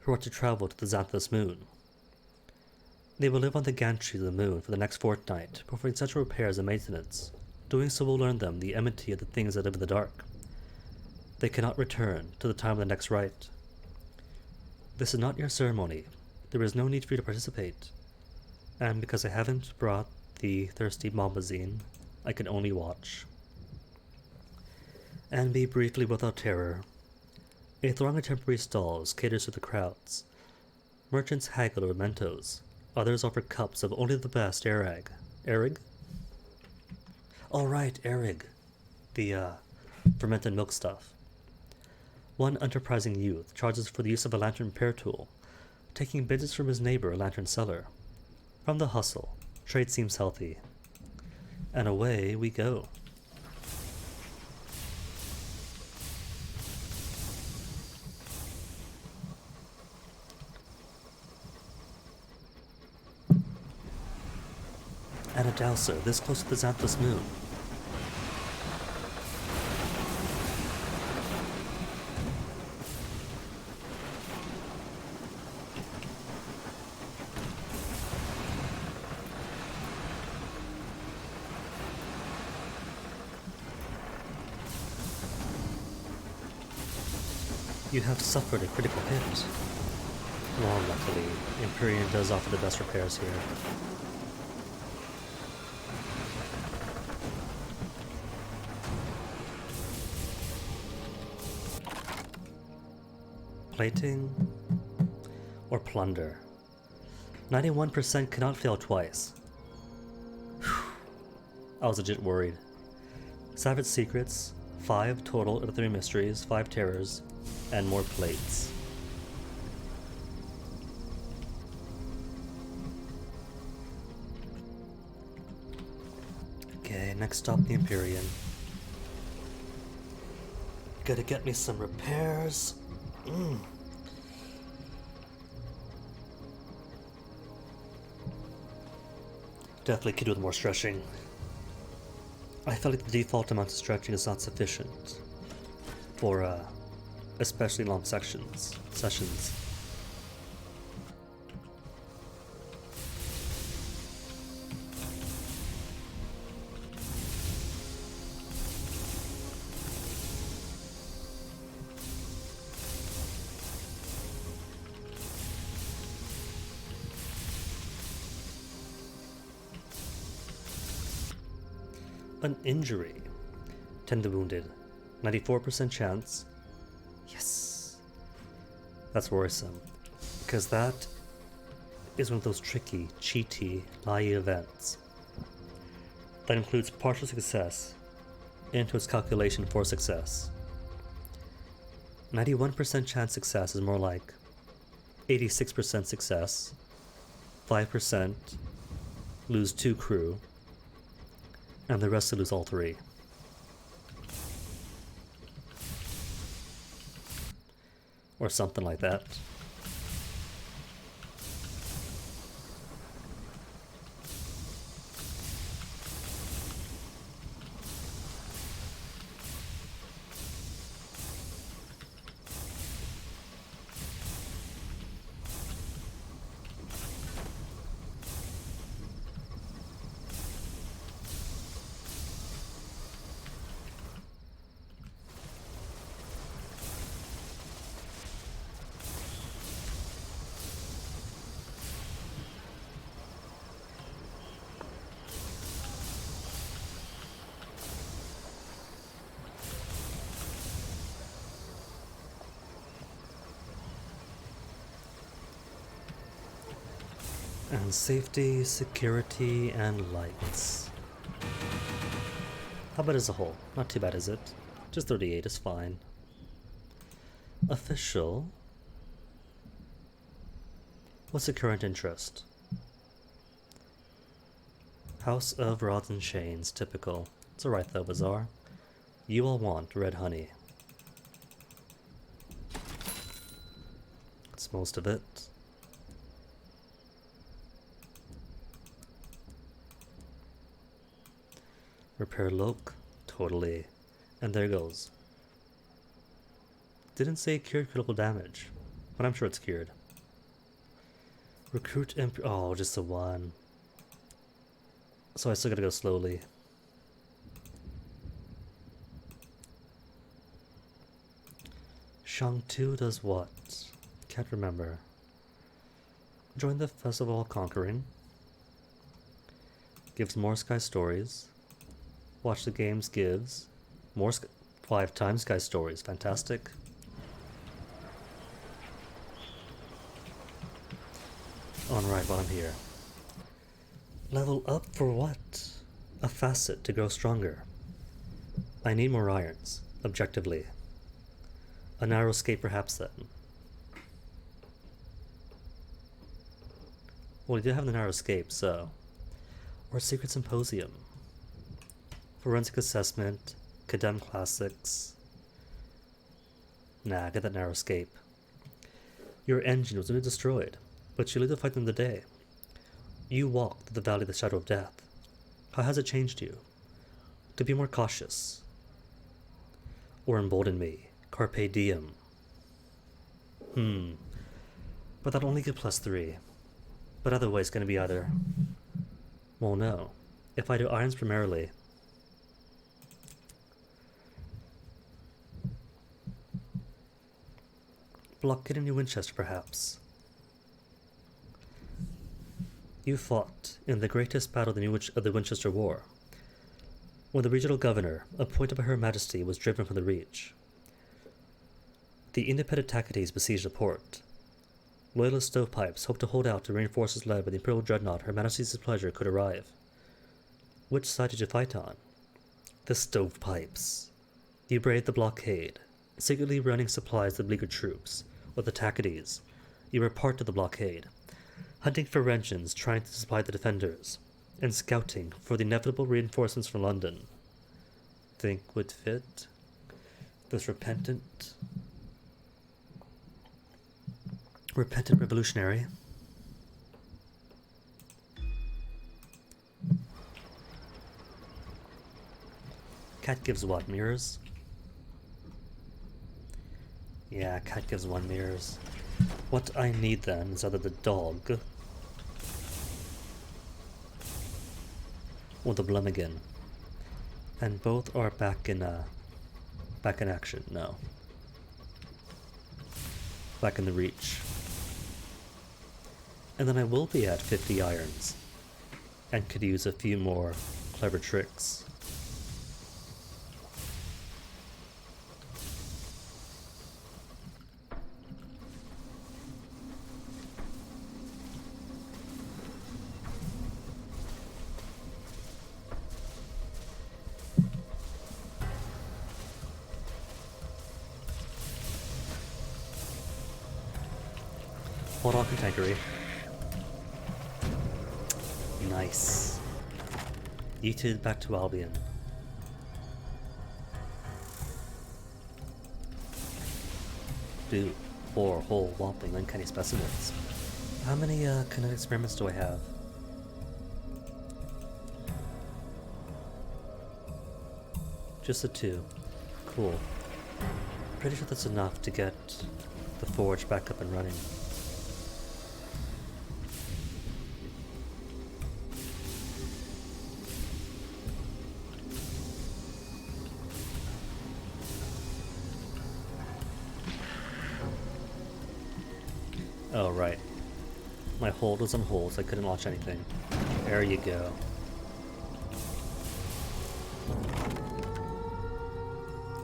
who are to travel to the Xanthus moon. They will live on the gantry of the moon for the next fortnight, performing such repairs and maintenance. Doing so will learn them the enmity of the things that live in the dark. They cannot return to the time of the next rite. This is not your ceremony. There is no need for you to participate. And because I haven't brought the thirsty bombazine, I can only watch. And be briefly without terror. A throng of temporary stalls caters to the crowds. Merchants haggle over mementos. Others offer cups of only the best Erig. Erig? Oh right, Erig. The, fermented milk stuff. One enterprising youth charges for the use of a lantern repair tool, taking business from his neighbor, a lantern seller. From the hustle, trade seems healthy. And away we go. And a dowser this close to the Xanthus moon. You have suffered a critical hit. Well, luckily, Empyrean does offer the best repairs here. Plating or plunder. 91% cannot fail twice. Whew. I was legit worried. Savage secrets, 5 total of the 3 mysteries, 5 terrors, and more plates. Okay, next up the Empyrean. Gotta get me some repairs. Definitely could do with more stretching. I feel like the default amount of stretching is not sufficient for especially long sessions. An injury. 10 to wounded. 94% chance. Yes. That's worrisome. Because that is one of those tricky, cheaty, lie events that includes partial success into its calculation for success. 91% chance success is more like 86% success, 5% lose 2 crew, and the rest to lose all 3. Or something like that. And safety, security, and lights. How about as a whole? Not too bad, is it? Just 38 is fine. Official. What's the current interest? House of Rods and Chains, typical. It's alright though, Bazaar. You all want red honey. That's most of it. Repair Loke? Totally. And there goes. Didn't say cured critical damage, but I'm sure it's cured. Recruit oh, just the one. So I still gotta go slowly. Shang Tu does what? Can't remember. Join the Festival of Conquering. Gives more Sky Stories. Watch the Games gives more 5 times guy stories, fantastic. Alright, while I'm here. Level up for what? A facet to grow stronger. I need more irons, objectively. A narrow escape perhaps then. Well, we do have the narrow escape, so... Or a secret symposium. Forensic assessment, condemn classics. Nah, get that narrow escape. Your engine was nearly destroyed, but you lived to fight them today. You walked through the valley of the shadow of death. How has it changed you? To be more cautious. Or embolden me. Carpe diem. But that'll only get +3. But either way, it's gonna be either... Well, no. If I do irons primarily... Block getting your Winchester, perhaps. You fought in the greatest battle of the Winchester War, when the regional governor, appointed by Her Majesty, was driven from the Reach. The independent Tacites besieged the port. Loyalist stovepipes hoped to hold out to reinforcements led by the Imperial Dreadnought Her Majesty's displeasure could arrive. Which side did you fight on? The stovepipes. You braved the blockade, secretly running supplies to beleaguered troops, or the Tacites. You were part of the blockade, hunting for engines trying to supply the defenders, and scouting for the inevitable reinforcements from London. Think would fit this repentant revolutionary. Cat gives what, mirrors? Yeah, cat gives 1 mirrors. What I need then is either the dog or the Blummigan. And both are back in action, no. Back in the Reach. And then I will be at 50 irons, and could use a few more clever tricks. Hold on, Contankery. Nice. Yeeted back to Albion. Dude, 4 whole whopping uncanny specimens. How many kinetic experiments do I have? Just the 2. Cool. Pretty sure that's enough to get the forge back up and running. Oh, right. My hold was on hold, so I couldn't launch anything. There you go.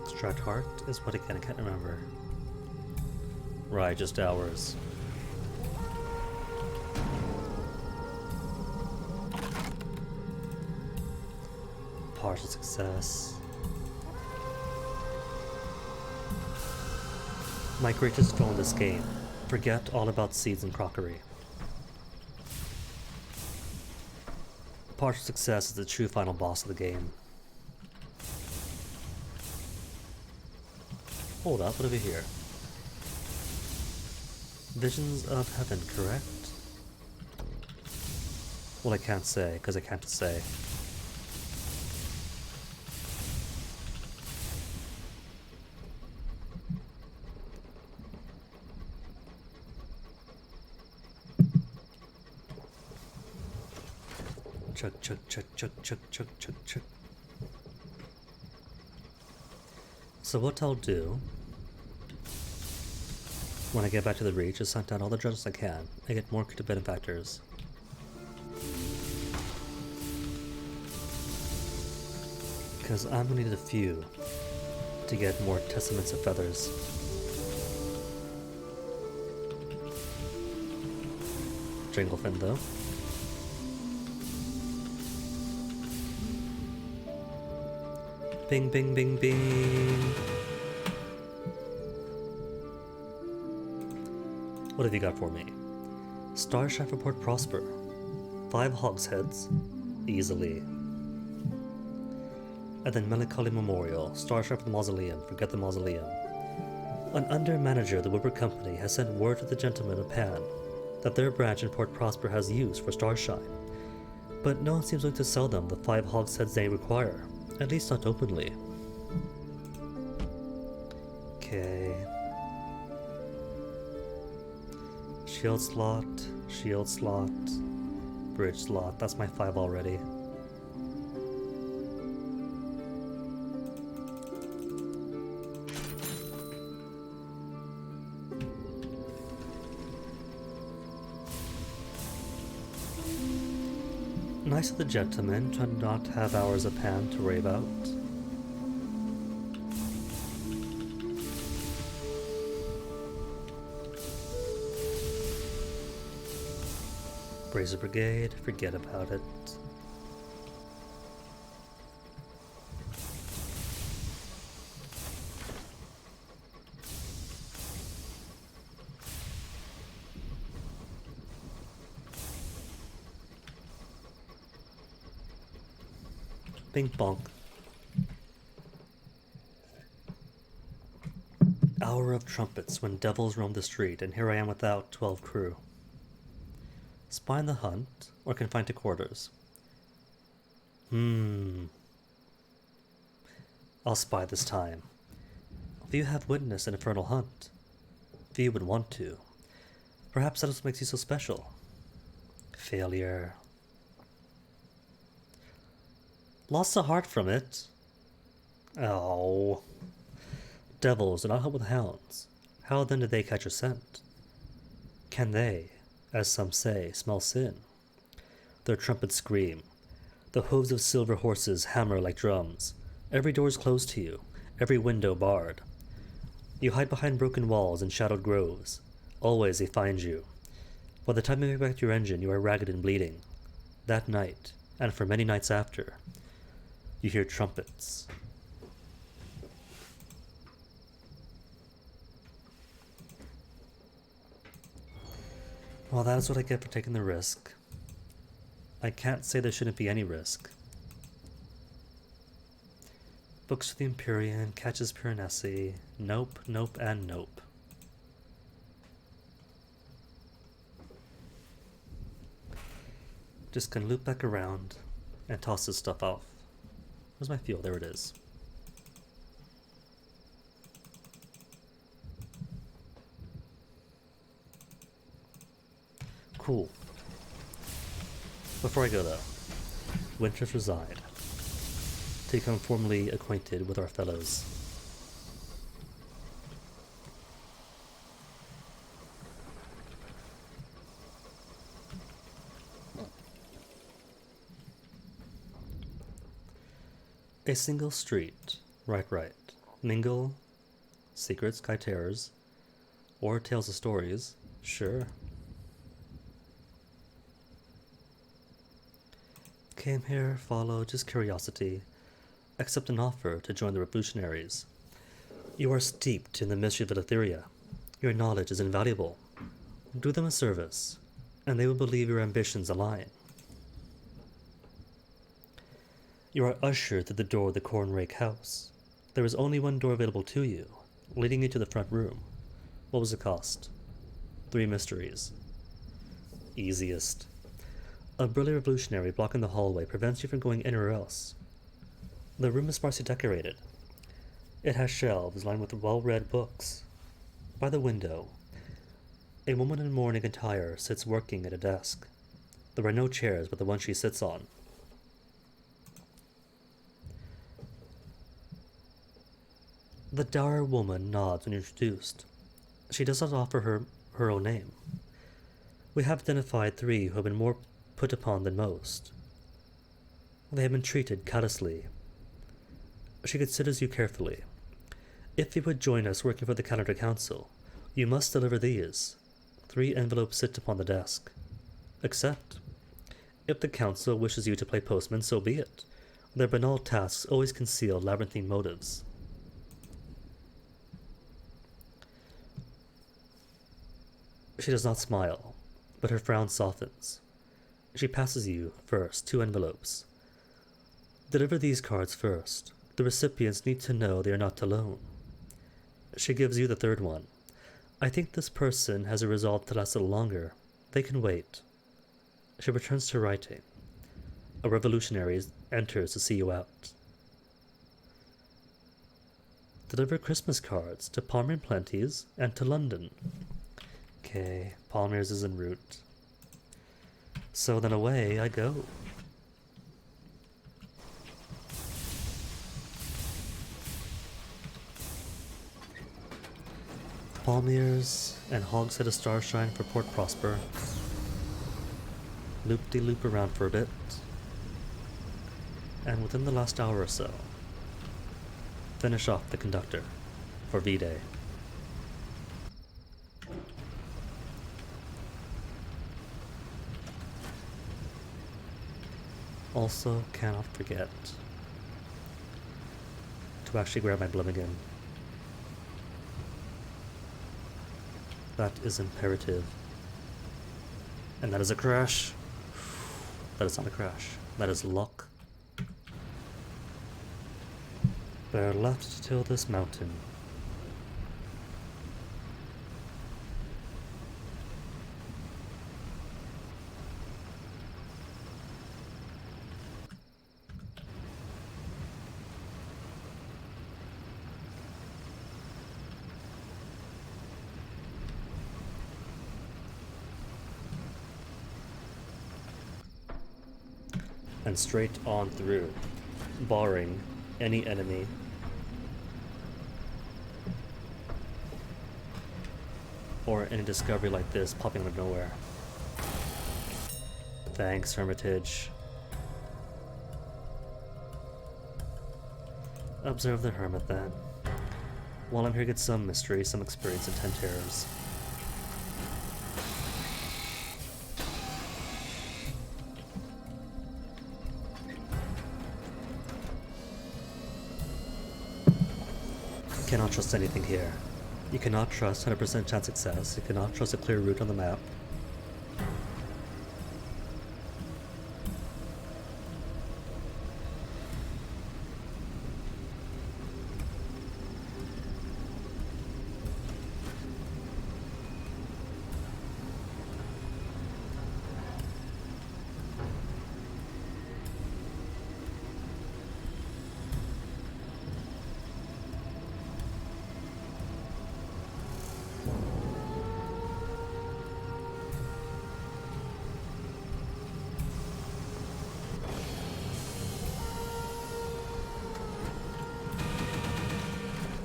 Extract heart is what again? I can't remember. Right, just hours. Partial success. My greatest goal in this game. Forget all about seeds and crockery. Partial success is the true final boss of the game. Hold up, what have we here? Visions of Heaven, correct? Well, I can't say, because I can't say. Chug, chug, chug, chug, chug, chug, chug, chug. So what I'll do when I get back to the Reach is hunt down all the dreadnoughts I can and get more cryptic benefactors. Because I'm gonna need a few to get more testaments of feathers. Jinglefin, though. Bing, bing, bing, bing. What have you got for me? Starshine for Port Prosper. 5 hogsheads. Easily. And then Melancholy Memorial. Starshine for the Mausoleum. Forget the Mausoleum. An under-manager of the Woodward Company has sent word to the gentlemen of Pan that their branch in Port Prosper has use for Starshine. But no one seems willing to sell them the 5 hogsheads they require. At least not openly. Okay. Shield slot, bridge slot. That's my 5 already. Nice of the gentlemen to not have hours of Pan to worry about. Brazier Brigade, forget about it. Bing bonk. Hour of trumpets when devils roam the street, and here I am without 12 crew. Spy in the hunt, or confined to quarters? I'll spy this time. Few have witnessed an infernal hunt. Few would want to. Perhaps that is what makes you so special. Failure. Lost a heart from it. Oh. Devils do not hunt with hounds. How then did they catch a scent? Can they, as some say, smell sin? Their trumpets scream. The hooves of silver horses hammer like drums. Every door is closed to you, every window barred. You hide behind broken walls and shadowed groves. Always they find you. By the time you make back your engine, you are ragged and bleeding. That night, and for many nights after, you hear trumpets. Well, that is what I get for taking the risk. I can't say there shouldn't be any risk. Books for the Empyrean, catches Piranesi, nope, nope, and nope. Just gonna loop back around and toss this stuff off. Where's my fuel? There it is. Cool. Before I go though, Winters reside, to become formally acquainted with our fellows. A single street, right. Mingle, secrets, Sky Terrors, or tales of stories, sure. Came here, followed, just curiosity. Accept an offer to join the revolutionaries. You are steeped in the mystery of Eleutheria. Your knowledge is invaluable. Do them a service, and they will believe your ambitions align. You are ushered through the door of the Cornrake house. There is only one door available to you, leading you to the front room. What was the cost? 3 mysteries. Easiest. A burly revolutionary blocking the hallway prevents you from going anywhere else. The room is sparsely decorated. It has shelves lined with well-read books. By the window, a woman in mourning attire sits working at a desk. There are no chairs but the one she sits on. The dour woman nods when introduced. She does not offer her own name. We have identified 3 who have been more put upon than most. They have been treated callously. She considers you carefully. If you would join us working for the Calendar Council, you must deliver these. 3 envelopes sit upon the desk. Accept. If the Council wishes you to play postman, so be it. Their banal tasks always conceal labyrinthine motives. She does not smile, but her frown softens. She passes you, first, 2 envelopes. Deliver these cards first. The recipients need to know they are not alone. She gives you the 3rd one. I think this person has a resolve to last a little longer. They can wait. She returns to writing. A revolutionary enters to see you out. Deliver Christmas cards to Palmer and Plenty's and to London. Okay, Palmer's is en route. So then away I go. Palmer's and Hogshead of Starshine for Port Prosper. Loop-de-loop around for a bit. And within the last hour or so, finish off the conductor for V-Day. Also, cannot forget to actually grab my Blimmigan. That is imperative. And that is a crash. That is not a crash. That is luck. Bear left till this mountain. And straight on through, barring any enemy. Or any discovery like this popping out of nowhere. Thanks, Hermitage. Observe the Hermit then. While I'm here, get some mystery, some experience in 10 terrors. Cannot trust anything here. You cannot trust 100% chance success. You cannot trust a clear route on the map.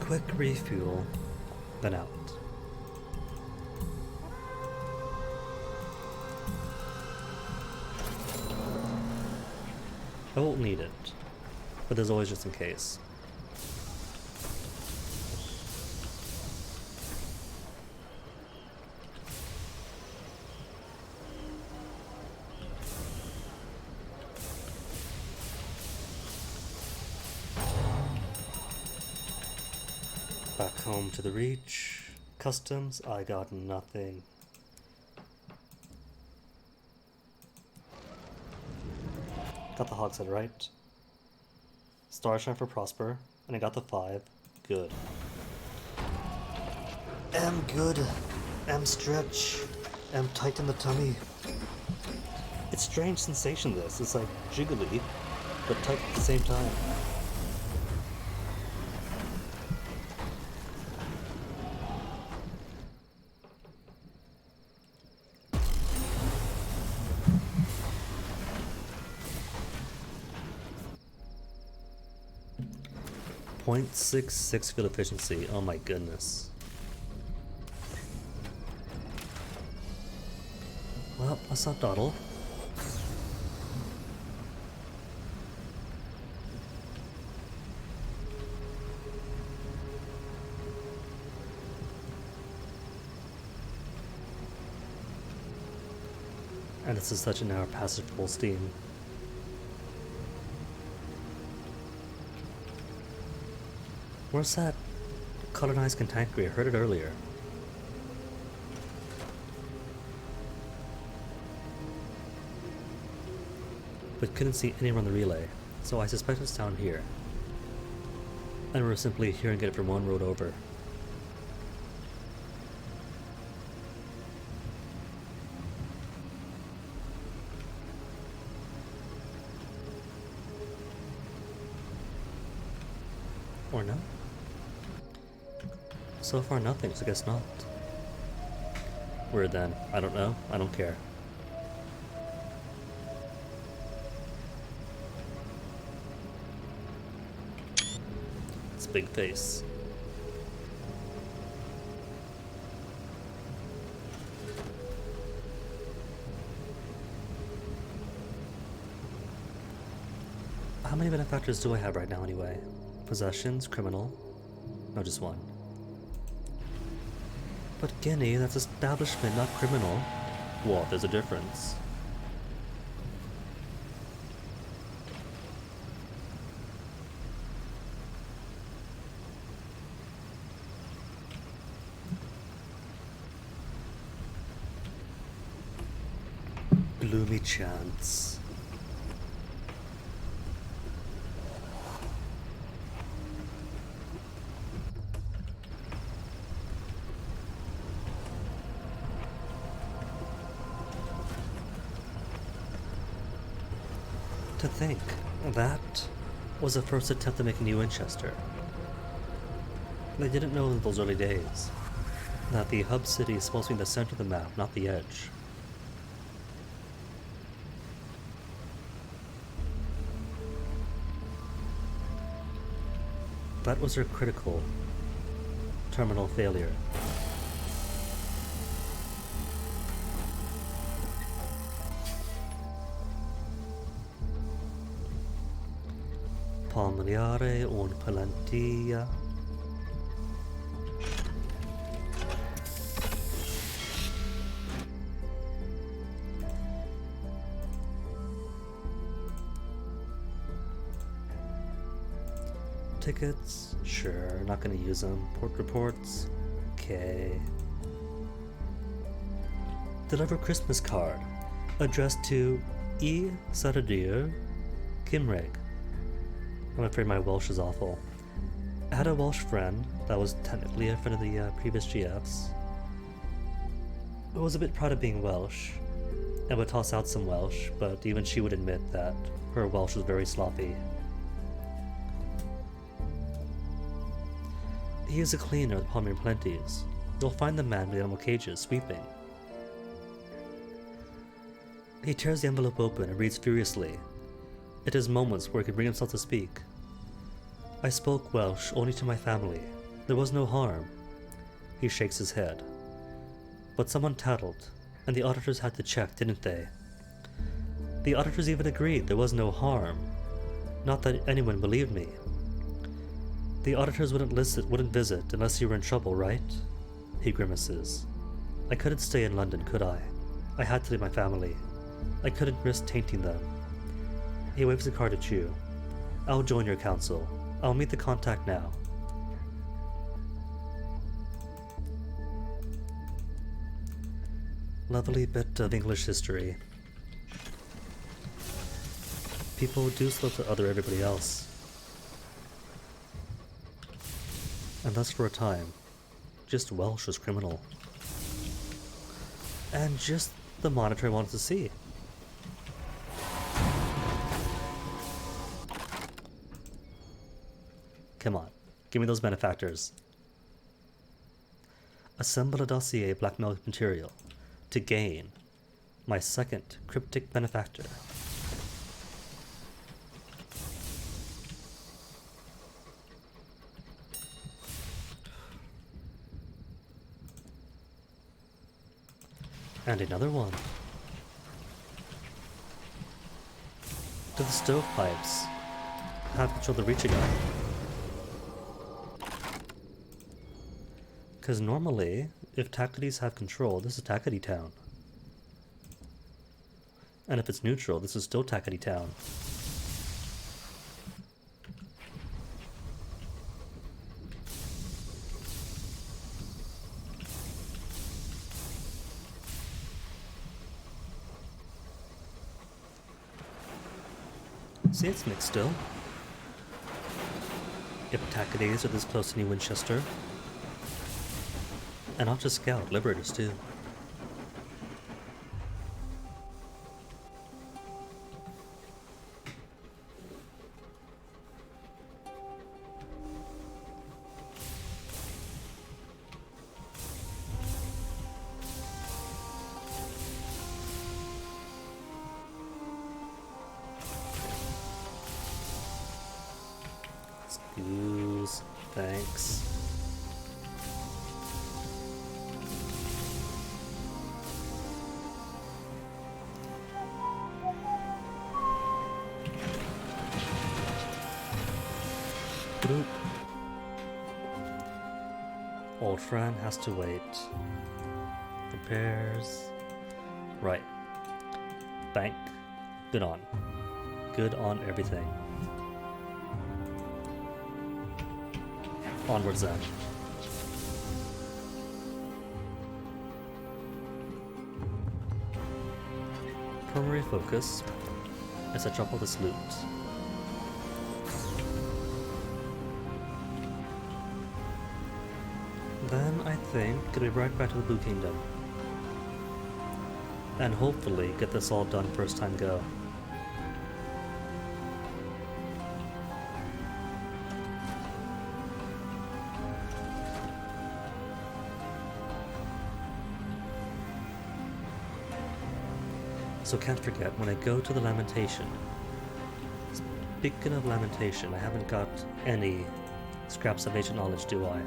Quick refuel, then out. I won't need it, but there's always just in case. Back home to the Reach. Customs, I got nothing. Got the Hogshead right. Starshine for Prosper, and I got the 5. Good. Am good. Am stretch. Am tight in the tummy. It's strange sensation this. It's like jiggly, but tight at the same time. .66 fuel efficiency, oh my goodness. Well, let's not dawdle. And this is such a narrow passage full steam. Where's that colonized cantankerous? I heard it earlier. But couldn't see anyone on the relay, so I suspect it's down here. And we're simply here and get it from one road over. Or no? So far nothing, so I guess not. Weird then. I don't know. I don't care. It's big face. How many benefactors do I have right now anyway? Possessions, criminal. No, just one. But Guinea, that's establishment, not criminal. What? There's a difference. Gloomy chance. To think, that was the first attempt to make a new Winchester. They didn't know in those early days that the hub city is supposed to be in the center of the map, not the edge. That was their critical terminal failure. Palmariare un palantilla. Tickets? Sure, not gonna use them. Port reports? Okay. Deliver Christmas card. Addressed to E. Saradir Kimreg. I'm afraid my Welsh is awful. I had a Welsh friend that was technically a friend of the previous GFs. I was a bit proud of being Welsh and would toss out some Welsh, but even she would admit that her Welsh was very sloppy. He is a cleaner of the Palmer Plenties. You'll find the man with the animal cages, sweeping. He tears the envelope open and reads furiously. It is moments where he can bring himself to speak. I spoke Welsh only to my family. There was no harm. He shakes his head. But someone tattled, and the auditors had to check, didn't they? The auditors even agreed there was no harm. Not that anyone believed me. The auditors wouldn't visit unless you were in trouble, right? He grimaces. I couldn't stay in London, could I? I had to leave my family. I couldn't risk tainting them. He waves the card at you. I'll join your council. I'll meet the contact now. Lovely bit of English history. People do slip to other everybody else. And thus for a time, just Welsh was criminal. And just the monitor I wanted to see. Come on, give me those benefactors. Assemble a dossier blackmail material to gain my second cryptic benefactor. And another one. To the stovepipes. Have control of the reaching eye. Because normally, if Tacites have control, this is Tacity Town. And if it's neutral, this is still Tackety Town. See, it's mixed still. If Tacketies are this close to New Winchester. And not just Scout, Liberators too. Excuse. Thanks. Boop. Old Fran has to wait. Repairs. Right. Bank. Good on. Good on everything. Onwards then. Primary focus as I drop all this loot. Then I think it'll be right back to the Blue Kingdom. And hopefully get this all done first time go. So can't forget, when I go to the Lamentation, speaking of Lamentation, I haven't got any scraps of ancient knowledge, do I?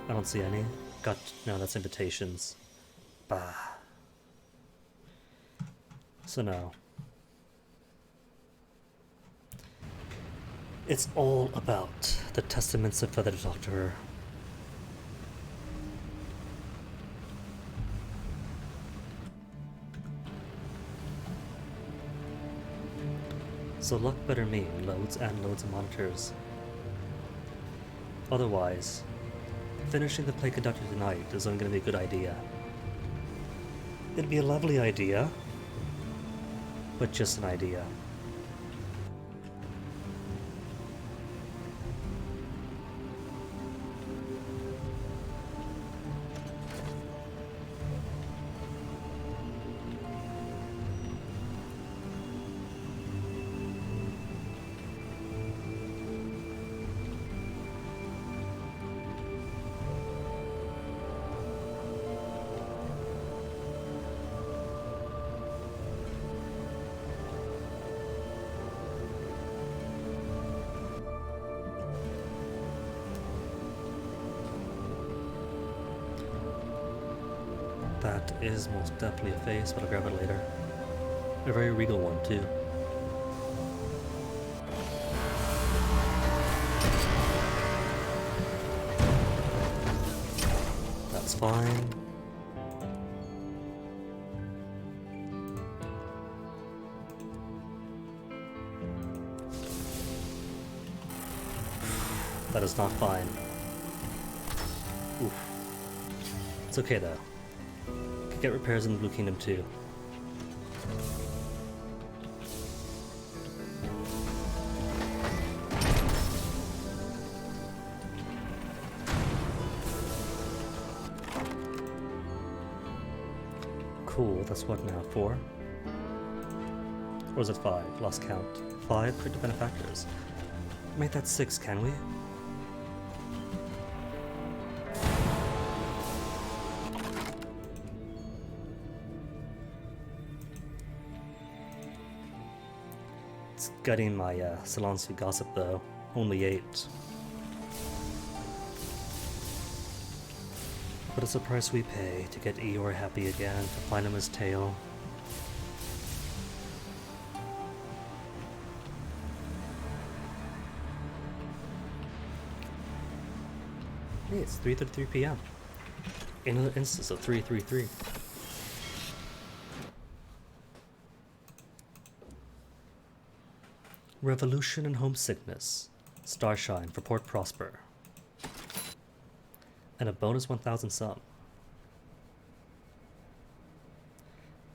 I don't see any. No, that's invitations. Bah. So no. It's all about the testaments of Feather Doctor. So luck better mean loads and loads of monitors. Otherwise, finishing the play conducted tonight isn't going to be a good idea. It'd be a lovely idea, but just an idea. That is most definitely a face, but I'll grab it later. A very regal one, too. That's fine. That is not fine. Oof. It's okay though. Could get repairs in the Blue Kingdom too. Cool, that's what now, 4? Or is it 5? Lost count. 5 crypto benefactors. Make that 6, can we? It's gutting my Salon Suite gossip though. Only 8. But it's the price we pay to get Eeyore happy again, to find him his tail. Hey, it's 3:33 p.m. Another instance of 333. Revolution and homesickness. Starshine for Port Prosper. And a bonus 1,000 sum.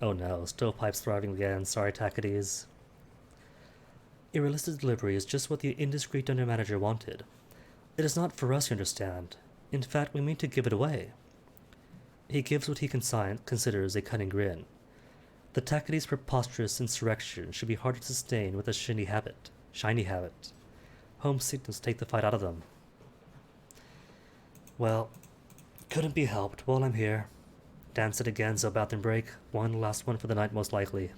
Oh no, Stovepipe's thriving again. Sorry, Tacides. A realistic delivery is just what the indiscreet Dungeon Manager wanted. It is not for us, you understand. In fact, we mean to give it away. He gives what he considers a cunning grin. The Tacides' preposterous insurrection should be hard to sustain with a shiny habit. Homesickness take the fight out of them. Well, couldn't be helped while I'm here. Dance it again, so bath and break. One last one for the night, most likely.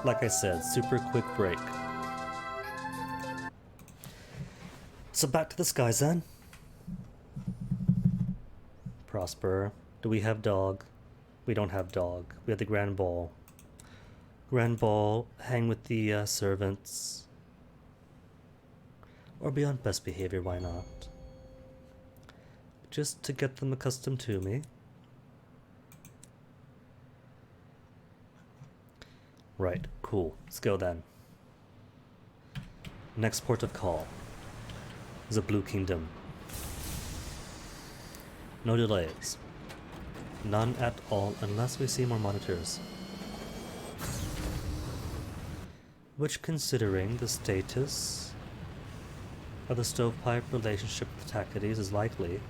Like I said, super quick break. So back to the skies then. Prosper. Do we have dog? We don't have dog. We have the Grand Ball. Grand Ball, hang with the servants. Or be on best behavior, why not? Just to get them accustomed to me. Right, cool. Let's go then. Next port of call is the Blue Kingdom. No delays. None at all unless we see more monitors. Which, considering the status of the Stovepipe relationship with Tacides, is likely.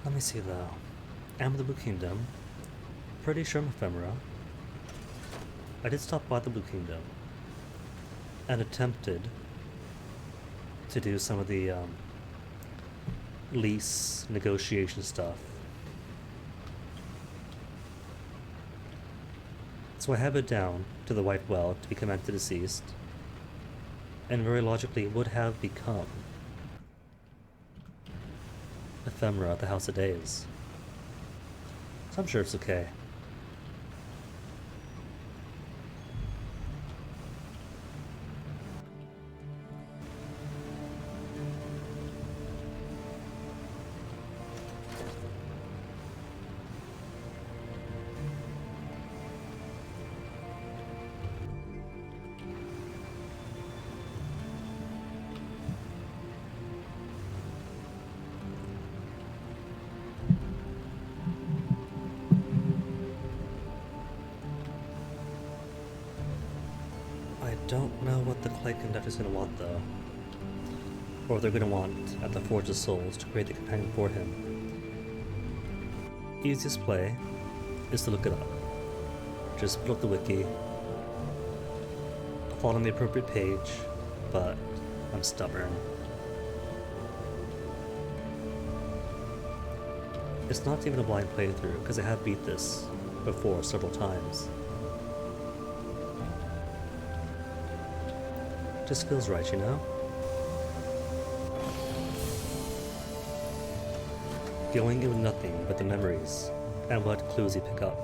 Let me see though. Am the Blue Kingdom. Pretty sure I'm Ephemera. I did stop by the Blue Kingdom and attempted to do some of the lease negotiation stuff. So I have it down to the White Well to become anti-deceased, and very logically would have become Ephemera at the House of Days. So I'm sure it's okay. don't know what the clay conductor's gonna want though. Or they're gonna want at the Forge of Souls to create the companion for him. Easiest play is to look it up. Just pull up the wiki, follow on the appropriate page, but I'm stubborn. It's not even a blind playthrough, because I have beat this before several times. Just feels right, you know? Going in with nothing but the memories and what clues you pick up.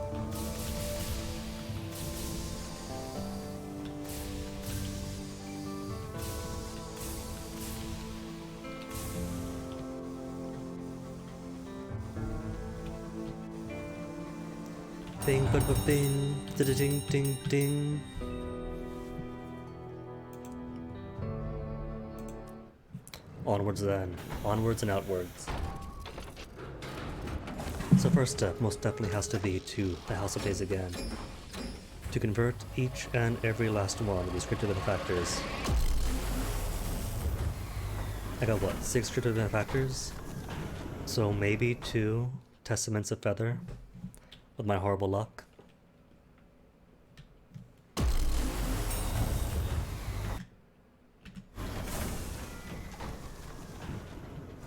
Bing, ba ba bing, da da ding ding ding. Onwards then, onwards and outwards. So first step most definitely has to be to the House of Days again. To convert each and every last one of these cryptid benefactors. I got what, 6 cryptid benefactors? So maybe 2 Testaments of Feather with my horrible luck.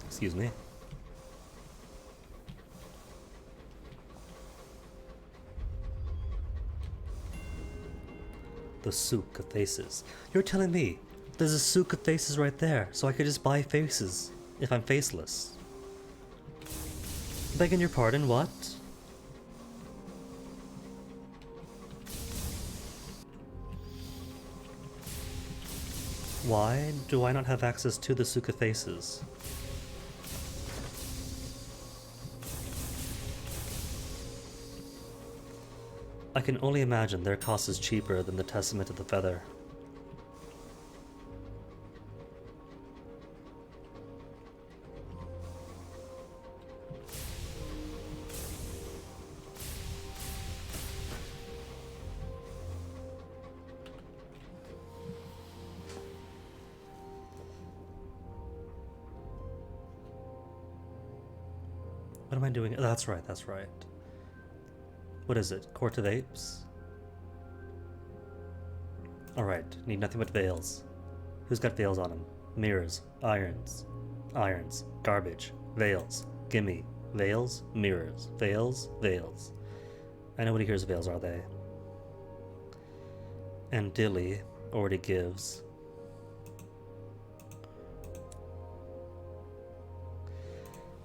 Excuse me. The Souk of Faces. You're telling me there's a Souk of Faces right there, so I could just buy faces if I'm faceless. Begging your pardon, what? Why do I not have access to the Souk of Faces? I can only imagine their cost is cheaper than the Testament of the Feather. What am I doing? Oh, that's right, that's right. What is it? Court of Apes? Alright, need nothing but veils. Who's got veils on him? Mirrors. Irons. Irons. Garbage. Veils. Gimme. Veils. Mirrors. Veils. Veils. I know what he hears veils, are they? And Dilly already gives.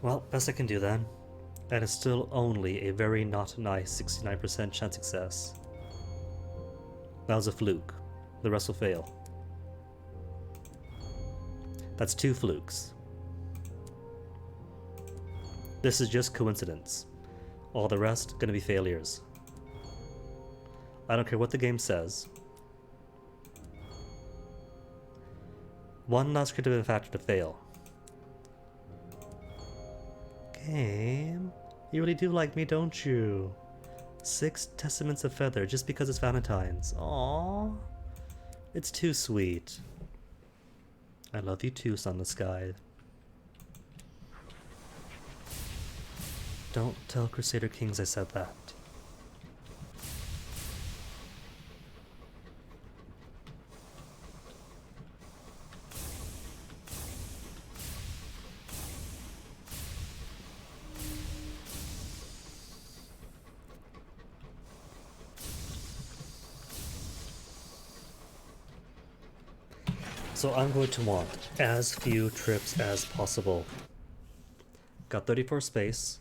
Well, best I can do then. And it's still only a very not nice 69% chance success. That was a fluke. The rest will fail. That's 2 flukes. This is just coincidence. All the rest gonna be failures. I don't care what the game says. One last critical factor to fail. Game, you really do like me, don't you? 6 Testaments of Feather just because it's Valentines. Aww. It's too sweet. I love you too, Sun in the Sky. Don't tell Crusader Kings I said that. So I'm going to want as few trips as possible. Got 34 space.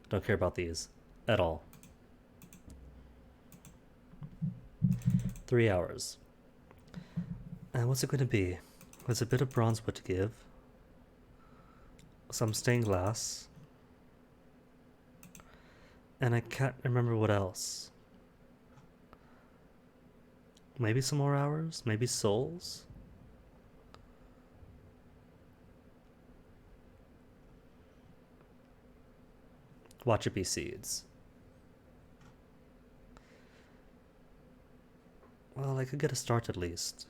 Don't care about these at all. 3 hours. And what's it going to be? There's a bit of bronze wood to give. Some stained glass. And I can't remember what else. Maybe some more hours? Maybe souls? Watch it be seeds. Well, I could get a start at least.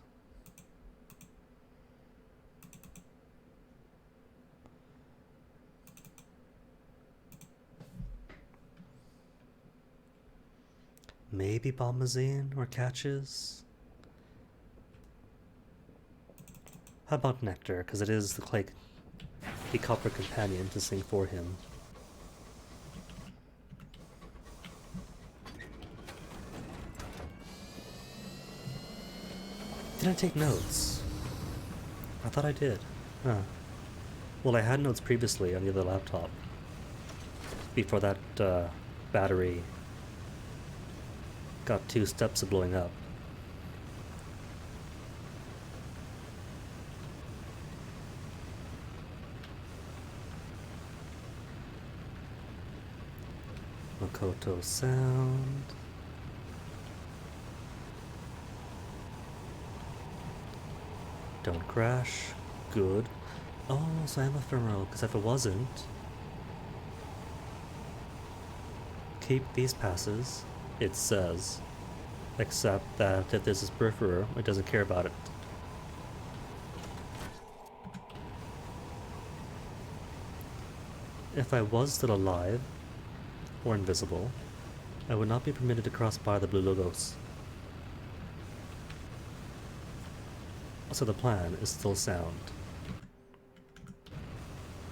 Maybe bombazine or catches? How about nectar? Because it is the copper companion to sing for him. Did I take notes? I thought I did. Huh. Well, I had notes previously on the other laptop. Before that battery got 2 steps of blowing up. Makoto sound. Don't crash. Good. Oh, so I am ephemeral, because if it wasn't... Keep these passes, it says. Except that if there's this peripherer, it doesn't care about it. If I was still alive, or invisible, I would not be permitted to cross by the blue logos. So the plan is still sound.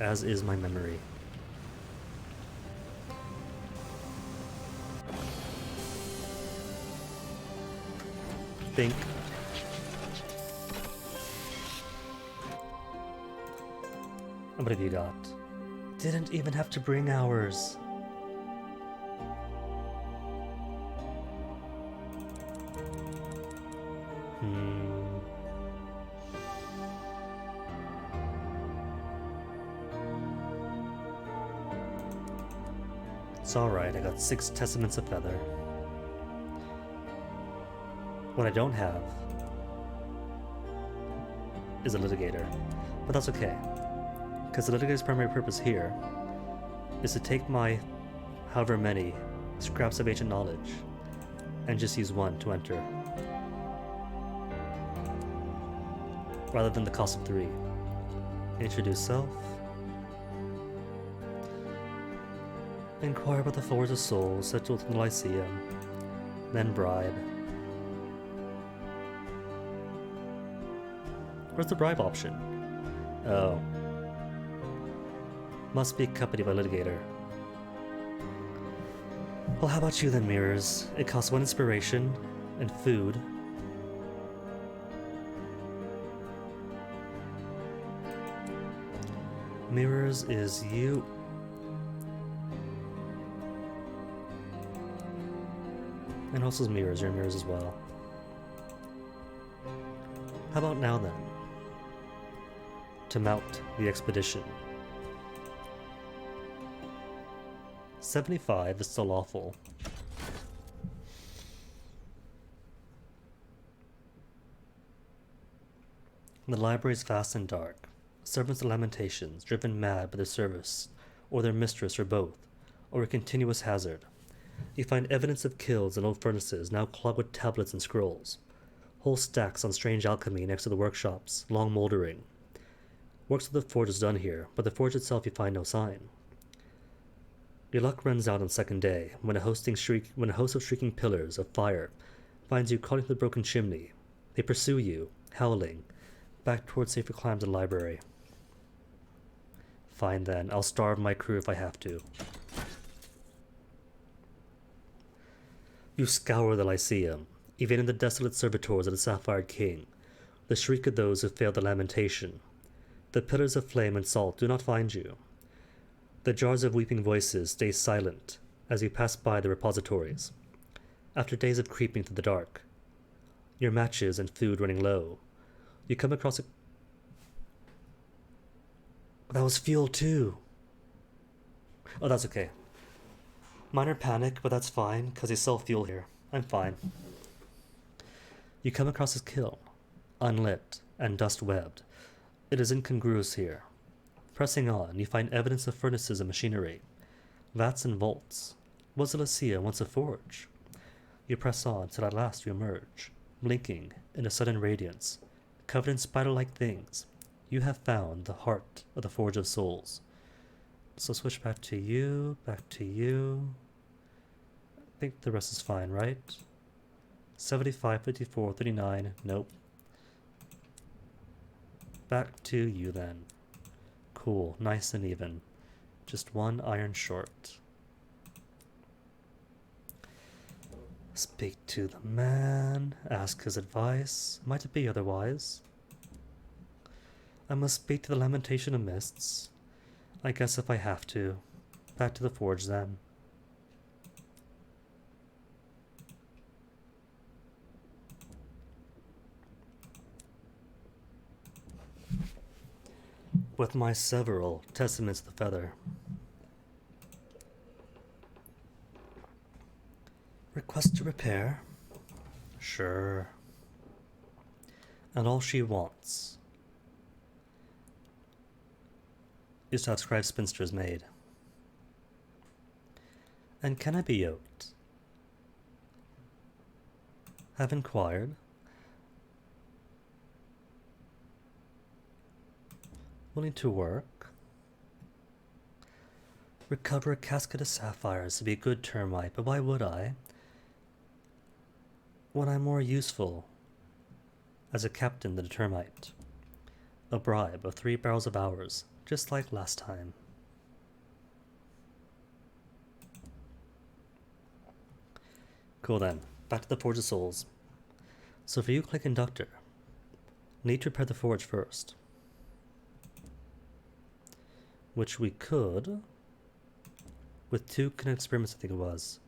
As is my memory. Think. What have you got? Didn't even have to bring ours. It's alright, I got 6 Testaments of Feather. What I don't have is a litigator, but that's okay, because the litigator's primary purpose here is to take my however many scraps of ancient knowledge and just use 1 to enter, rather than the cost of 3. Introduce self. Inquire about the Forge of Souls settled in the Lyceum, then bribe. Where's the bribe option? Oh. Must be accompanied by litigator. Well, how about you then, Mirrors? It costs 1 inspiration and food. Mirrors is you. And also mirrors, your mirrors as well. How about now then? To mount the expedition. 75 is still awful. The library is vast and dark. Servants of lamentations, driven mad by their service, or their mistress, or both, or a continuous hazard. You find evidence of kilns and old furnaces now clogged with tablets and scrolls. Whole stacks on strange alchemy next to the workshops, long mouldering. Works of the forge is done here, but the forge itself you find no sign. Your luck runs out on 2nd day, when a host of shrieking pillars of fire finds you caught in the broken chimney. They pursue you, howling, back towards safer climes of the library. Fine then, I'll starve my crew if I have to. You scour the Lyceum, evading the desolate servitors of the Sapphire King, the shriek of those who failed the lamentation. The pillars of flame and salt do not find you. The jars of weeping voices stay silent as you pass by the repositories. After days of creeping through the dark, your matches and food running low, you come across a... That was fuel too! Oh, that's okay. Minor panic, but that's fine, because they sell fuel here. I'm fine. You come across his kiln, unlit and dust-webbed. It is incongruous here. Pressing on, you find evidence of furnaces and machinery, vats and vaults. Was Alicia once a forge? You press on till at last you emerge. blinking in a sudden radiance, covered in spider-like things. You have found the heart of the Forge of Souls. So switch back to you, back to you. I think the rest is fine, right? 75, 54, 39, nope. Back to you then. Cool, nice and even. Just one iron short. Speak to the man, ask his advice. Might it be otherwise? I must speak to the Lamentation of Mists. I guess if I have to. Back to the forge then. With my several testaments of the feather. Request to repair? Sure. And all she wants is to have scribe spinsters made. And can I be yoked? Have inquired. Willing to work. Recover a casket of sapphires to be a good termite, but why would I? When I'm more useful as a captain than a termite. A bribe of 3 barrels of ours, just like last time. Cool then, back to the Forge of Souls. So for you, Clay Conductor, need to repair the forge first. Which we could, with 2 kinetic experiments I think it was.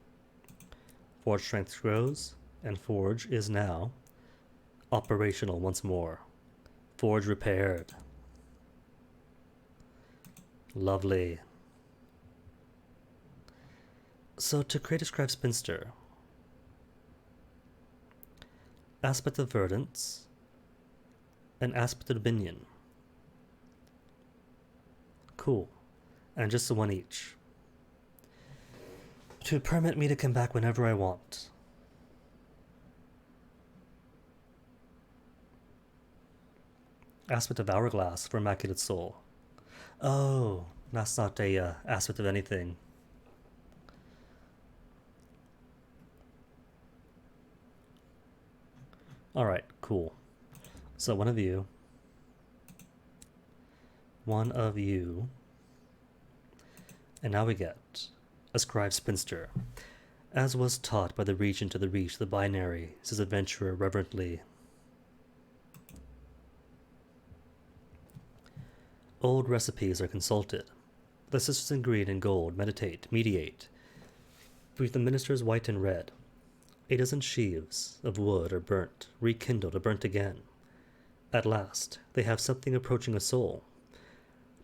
Forge strength grows, and forge is now operational once more. Forge repaired. Lovely. So to create a scribe spinster, aspect of verdance, and aspect of dominion. Cool. And just the one each. To permit me to come back whenever I want. Aspect of hourglass for immaculate soul. Oh, that's not a aspect of anything. Alright, cool. So one of you, and now we get a scribe spinster, as was taught by the regent of the reach of the binary, says adventurer reverently. Old recipes are consulted. The sisters in green and gold mediate. Brief the ministers white and red. 8 dozen sheaves of wood are burnt, rekindled or burnt again. At last, they have something approaching a soul.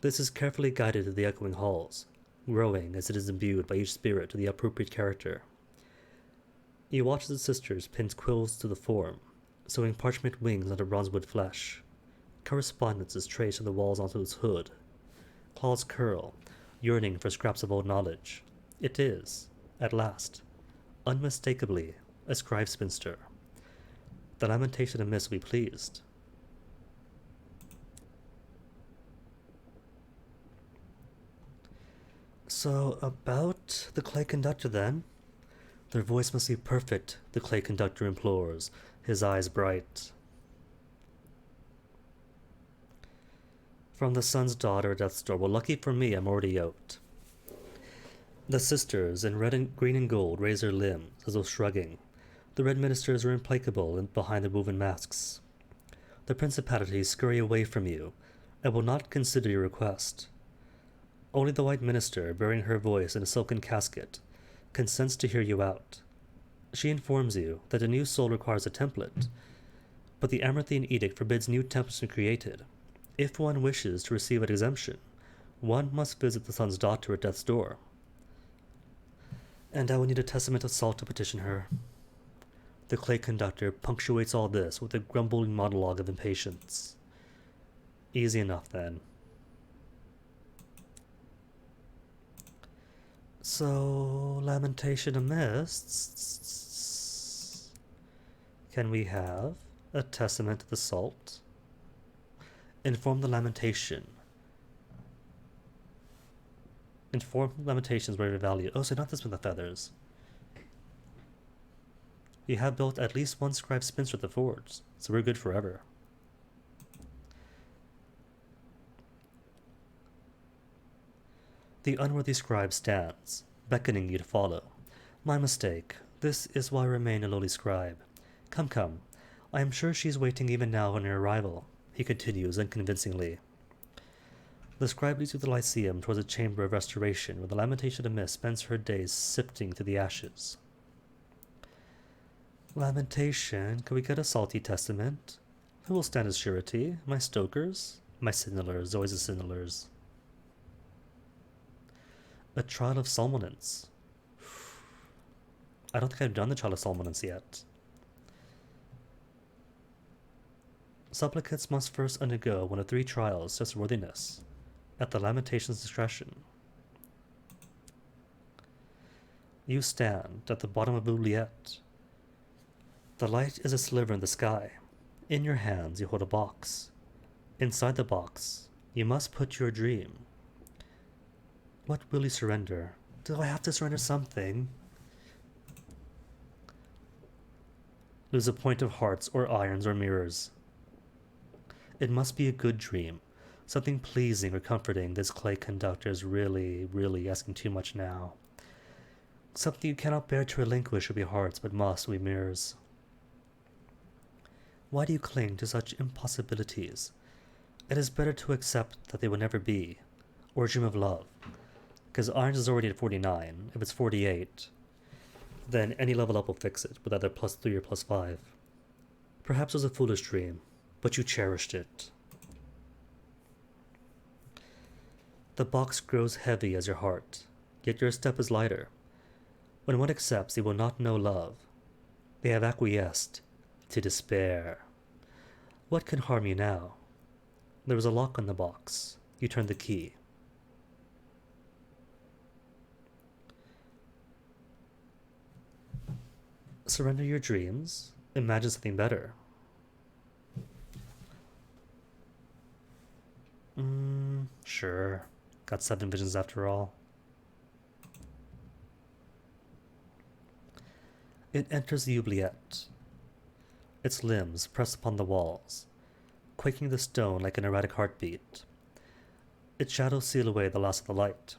This is carefully guided to the echoing halls, growing as it is imbued by each spirit to the appropriate character. You watch as the sisters pin quills to the form, sewing parchment wings onto bronzewood flesh. Correspondence is traced on the walls onto its hood. Claws curl, yearning for scraps of old knowledge. It is, at last, unmistakably a scribe spinster. The Lamentation of Mists will be pleased. So, about the Clay Conductor then? Their voice must be perfect, the Clay Conductor implores, his eyes bright. From the sun's daughter, Death's door. Well, lucky for me, I'm already yoked. The sisters, in red and green and gold, raise their limbs, as though shrugging. The red ministers are implacable behind their woven masks. The principalities scurry away from you, and will not consider your request. Only the white minister, bearing her voice in a silken casket, consents to hear you out. She informs you that a new soul requires a template, but the Amaranthine Edict forbids new templates to be created. If one wishes to receive an exemption, one must visit the sun's daughter at death's door. And I will need a testament of salt to petition her. The Clay Conductor punctuates all this with a grumbling monologue of impatience. Easy enough, then. So, Lamentation of Mists. Can we have a testament to the salt? Inform the lamentation. Inform lamentations where your value. Oh, so not this with the feathers. You have built at least one scribe spinster at the forge, so we're good forever. The unworthy scribe stands, beckoning you to follow. My mistake. This is why I remain a lowly scribe. Come, come. I am sure she is waiting even now on your arrival, he continues unconvincingly. The scribe leads you to the Lyceum towards a chamber of restoration, where the lamentation of mist spends her days sifting through the ashes. Lamentation, can we get a salty testament? Who will stand as surety? My stokers? My signalers, always the signalers. A trial of salmonants. I don't think I've done the trial of salmonants yet. Supplicants must first undergo one of 3 trials, test worthiness, at the lamentation's discretion. You stand at the bottom of oubliette. The light is a sliver in the sky. In your hands you hold a box. Inside the box, you must put your dream. What will you surrender? Do I have to surrender something? Lose a point of hearts or irons or mirrors. It must be a good dream, something pleasing or comforting. This clay conductor is really, really asking too much now. Something you cannot bear to relinquish will be hearts, but must be mirrors. Why do you cling to such impossibilities? It is better to accept that they will never be, or dream of love. Because irons is already at 49. If it's 48, then any level up will fix it with either +3 or +5. Perhaps it was a foolish dream, but you cherished it. The box grows heavy as your heart, yet your step is lighter. When one accepts, they will not know love. They have acquiesced to despair. What can harm you now? There was a lock on the box. You turned the key. Surrender your dreams. Imagine something better. Sure. Got 7 visions after all. It enters the oubliette. Its limbs press upon the walls, quaking the stone like an erratic heartbeat. Its shadows seal away the last of the light.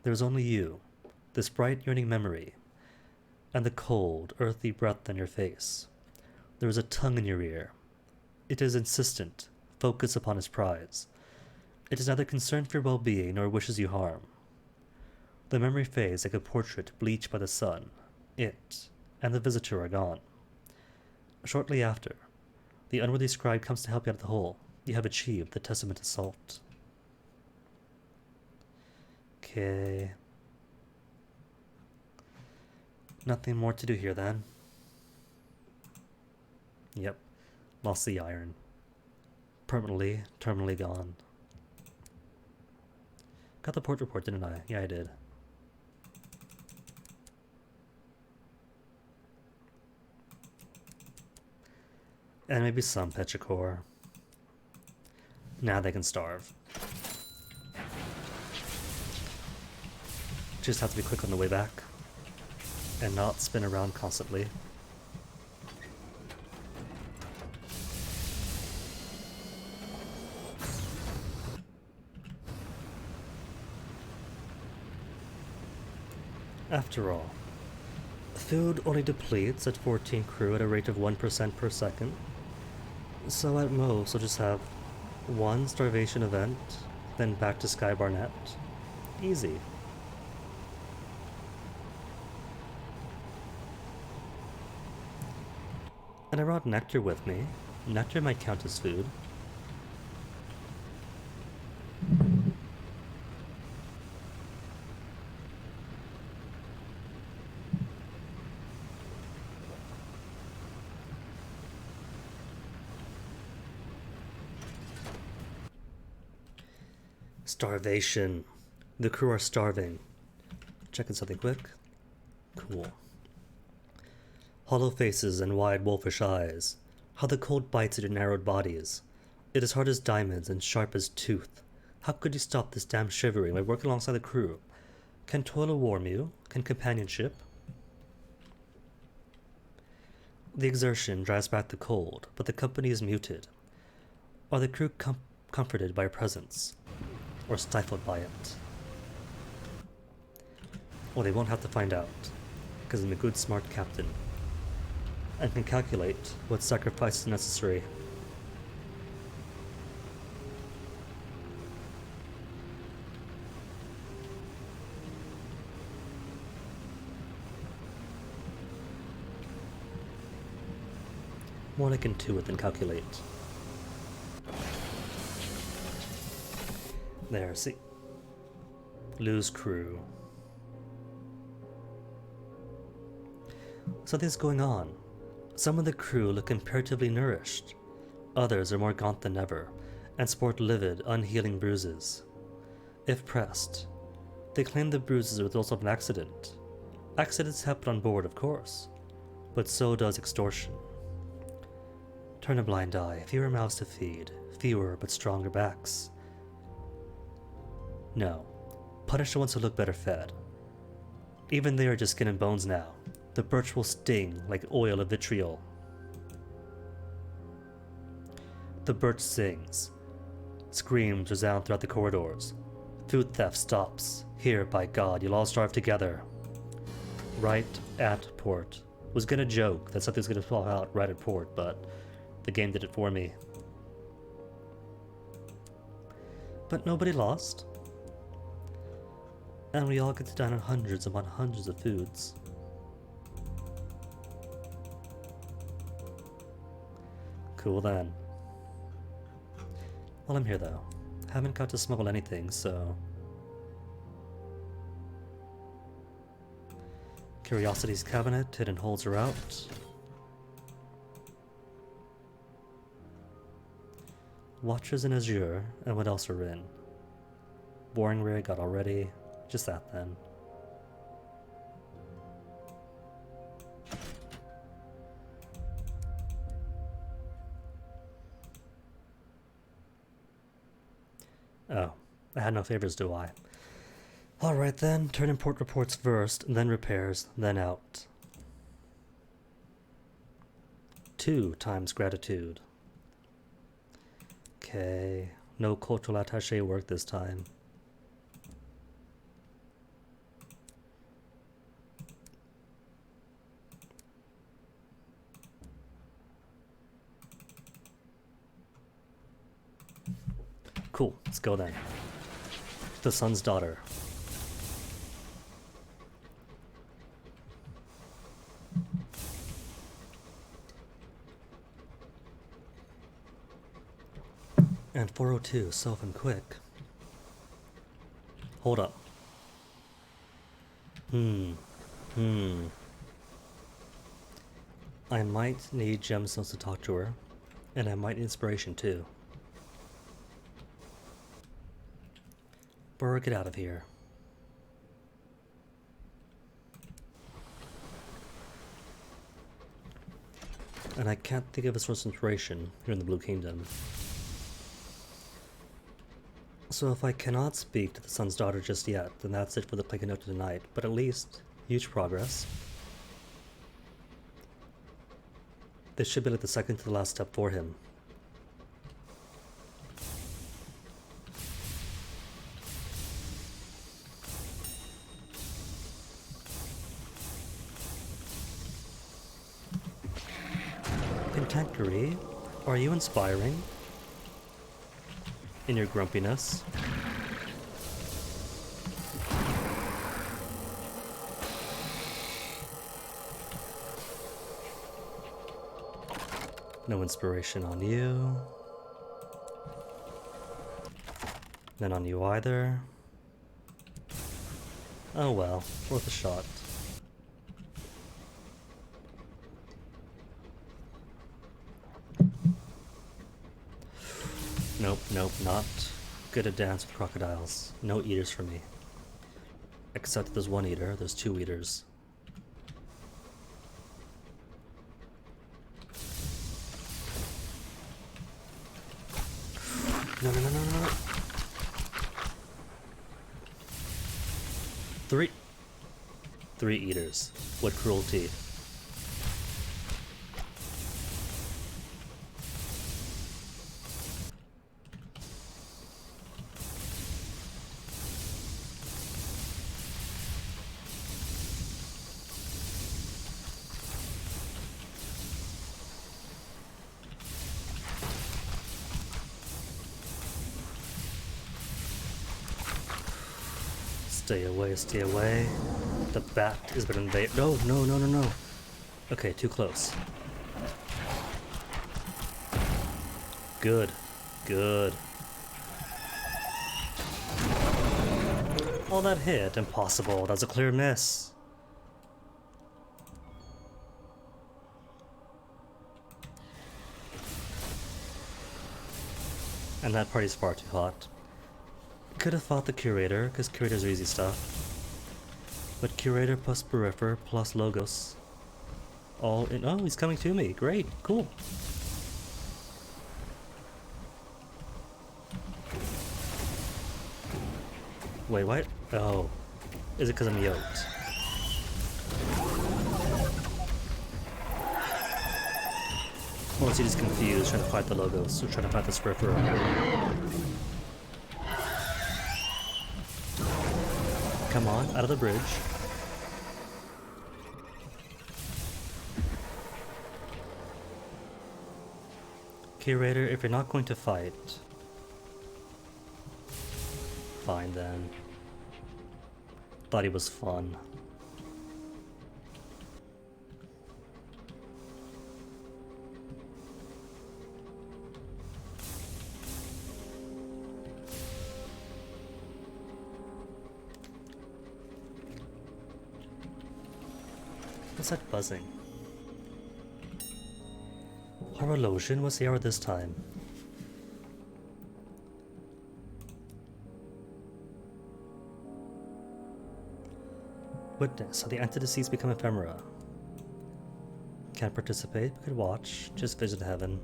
There is only you, this bright yearning memory, and the cold, earthy breath on your face. There is a tongue in your ear. It is insistent, focused upon its prize. It is neither concerned for your well-being nor wishes you harm. The memory fades like a portrait bleached by the sun. It and the visitor are gone. Shortly after, the unworthy scribe comes to help you out of the hole. You have achieved the testament of salt. Okay. Nothing more to do here then. Yep. Lost the iron. Permanently, terminally gone. Got the port report, didn't I? Yeah, I did. And maybe some petrichor. Now they can starve. Just have to be quick on the way back. And not spin around constantly. After all, food only depletes at 14 crew at a rate of 1% per second. So at most, I'll just have one starvation event, then back to Sky Barnett. Easy. And I brought nectar with me. Nectar might count as food. Starvation. The crew are starving. Checking something quick. Cool. Hollow faces and wide wolfish eyes. How the cold bites at your narrowed bodies. It is hard as diamonds and sharp as tooth. How could you stop this damn shivering by working alongside the crew? Can toil warm you? Can companionship? The exertion drives back the cold, but the company is muted. Are the crew comforted by your presence? Or stifled by it? Well, they won't have to find out, because I'm a good smart captain, and can calculate what sacrifice is necessary. More like intuit than calculate. There, see? Lose crew. Something's going on. Some of the crew look comparatively nourished. Others are more gaunt than ever, and sport livid, unhealing bruises. If pressed, they claim the bruises are the result of an accident. Accidents happen on board, of course, but so does extortion. Turn a blind eye, fewer mouths to feed, fewer but stronger backs. No, punish the ones who look better fed. Even they are just skin and bones now. The birch will sting like oil of vitriol. The birch sings. Screams resound throughout the corridors. Food theft stops. Here, by God, you'll all starve together. Right at port. Was gonna joke that something's gonna fall out right at port, but the game did it for me. But nobody lost. And we all get to dine on hundreds upon hundreds of foods. Cool then. Well, I'm here though. Haven't got to smuggle anything, so... Curiosities cabinet, hidden holes are out. Watchers in Azure, and what else are in? Boring rig got already. Just that then. Oh, I had no favors, do I? Alright then, turn import reports first, then repairs, then out. 2 times gratitude. Okay, no cultural attaché work this time. Cool, let's go then. The Sun's Daughter. And 402, self and quick. Hold up. I might need gemstones to talk to her, and I might need inspiration too. Burr, get out of here. And I can't think of a source of inspiration here in the Blue Kingdom. So if I cannot speak to the Sun's Daughter just yet, then that's it for the Plague Note tonight, but at least, huge progress. This should be like the second to the last step for him. Cantankerous, are you inspiring? In your grumpiness? No inspiration on you. None on you either. Oh well, worth a shot. Nope, not good at dance with crocodiles. No eaters for me. Except there's one eater, there's 2 eaters. No, no, no, no, no. Three eaters. What cruelty. Stay away, stay away. The bat is better than they. No, no, no, no, no. Okay, too close. Good. Good. Oh, that hit. Impossible. That was a clear miss. And that party's far too hot. Could have fought the curator, because curators are easy stuff. But curator plus peripher plus logos. All in. Oh, he's coming to me. Great. Cool. Wait, what? Oh. Is it because I'm yoked? Or is he just confused, trying to fight the logos, or trying to fight the peripher? Come on, out of the bridge. Curator, if you're not going to fight, fine then. Thought he was fun. What's that buzzing? Horologian? What's the hour this time? Witness, how the entities become ephemera. Can't participate, but could watch. Just visit heaven.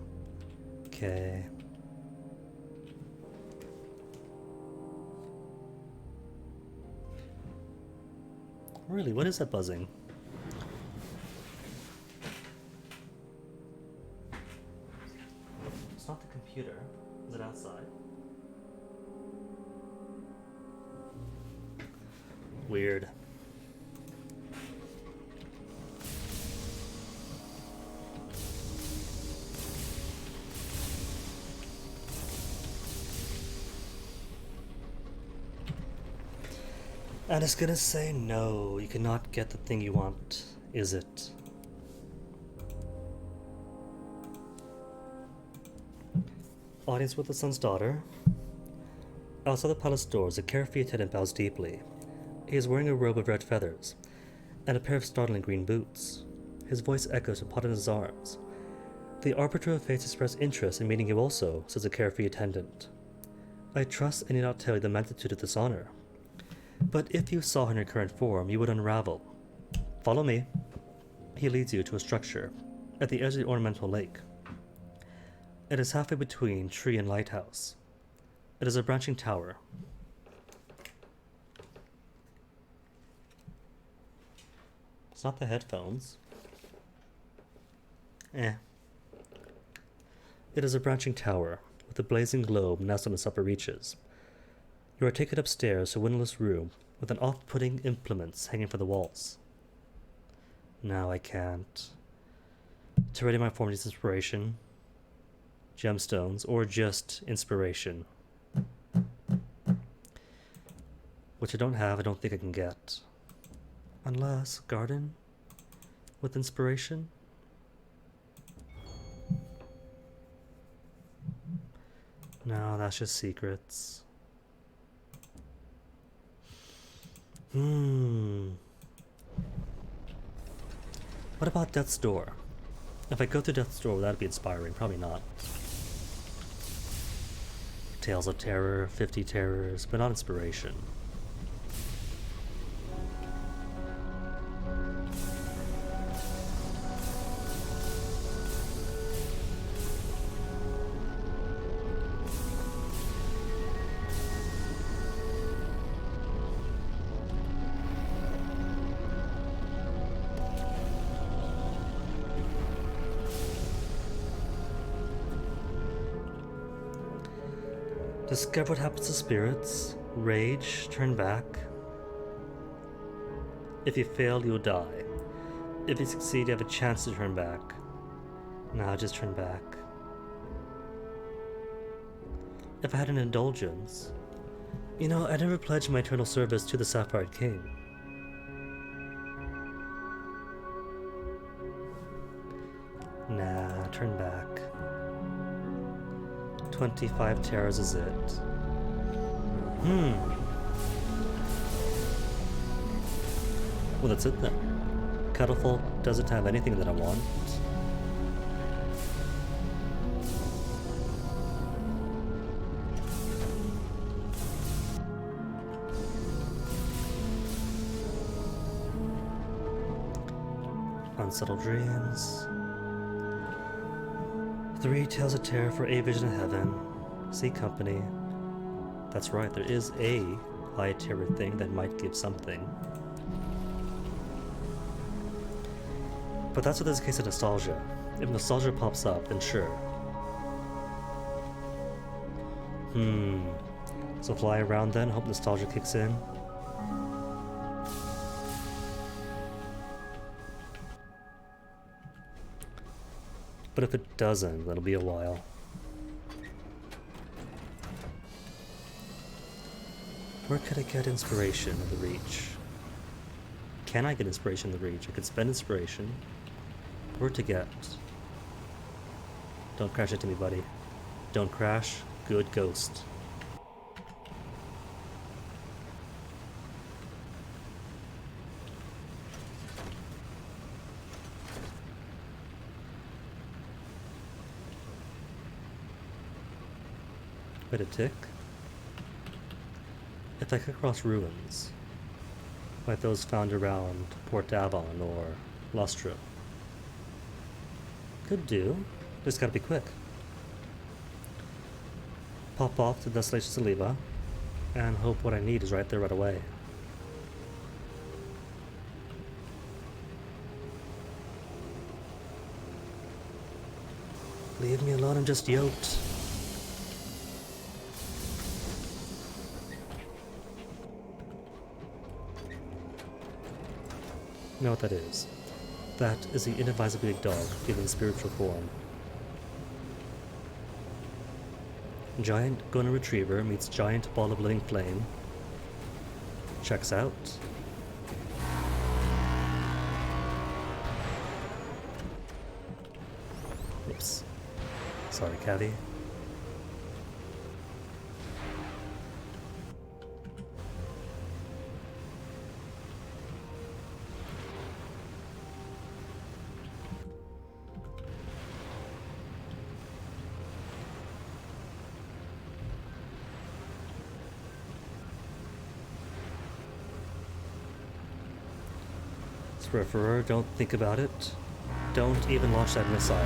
Okay. Really, what is that buzzing? It's not the computer. Is it outside? Weird. And it's gonna say no, you cannot get the thing you want, is it? Audience with the son's daughter. Outside the palace doors, a carefree attendant bows deeply. He is wearing a robe of red feathers, and a pair of startling green boots. His voice echoes upon his arms. The arbiter of fates expressed interest in meeting you also, says the carefree attendant. I trust I need not tell you the magnitude of this honor. But if you saw her in her current form, you would unravel. Follow me. He leads you to a structure at the edge of the ornamental lake. It is halfway between tree and lighthouse. It is a branching tower. It's not the headphones. It is a branching tower with a blazing globe nestled in its upper reaches. You are taken upstairs to a windowless room with an off-putting implements hanging from the walls. Now I can't. To ready my form needs inspiration, gemstones, or just inspiration. Which I don't have, I don't think I can get. Unless, garden? With inspiration? No, that's just secrets. What about Death's Door? If I go through Death's Door, would that be inspiring? Probably not. Tales of Terror, 50 Terrors, but not inspiration. Discover what happens to spirits. Rage. Turn back. If you fail, you'll die. If you succeed, you have a chance to turn back. Nah, just turn back. If I had an indulgence... You know, I never pledged my eternal service to the Sapphire King. Nah, turn back. 25 tears is it. Well, that's it then. Catafalque doesn't have anything that I want. Unsettled dreams. 3 tales of terror for a vision of heaven. See company. That's right, there is a high terror thing that might give something. But that's what this is a case of nostalgia. If nostalgia pops up, then sure. So fly around then, hope nostalgia kicks in. But if it doesn't, that'll be a while. Where could I get inspiration in the Reach? Can I get inspiration in the Reach? I could spend inspiration. Where to get? Don't crash into me, buddy. Don't crash. Good ghost. Wait a tick. If I could cross ruins, like those found around Port Avon or Lustro. Could do. Just gotta be quick. Pop off to Desolation Saliba and hope what I need is right there right away. Leave me alone, I'm just yoked. You know what that is? That is the inadvisably big dog given spiritual form. Giant Gunner Retriever meets giant ball of living flame. Checks out. Oops. Sorry, Caddy. Referrer, don't think about it. Don't even launch that missile.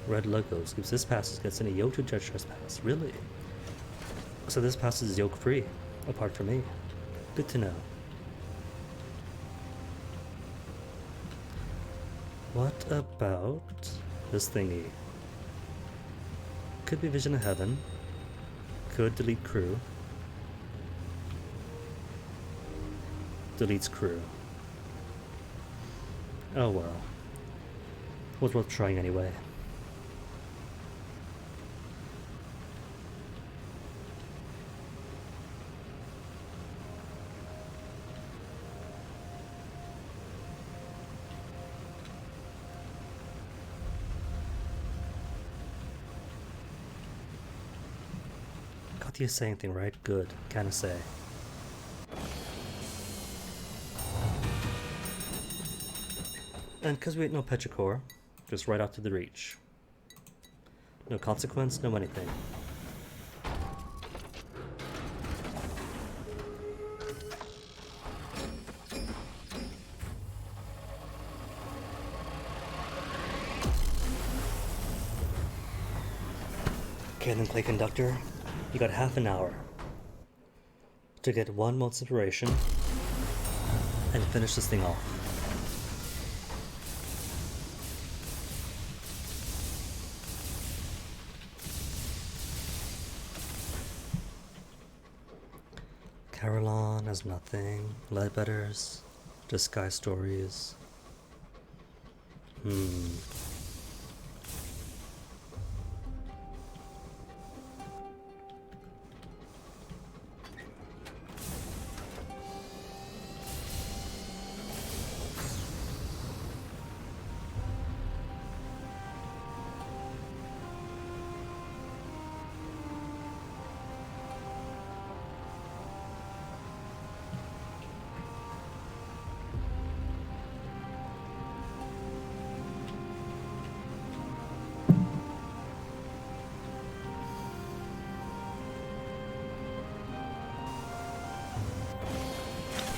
Red logos gives this passage gets any yoke to judge trespass. Really? So this passage is yoke free, apart from me. Good to know. What about this thingy? Could be Vision of Heaven. Could delete crew. Deletes crew. Oh well. Was worth trying anyway. You say anything, right? Good. Kinda say. And because we ain't no Petrichor, just right out to the Reach. No consequence, no anything. Okay, then play conductor. You got half an hour to get 1 month's inspiration and finish this thing off. Carillon as nothing. Ledbetter's. Disguise stories.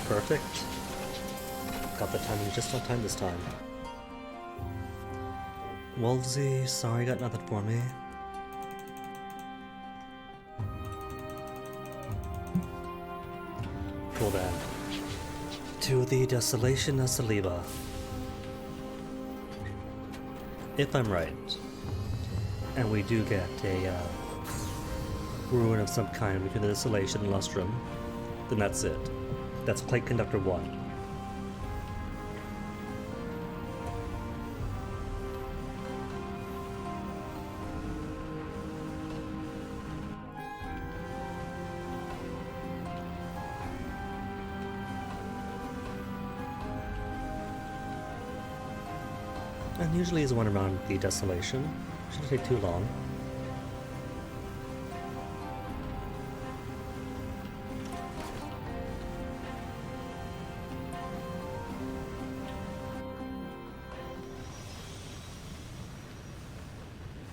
Perfect. Got the timing just on time this time. Wolvesy, sorry, got nothing for me. Cool then. To the Desolation of Saliba. If I'm right, and we do get a ruin of some kind between the Desolation and Lustrum, then that's it. That's Plate Conductor 1. And usually is one around the Desolation. Shouldn't take too long.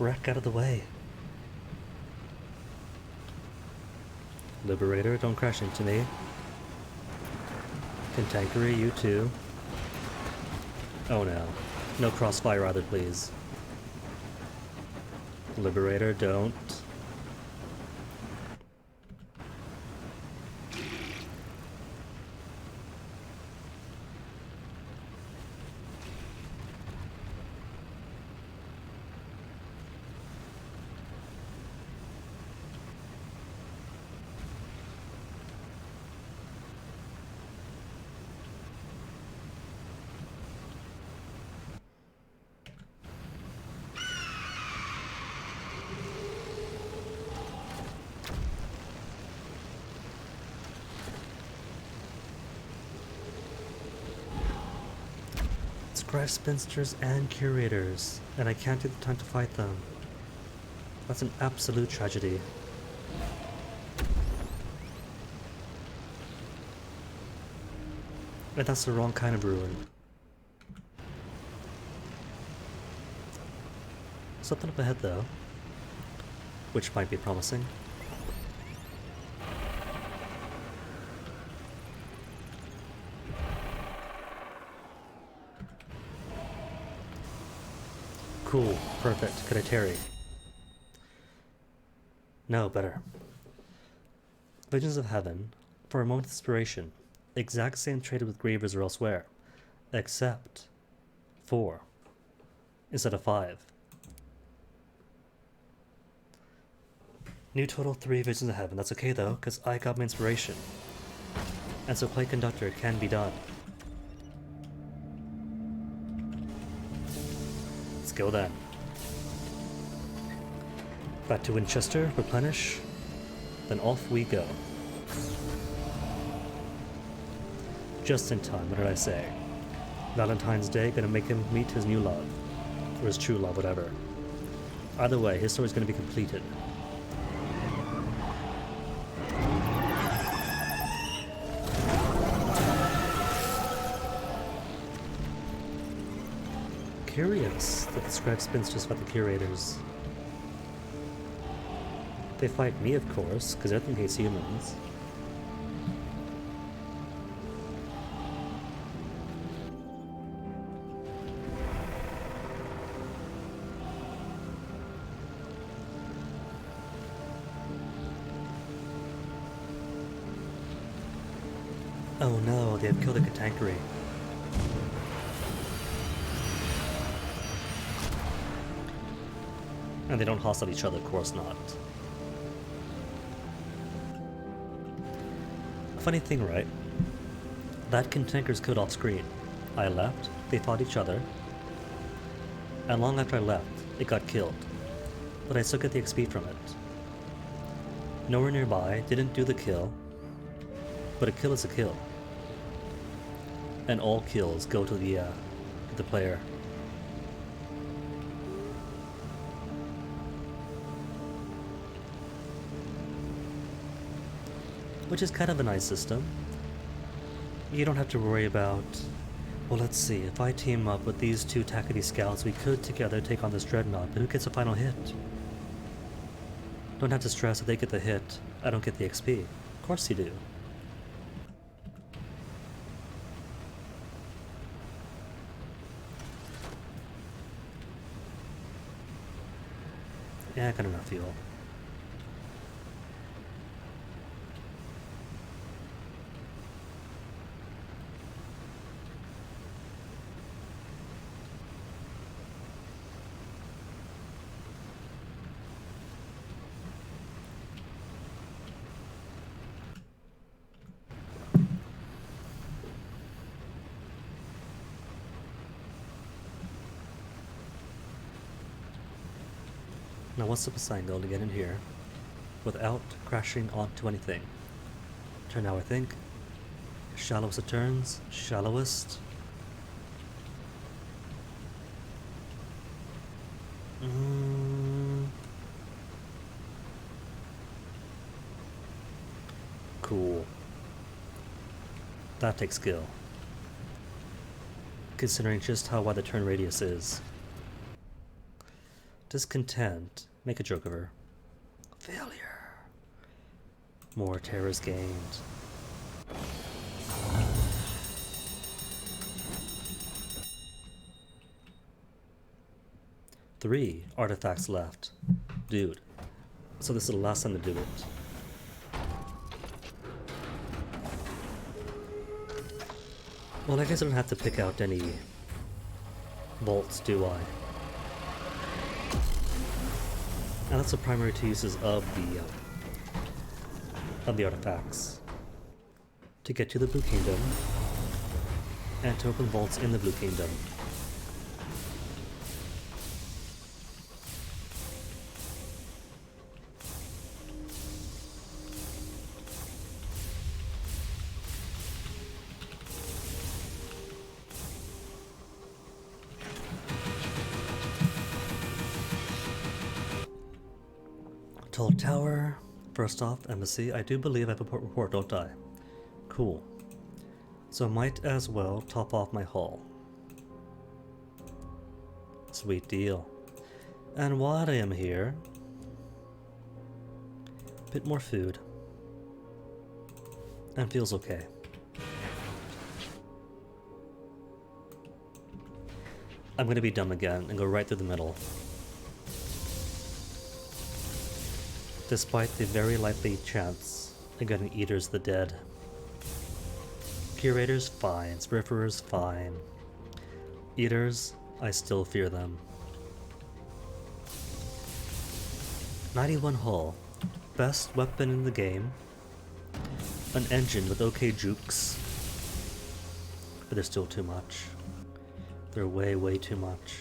Wreck out of the way. Liberator, don't crash into me. Cantankery, you too. Oh no. No crossfire either, please. Liberator, don't. Scribe spinsters and curators, and I can't take the time to fight them. That's an absolute tragedy. And that's the wrong kind of ruin. Something up ahead though, which might be promising. Cool, perfect. Could I tarry? No, better. Visions of Heaven. For a moment's inspiration. Exact same traded with Grievers or elsewhere. Except 4 instead of 5. New total 3 Visions of Heaven. That's okay though, because I got my inspiration. And so Play Conductor can be done. Let's go then. Back to Winchester, replenish, then off we go. Just in time, what did I say? Valentine's Day, gonna make him meet his new love. Or his true love, whatever. Either way, his story's gonna be completed. Curious that the scribe spinsters fight the curators. They fight me, of course, because everything hates humans. Oh no, they have killed the Cantankery. And they don't hostile each other, of course not. Funny thing, right? That containers killed off screen. I left, they fought each other, and long after I left, it got killed. But I still get the XP from it. Nowhere nearby, didn't do the kill, but a kill is a kill. And all kills go to the player. Which is kind of a nice system. You don't have to worry about, well, let's see, if I team up with these two Takati scouts, we could together take on this dreadnought, but who gets a final hit? Don't have to stress if they get the hit, I don't get the XP. Of course you do. Yeah, I got enough fuel. Now what's the best goal to get in here without crashing onto anything? Turn now, I think. Shallowest of turns, shallowest. Cool. That takes skill. Considering just how wide the turn radius is. Discontent. Make a joke of her. Failure. More terrors gained. Three artifacts left. Dude. So this is the last time to do it. Well, I guess I don't have to pick out any bolts, do I? And that's the primary two uses of the artifacts. To get to the Blue Kingdom, and to open vaults in the Blue Kingdom. Tall Tower. First off, embassy. I do believe I have a report, don't I? Cool. So I might as well top off my haul. Sweet deal. And while I am here, a bit more food. And feels okay. I'm gonna be dumb again and go right through the middle. Despite the very likely chance of getting Eaters the Dead. Curators, fine. Spiriferers, fine. Eaters, I still fear them. 91 hull. Best weapon in the game. An engine with okay jukes. But they're still too much. They're way, way too much.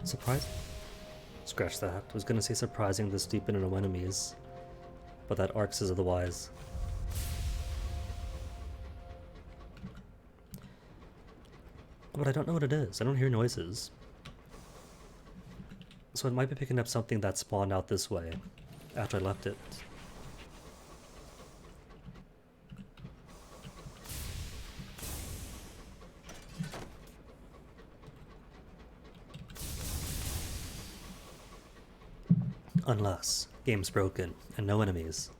Surprise? Scratch that. I was gonna say surprising this deep into no enemies, but that arc says otherwise. But I don't know what it is. I don't hear noises. So it might be picking up something that spawned out this way after I left it. Unless game's broken and no enemies.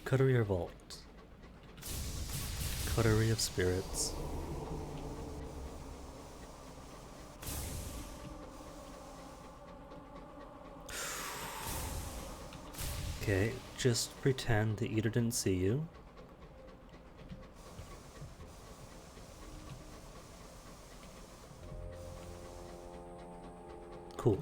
Coterie or Vault. Coterie of Spirits. Okay, just pretend the Eater didn't see you. Cool.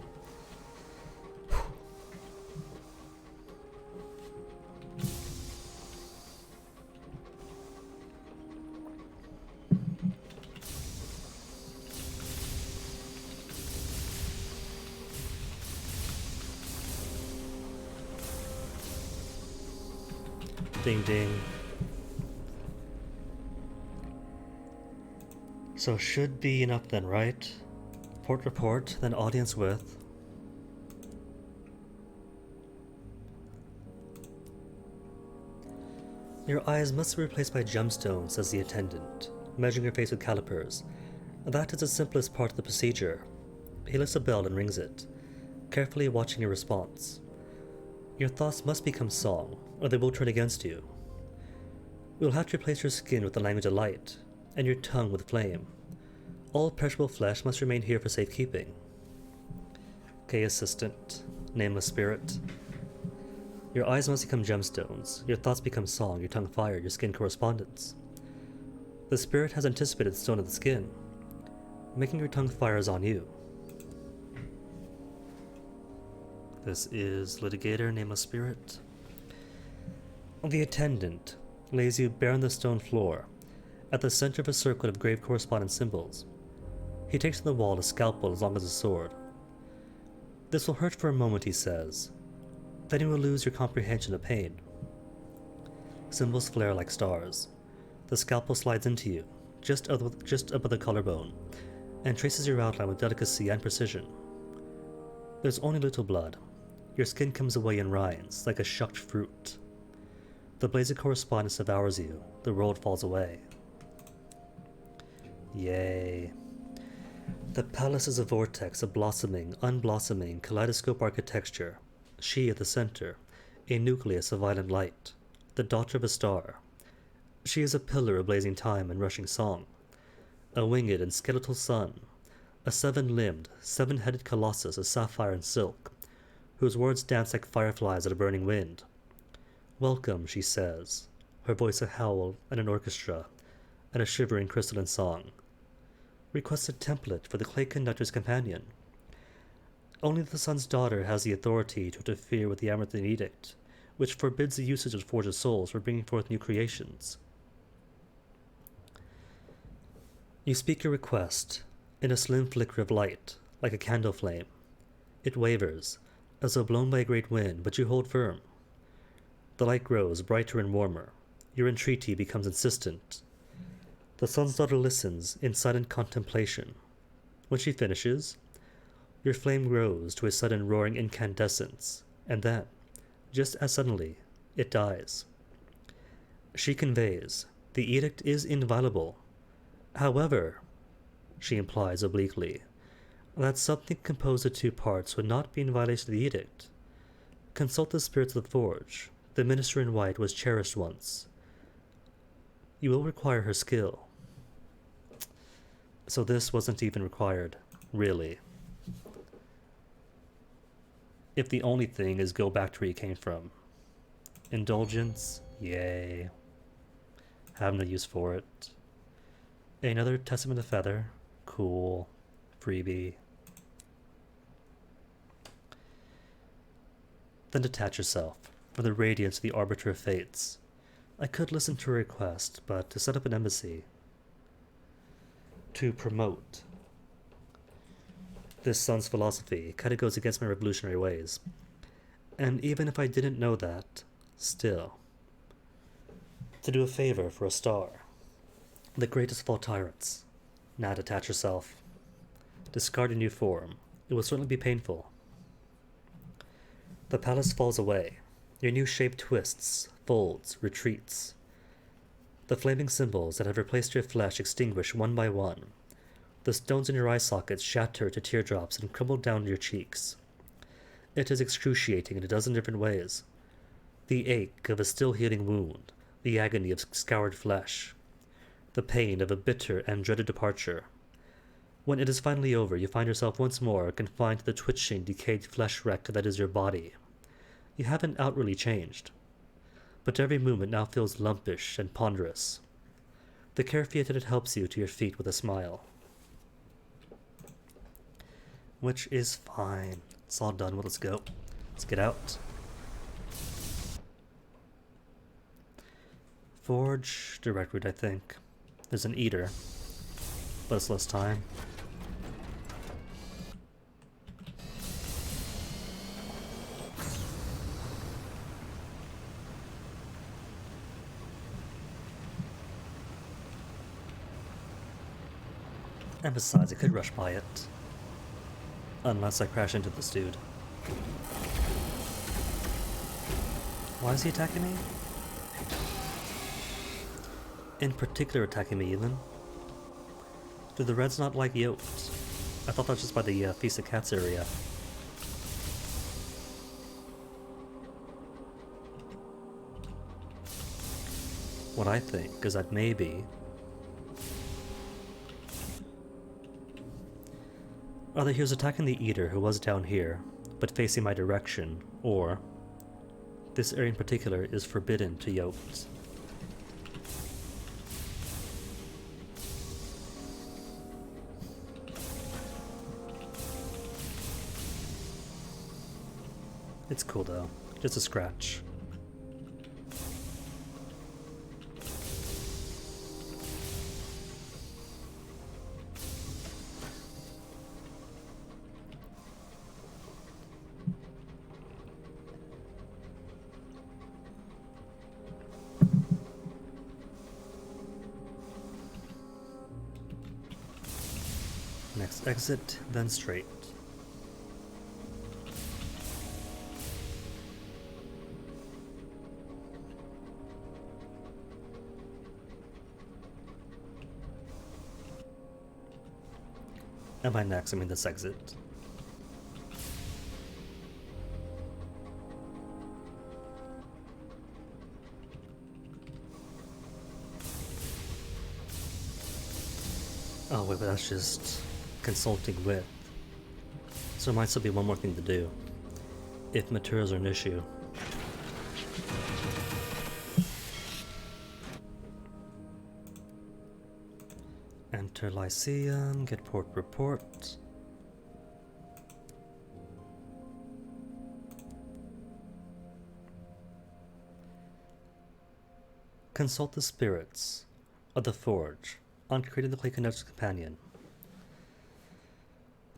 Ding ding. So should be enough then, right? Report, then audience with. Your eyes must be replaced by gemstones, says the attendant, measuring your face with calipers. That is the simplest part of the procedure. He lifts a bell and rings it, carefully watching your response. Your thoughts must become song, or they will turn against you. You'll have to replace your skin with the language of light, and your tongue with flame. All perishable flesh must remain here for safekeeping. Okay, assistant. Nameless spirit. Your eyes must become gemstones, your thoughts become song, your tongue fire, your skin correspondence. The spirit has anticipated stone of the skin. Making your tongue fire is on you. This is litigator, nameless spirit. The attendant lays you bare on the stone floor, at the center of a circle of grave correspondence symbols. He takes from the wall a scalpel as long as a sword. This will hurt for a moment, he says. Then you will lose your comprehension of pain. Symbols flare like stars. The scalpel slides into you, just above the collarbone, and traces your outline with delicacy and precision. There's only little blood. Your skin comes away in rinds, like a shucked fruit. The blaze of correspondence devours you. The world falls away. Yay. The palace is a vortex of blossoming, unblossoming, kaleidoscope architecture. She at the center, a nucleus of violent light, the daughter of a star. She is a pillar of blazing time and rushing song, a winged and skeletal sun, a seven-limbed, seven-headed colossus of sapphire and silk, whose words dance like fireflies at a burning wind. Welcome, she says, her voice a howl and an orchestra, and a shivering crystalline song. Request a template for the clay conductor's companion. Only the sun's daughter has the authority to interfere with the Amaranthine Edict, which forbids the usage of forged souls for bringing forth new creations. You speak your request, in a slim flicker of light, like a candle flame. It wavers, as though blown by a great wind, but you hold firm. The light grows brighter and warmer. Your entreaty becomes insistent. The sun's daughter listens in silent contemplation. When she finishes, your flame grows to a sudden roaring incandescence, and then, just as suddenly, it dies. She conveys, the edict is inviolable. However, she implies obliquely, that something composed of two parts would not be in violation of the edict. Consult the spirits of the forge. The minister in white was cherished once. You will require her skill. So this wasn't even required, really. If the only thing is go back to where you came from. Indulgence, yay. Have no use for it. Another Testament of Feather, cool. Freebie. Then detach yourself from the radiance of the Arbiter of Fates. I could listen to a request, but to set up an embassy, to promote this son's philosophy kind of goes against my revolutionary ways. And even if I didn't know that, still, to do a favor for a star, the greatest of all tyrants. Now detach yourself. Discard a new form. It will certainly be painful. The palace falls away. Your new shape twists, folds, retreats. The flaming symbols that have replaced your flesh extinguish one by one. The stones in your eye sockets shatter to teardrops and crumble down your cheeks. It is excruciating in a dozen different ways. The ache of a still healing wound, the agony of scoured flesh, the pain of a bitter and dreaded departure. When it is finally over, you find yourself once more confined to the twitching, decayed flesh wreck that is your body. You haven't outwardly changed, but every movement now feels lumpish and ponderous. The carefree attendant helps you to your feet with a smile. Which is fine. It's all done. Well, let's go. Let's get out. Forge, direct route, I think. There's an eater, but it's less time. And besides, I could rush by it. Unless I crash into this dude. Why is he attacking me? In particular attacking me, even. Do the Reds not like yoked? I thought that was just by the Feast of Cats area. What I think is that maybe either he was attacking the Eater who was down here, but facing my direction, or this area in particular is forbidden to yoked. It's cool though, just a scratch. Next exit, then straight. And by next, I mean this exit. Oh wait, but that's just consulting with. So there might still be one more thing to do, if materials are an issue. Enter Lyceum, get port report. Consult the spirits of the Forge on creating the Clay Conductor's Companion.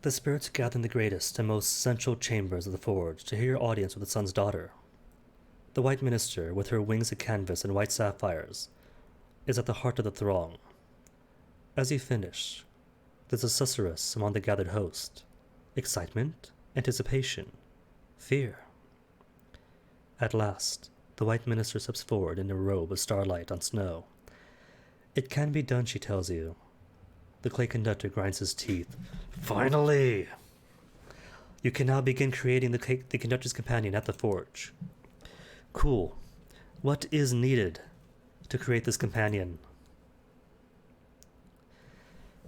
The spirits gather in the greatest and most central chambers of the Forge to hear your audience with the Sun's daughter. The White Minister, with her wings of canvas and white sapphires, is at the heart of the throng. As you finish, there's a susurrus among the gathered host. Excitement, anticipation, fear. At last, the White Minister steps forward in a robe of starlight on snow. It can be done, she tells you. The Clay Conductor grinds his teeth. Finally! You can now begin creating the Conductor's Companion at the Forge. Cool. What is needed to create this companion?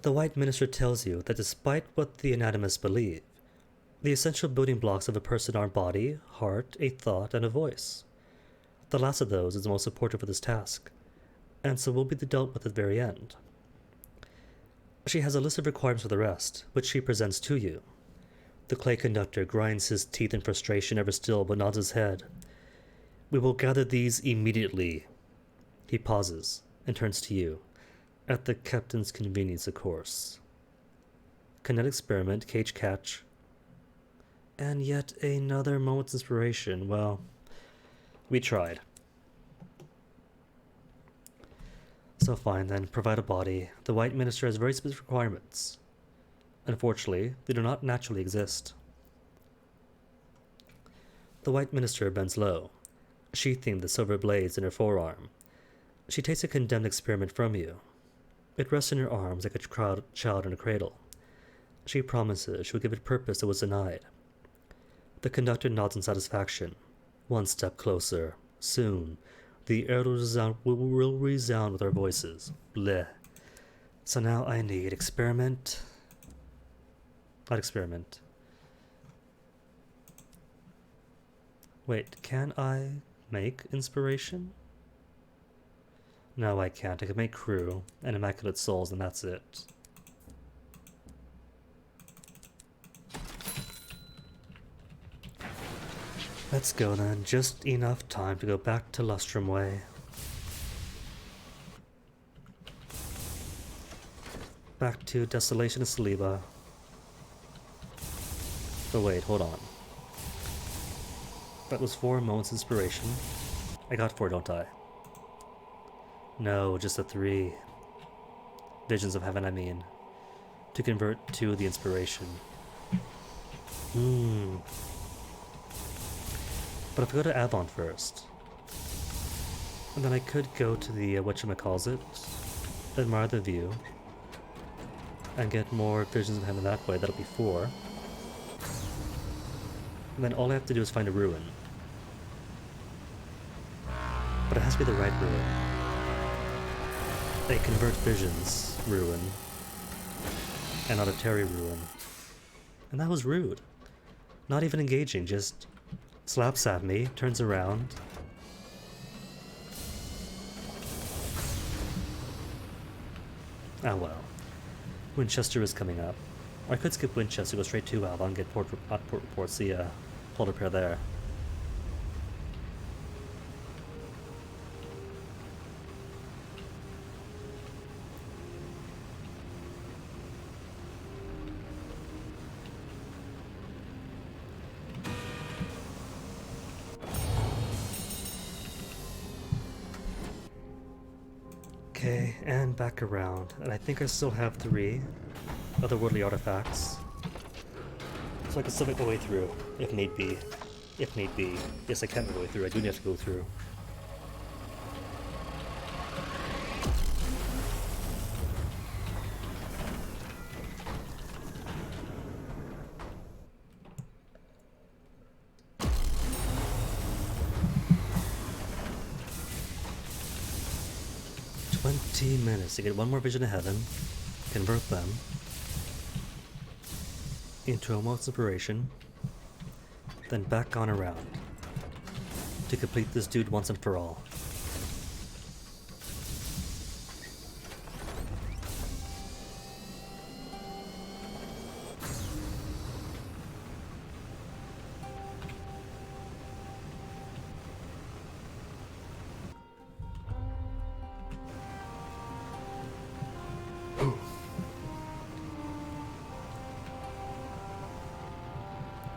The White Minister tells you that despite what the anatomists believe, the essential building blocks of a person are body, heart, a thought, and a voice. The last of those is the most important for this task, and so will be dealt with at the very end. She has a list of requirements for the rest, which she presents to you. The Clay Conductor grinds his teeth in frustration ever still, but nods his head. We will gather these immediately. He pauses and turns to you. At the captain's convenience, of course. Kinetic experiment, cage catch. And yet another moment's inspiration. Well, we tried. So fine then, provide a body. The White Minister has very specific requirements. Unfortunately, they do not naturally exist. The White Minister bends low, sheathing the silver blades in her forearm. She takes a condemned experiment from you. It rests in her arms like a child in a cradle. She promises she will give it purpose that was denied. The conductor nods in satisfaction. One step closer. Soon, the air will resound with our voices. Bleh. So now I need experiment. Not experiment. Wait, can I make inspiration? No, I can't. I can make crew and immaculate souls, and that's it. Let's go then. Just enough time to go back to Lustrum Way. Back to Desolation of Saliba. But wait, hold on. That was 4 moments inspiration. I got 4, don't I? No, just a 3. Visions of Heaven, I mean. To convert to the inspiration. But if I go to Avon first, and then I could go to the, whatchamacallit, admire the view, and get more Visions of Heaven that way. That'll be 4. And then all I have to do is find a ruin. But it has to be the right ruin. A Convert Visions ruin, and not a Terry ruin. And that was rude. Not even engaging, just slaps at me, turns around. Ah well. Winchester is coming up. Or I could skip Winchester, go straight to Avon, get port reports, see polar pair there. Okay, and back around. And I think I still have 3 otherworldly artifacts. So I can still make my way through, if need be. If need be. Yes, I can make my way through. I do have to go through. Minutes to get 1 more Vision of Heaven, convert them into a most inspiration, then back on around to complete this dude once and for all.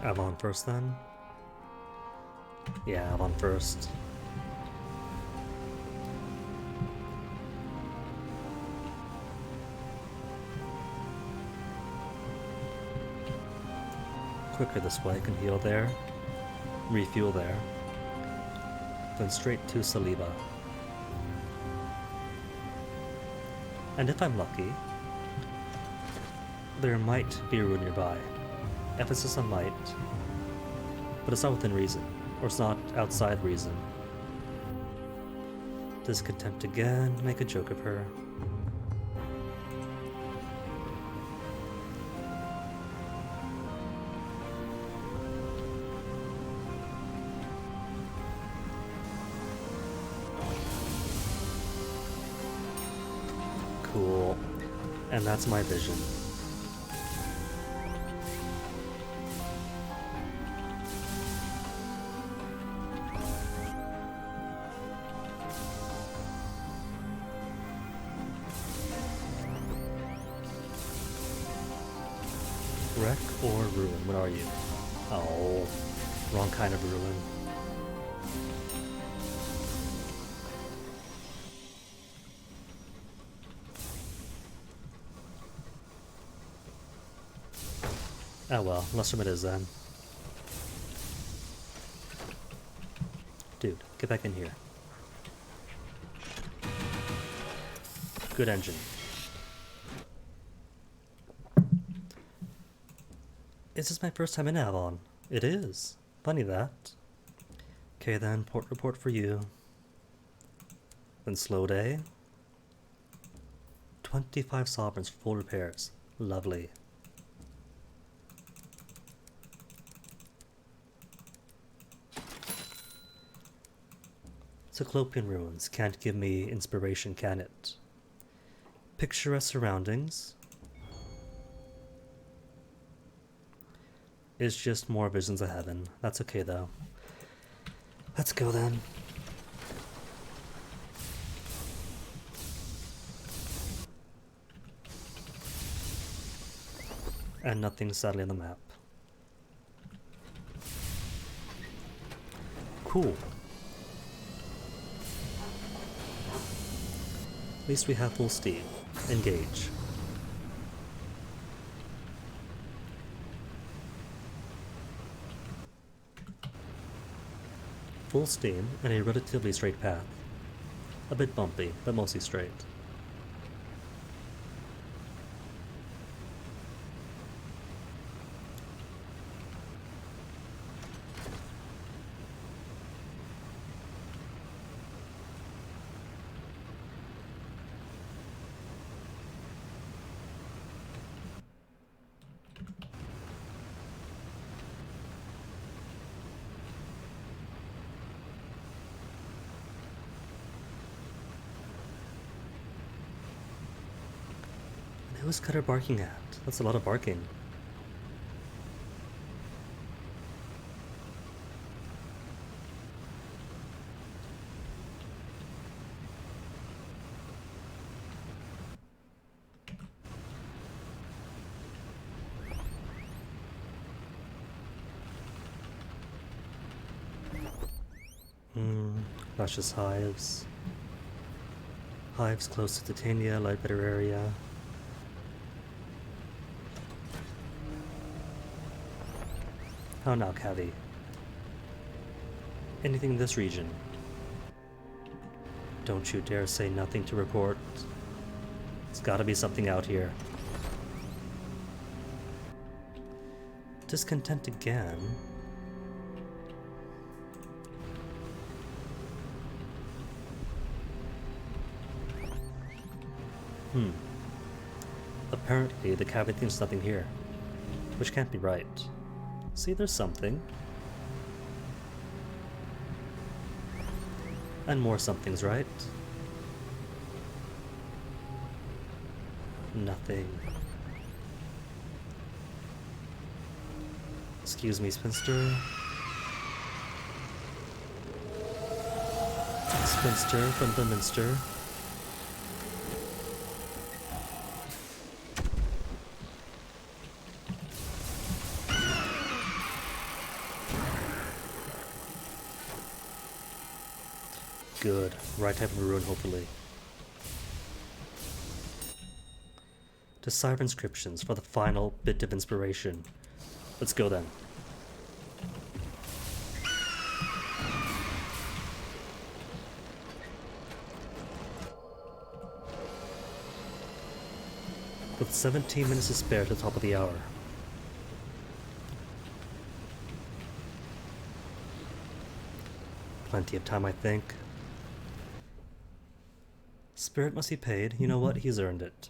Avon first then? Yeah, Avon first. Quicker this way, I can heal there, refuel there, then straight to Saliba. And if I'm lucky, there might be a ruin nearby. Emphasis on might, but it's not within reason, or it's not outside reason. Discontent again, make a joke of her. Cool, and that's my vision. Wreck or ruin? What are you? Oh, wrong kind of ruin. Oh well, Lustrum it is then. Dude, get back in here. Good engine. Is this my first time in Avon? It is. Funny that. Okay then, port report for you. Then slow day. 25 sovereigns for full repairs. Lovely. Cyclopean ruins can't give me inspiration, can it? Picturesque surroundings. It's just more visions of heaven. That's okay though. Let's go then. And nothing sadly on the map. Cool. At least we have full steam. Engage. Full steam and a relatively straight path. A bit bumpy, but mostly straight. Who's Cutter barking at? That's a lot of barking. Luscious hives. Hives close to Titania, light better area. How now, Cavi? Anything in this region? Don't you dare say nothing to report. It's gotta be something out here. Discontent again? Apparently, the Cavi thinks nothing here. Which can't be right. See, there's something. And more somethings, right? Nothing. Excuse me, spinster. Spinster from the minster. Good. Right type of rune, hopefully. Decipher inscriptions for the final bit of inspiration. Let's go then. With 17 minutes to spare to the top of the hour. Plenty of time, I think. Spirit must be paid. You know what? He's earned it.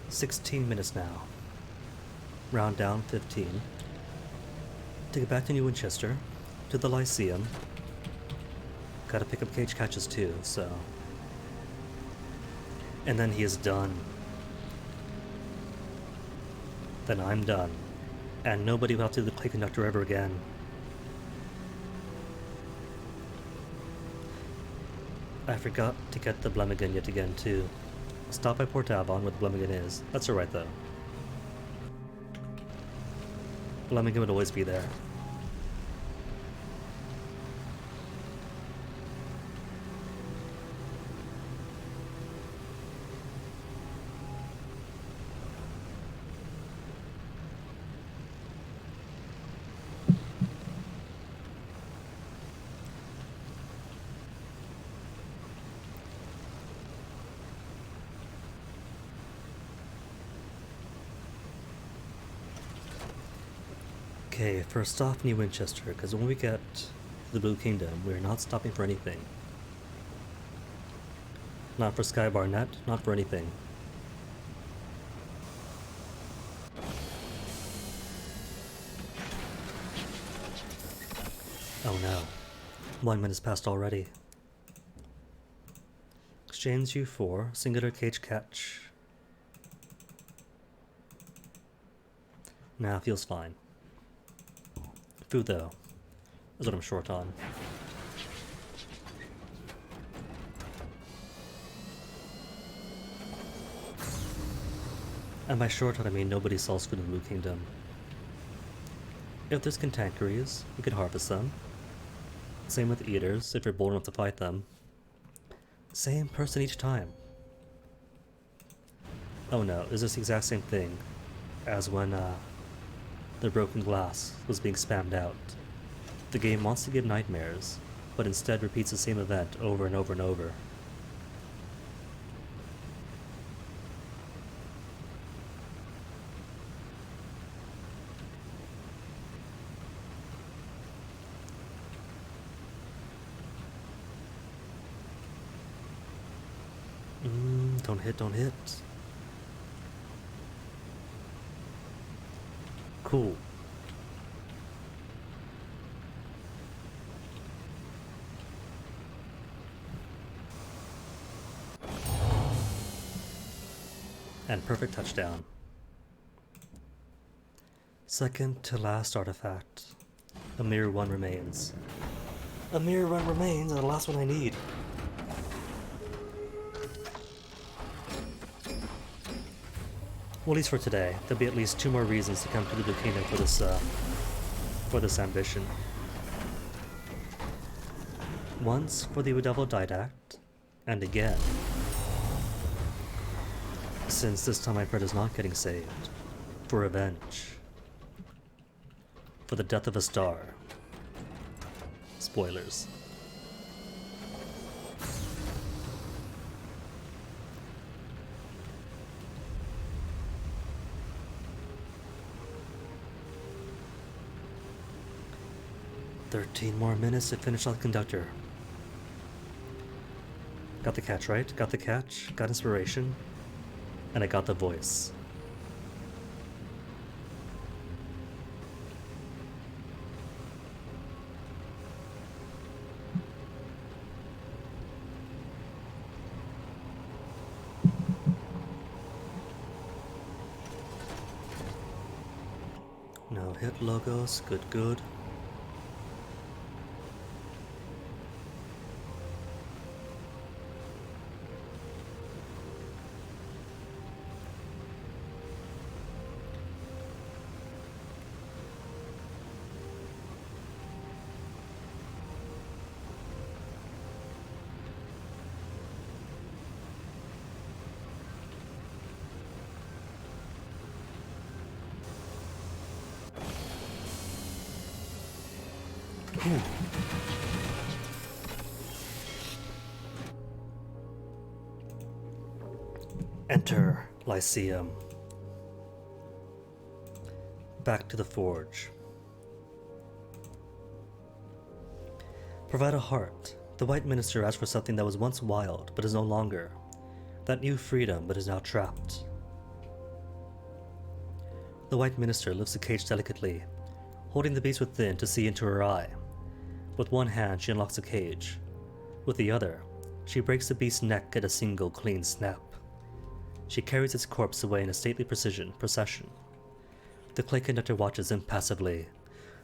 "16 minutes now. Round down 15. To get back to New Winchester, to the Lyceum. Gotta pick up cage catches too, so. And then he is done. Then I'm done. And nobody will have to do the clay conductor ever again. I forgot to get the Blemigan yet again too. Stop by Port Avon where the Blemigan is. That's alright though. Blemigan would always be there. Okay, first off, New Winchester, because when we get to the Blue Kingdom, we're not stopping for anything. Not for Sky Barnet, not for anything. Oh no. 1 minute's passed already. Exchange you for singular cage catch. Nah, feels fine. Food though, is what I'm short on. And by short on I mean nobody sells food in the Blue Kingdom. If there's cantankeries, you can harvest them. Same with eaters, if you're bold enough to fight them. Same person each time. Oh no, it's just the exact same thing as when the broken glass was being spammed out. The game wants to give nightmares, but instead repeats the same event over and over and over. Don't hit. Cool. And perfect touchdown. Second to last artifact. A mere one remains. A mere one remains, and the last one I need. Well, at least for today. There'll be at least 2 more reasons to come to the Blue Kingdom for this ambition. Once for the Devil Didact, and again, since this time my friend is not getting saved, for revenge. For the death of a star. Spoilers. "13 more minutes to finish off the conductor." Got the catch right, got the catch, got inspiration, and I got the voice. No hit logos, good. Enter Lyceum. Back to the forge. Provide a heart. The White Minister asked for something that was once wild, but is no longer. That new freedom, but is now trapped. The White Minister lifts the cage delicately, holding the beast within to see into her eye. With one hand, she unlocks the cage. With the other, she breaks the beast's neck at a single clean snap. She carries its corpse away in a stately procession. The clay conductor watches impassively.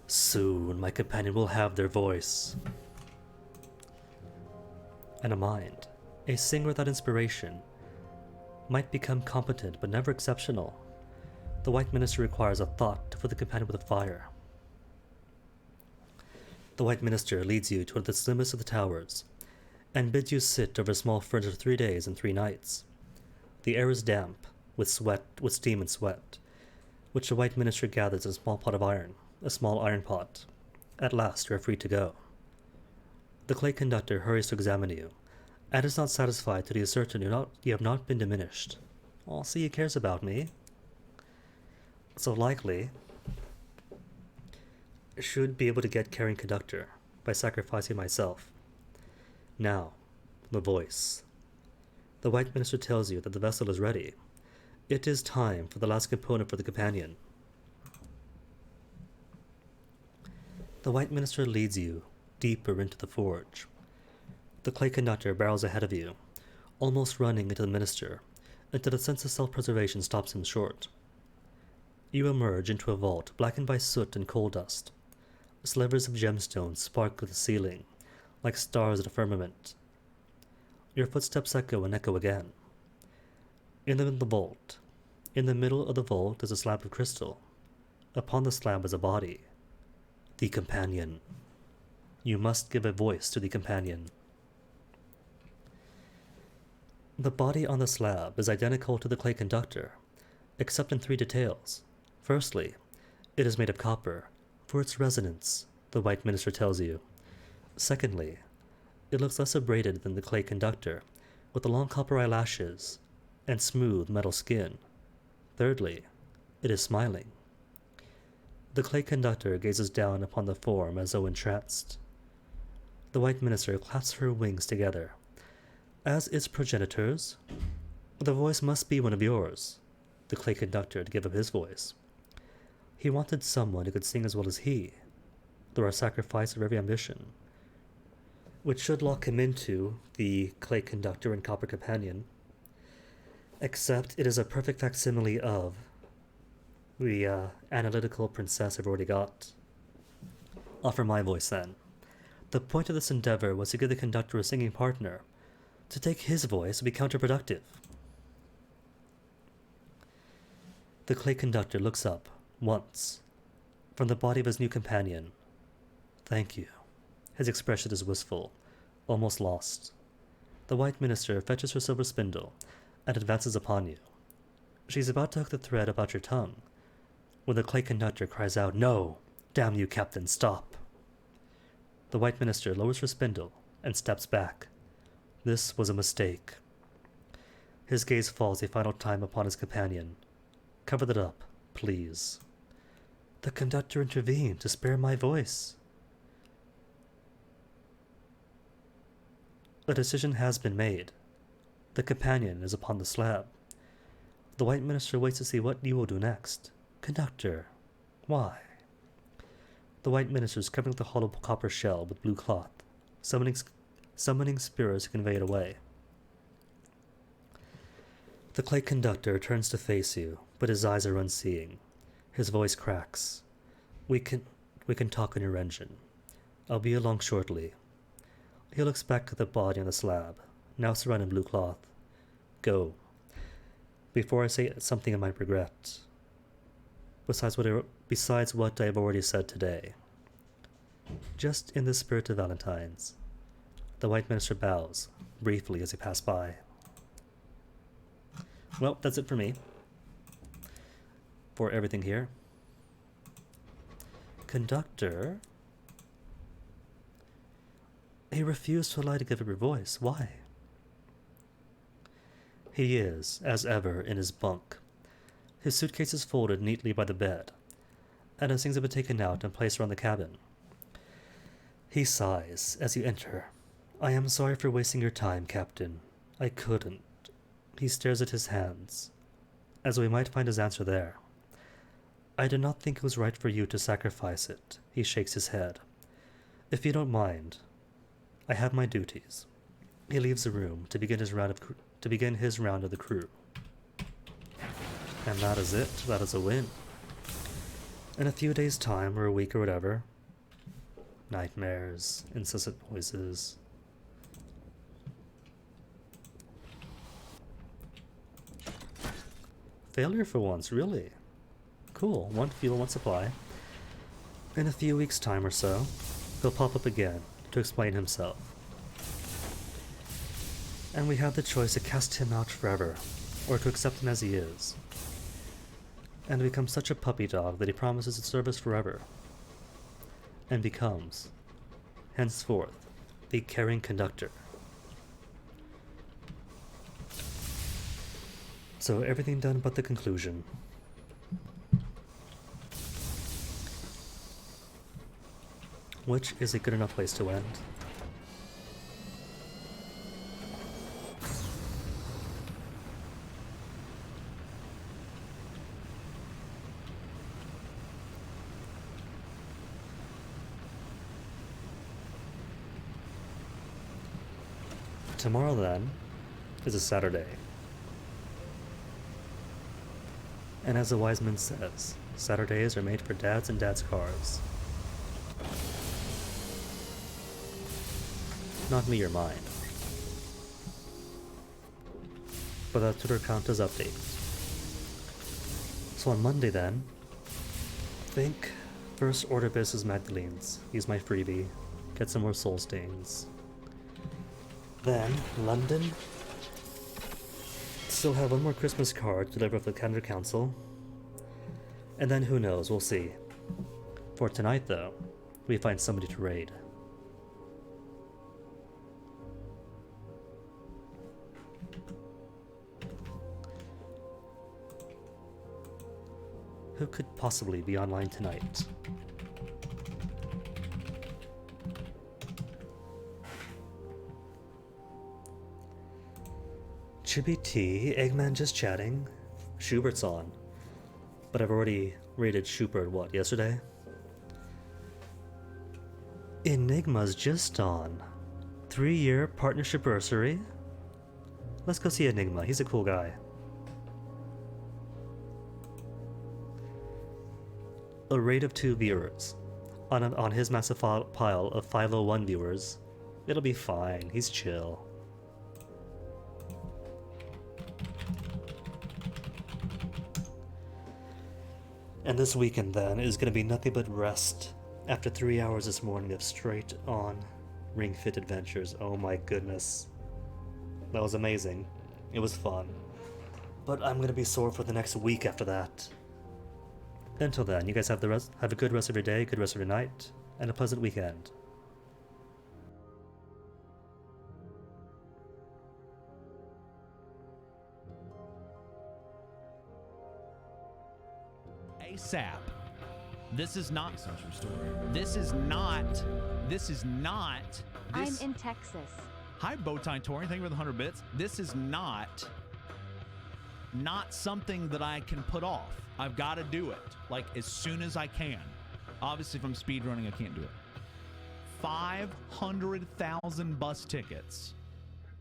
Soon my companion will have their voice. And a mind, a singer without inspiration, might become competent but never exceptional. The White Minister requires a thought to fill the companion with a fire. The White Minister leads you toward the slimmest of the towers, and bids you sit over a small furnace for 3 days and 3 nights. The air is damp, with steam and sweat, which the White Minister gathers in a small pot of iron, a small iron pot. At last you are free to go. The clay conductor hurries to examine you, and is not satisfied till he is certain you have not been diminished. Oh, see, he cares about me. So likely, should be able to get carrying conductor by sacrificing myself. Now, the voice. The White Minister tells you that the vessel is ready. It is time for the last component for the companion. The White Minister leads you deeper into the forge. The clay conductor barrels ahead of you, almost running into the minister, until the sense of self-preservation stops him short. You emerge into a vault blackened by soot and coal dust. Slivers of gemstones sparkle at the ceiling, like stars at a firmament. Your footsteps echo and echo again. In the vault, in the middle of the vault is a slab of crystal. Upon the slab is a body. The companion. You must give a voice to the companion. The body on the slab is identical to the clay conductor, except in 3 details. Firstly, it is made of copper, for its resonance, the White Minister tells you. Secondly, it looks less abraded than the clay conductor, with the long copper eyelashes and smooth metal skin. Thirdly, it is smiling. The clay conductor gazes down upon the form as though entranced. The White Minister claps her wings together. As its progenitors, the voice must be one of yours, the clay conductor to give up his voice. He wanted someone who could sing as well as he, through a sacrifice of every ambition, which should lock him into the clay conductor and copper companion, except it is a perfect facsimile of the analytical princess I've already got. Offer my voice then. The point of this endeavor was to give the conductor a singing partner. To take his voice would be counterproductive. The clay conductor looks up, once, from the body of his new companion. Thank you. His expression is wistful, almost lost. The White Minister fetches her silver spindle and advances upon you. She's about to hook the thread about your tongue, when the clay conductor cries out, "No! Damn you, Captain, stop!" The White Minister lowers her spindle and steps back. This was a mistake. His gaze falls a final time upon his companion. Cover that up, please. The conductor intervened to spare my voice. A decision has been made. The companion is upon the slab. The White Minister waits to see what you will do next. Conductor, why? The White Minister is covering the hollow copper shell with blue cloth, summoning spirits to convey it away. The clay conductor turns to face you, but his eyes are unseeing. His voice cracks. We can talk on your engine. I'll be along shortly. He looks back to the body on the slab, now surrounded in blue cloth. Go. Before I say something I might regret. Besides what I have already said today. Just in the spirit of Valentines. The White Minister bows, briefly as he pass by. Well, that's it for me. For everything here. Conductor? He refused to allow you to give up your voice. Why? He is, as ever, in his bunk. His suitcase is folded neatly by the bed, and his things have been taken out and placed around the cabin. He sighs as you enter. I am sorry for wasting your time, Captain. I couldn't. He stares at his hands, as we might find his answer there. I did not think it was right for you to sacrifice it. He shakes his head. If you don't mind, I have my duties. He leaves the room to begin his round of the crew. And that is it. That is a win. In a few days' time, or a week or whatever, nightmares, incessant noises. Failure for once, really? Cool. 1 fuel, 1 supply. In a few weeks' time or so, he'll pop up again to explain himself. And we have the choice to cast him out forever, or to accept him as he is, and become such a puppy dog that he promises to serve us forever, and becomes, henceforth, the caring conductor. So everything done but the conclusion. which is a good enough place to end. Tomorrow, then, is a Saturday. And as the wise man says, Saturdays are made for dads and dads' cars. Not me or mine. But that Twitter account does update. So on Monday, then, think first order business Magdalene's. Use my freebie. Get some more soul stains. Then, London. Still have one more Christmas card to deliver for the Calendar Council. And then who knows, we'll see. For tonight, though, we find somebody to raid. Who could possibly be online tonight? Chibi T, Eggman just chatting. Schubert's on. But I've already rated Schubert, what, yesterday? Enigma's just on. 3-year partnership anniversary. Let's go see Enigma, he's a cool guy. A raid of 2 viewers. On his massive pile of 501 viewers. It'll be fine, he's chill. And this weekend, then, is going to be nothing but rest after 3 hours this morning of straight-on Ring Fit adventures. Oh my goodness. That was amazing. It was fun. But I'm going to be sore for the next week after that. Until then, you guys have a good rest of your day, good rest of your night, and a pleasant weekend. ASAP. This is not. I'm in Texas. Hi, Bowtie Touring. Thank you for the 100 bits. This is not something that I can put off. I've got to do it, like, as soon as I can. Obviously, if I'm speedrunning, I can't do it. 500,000 bus tickets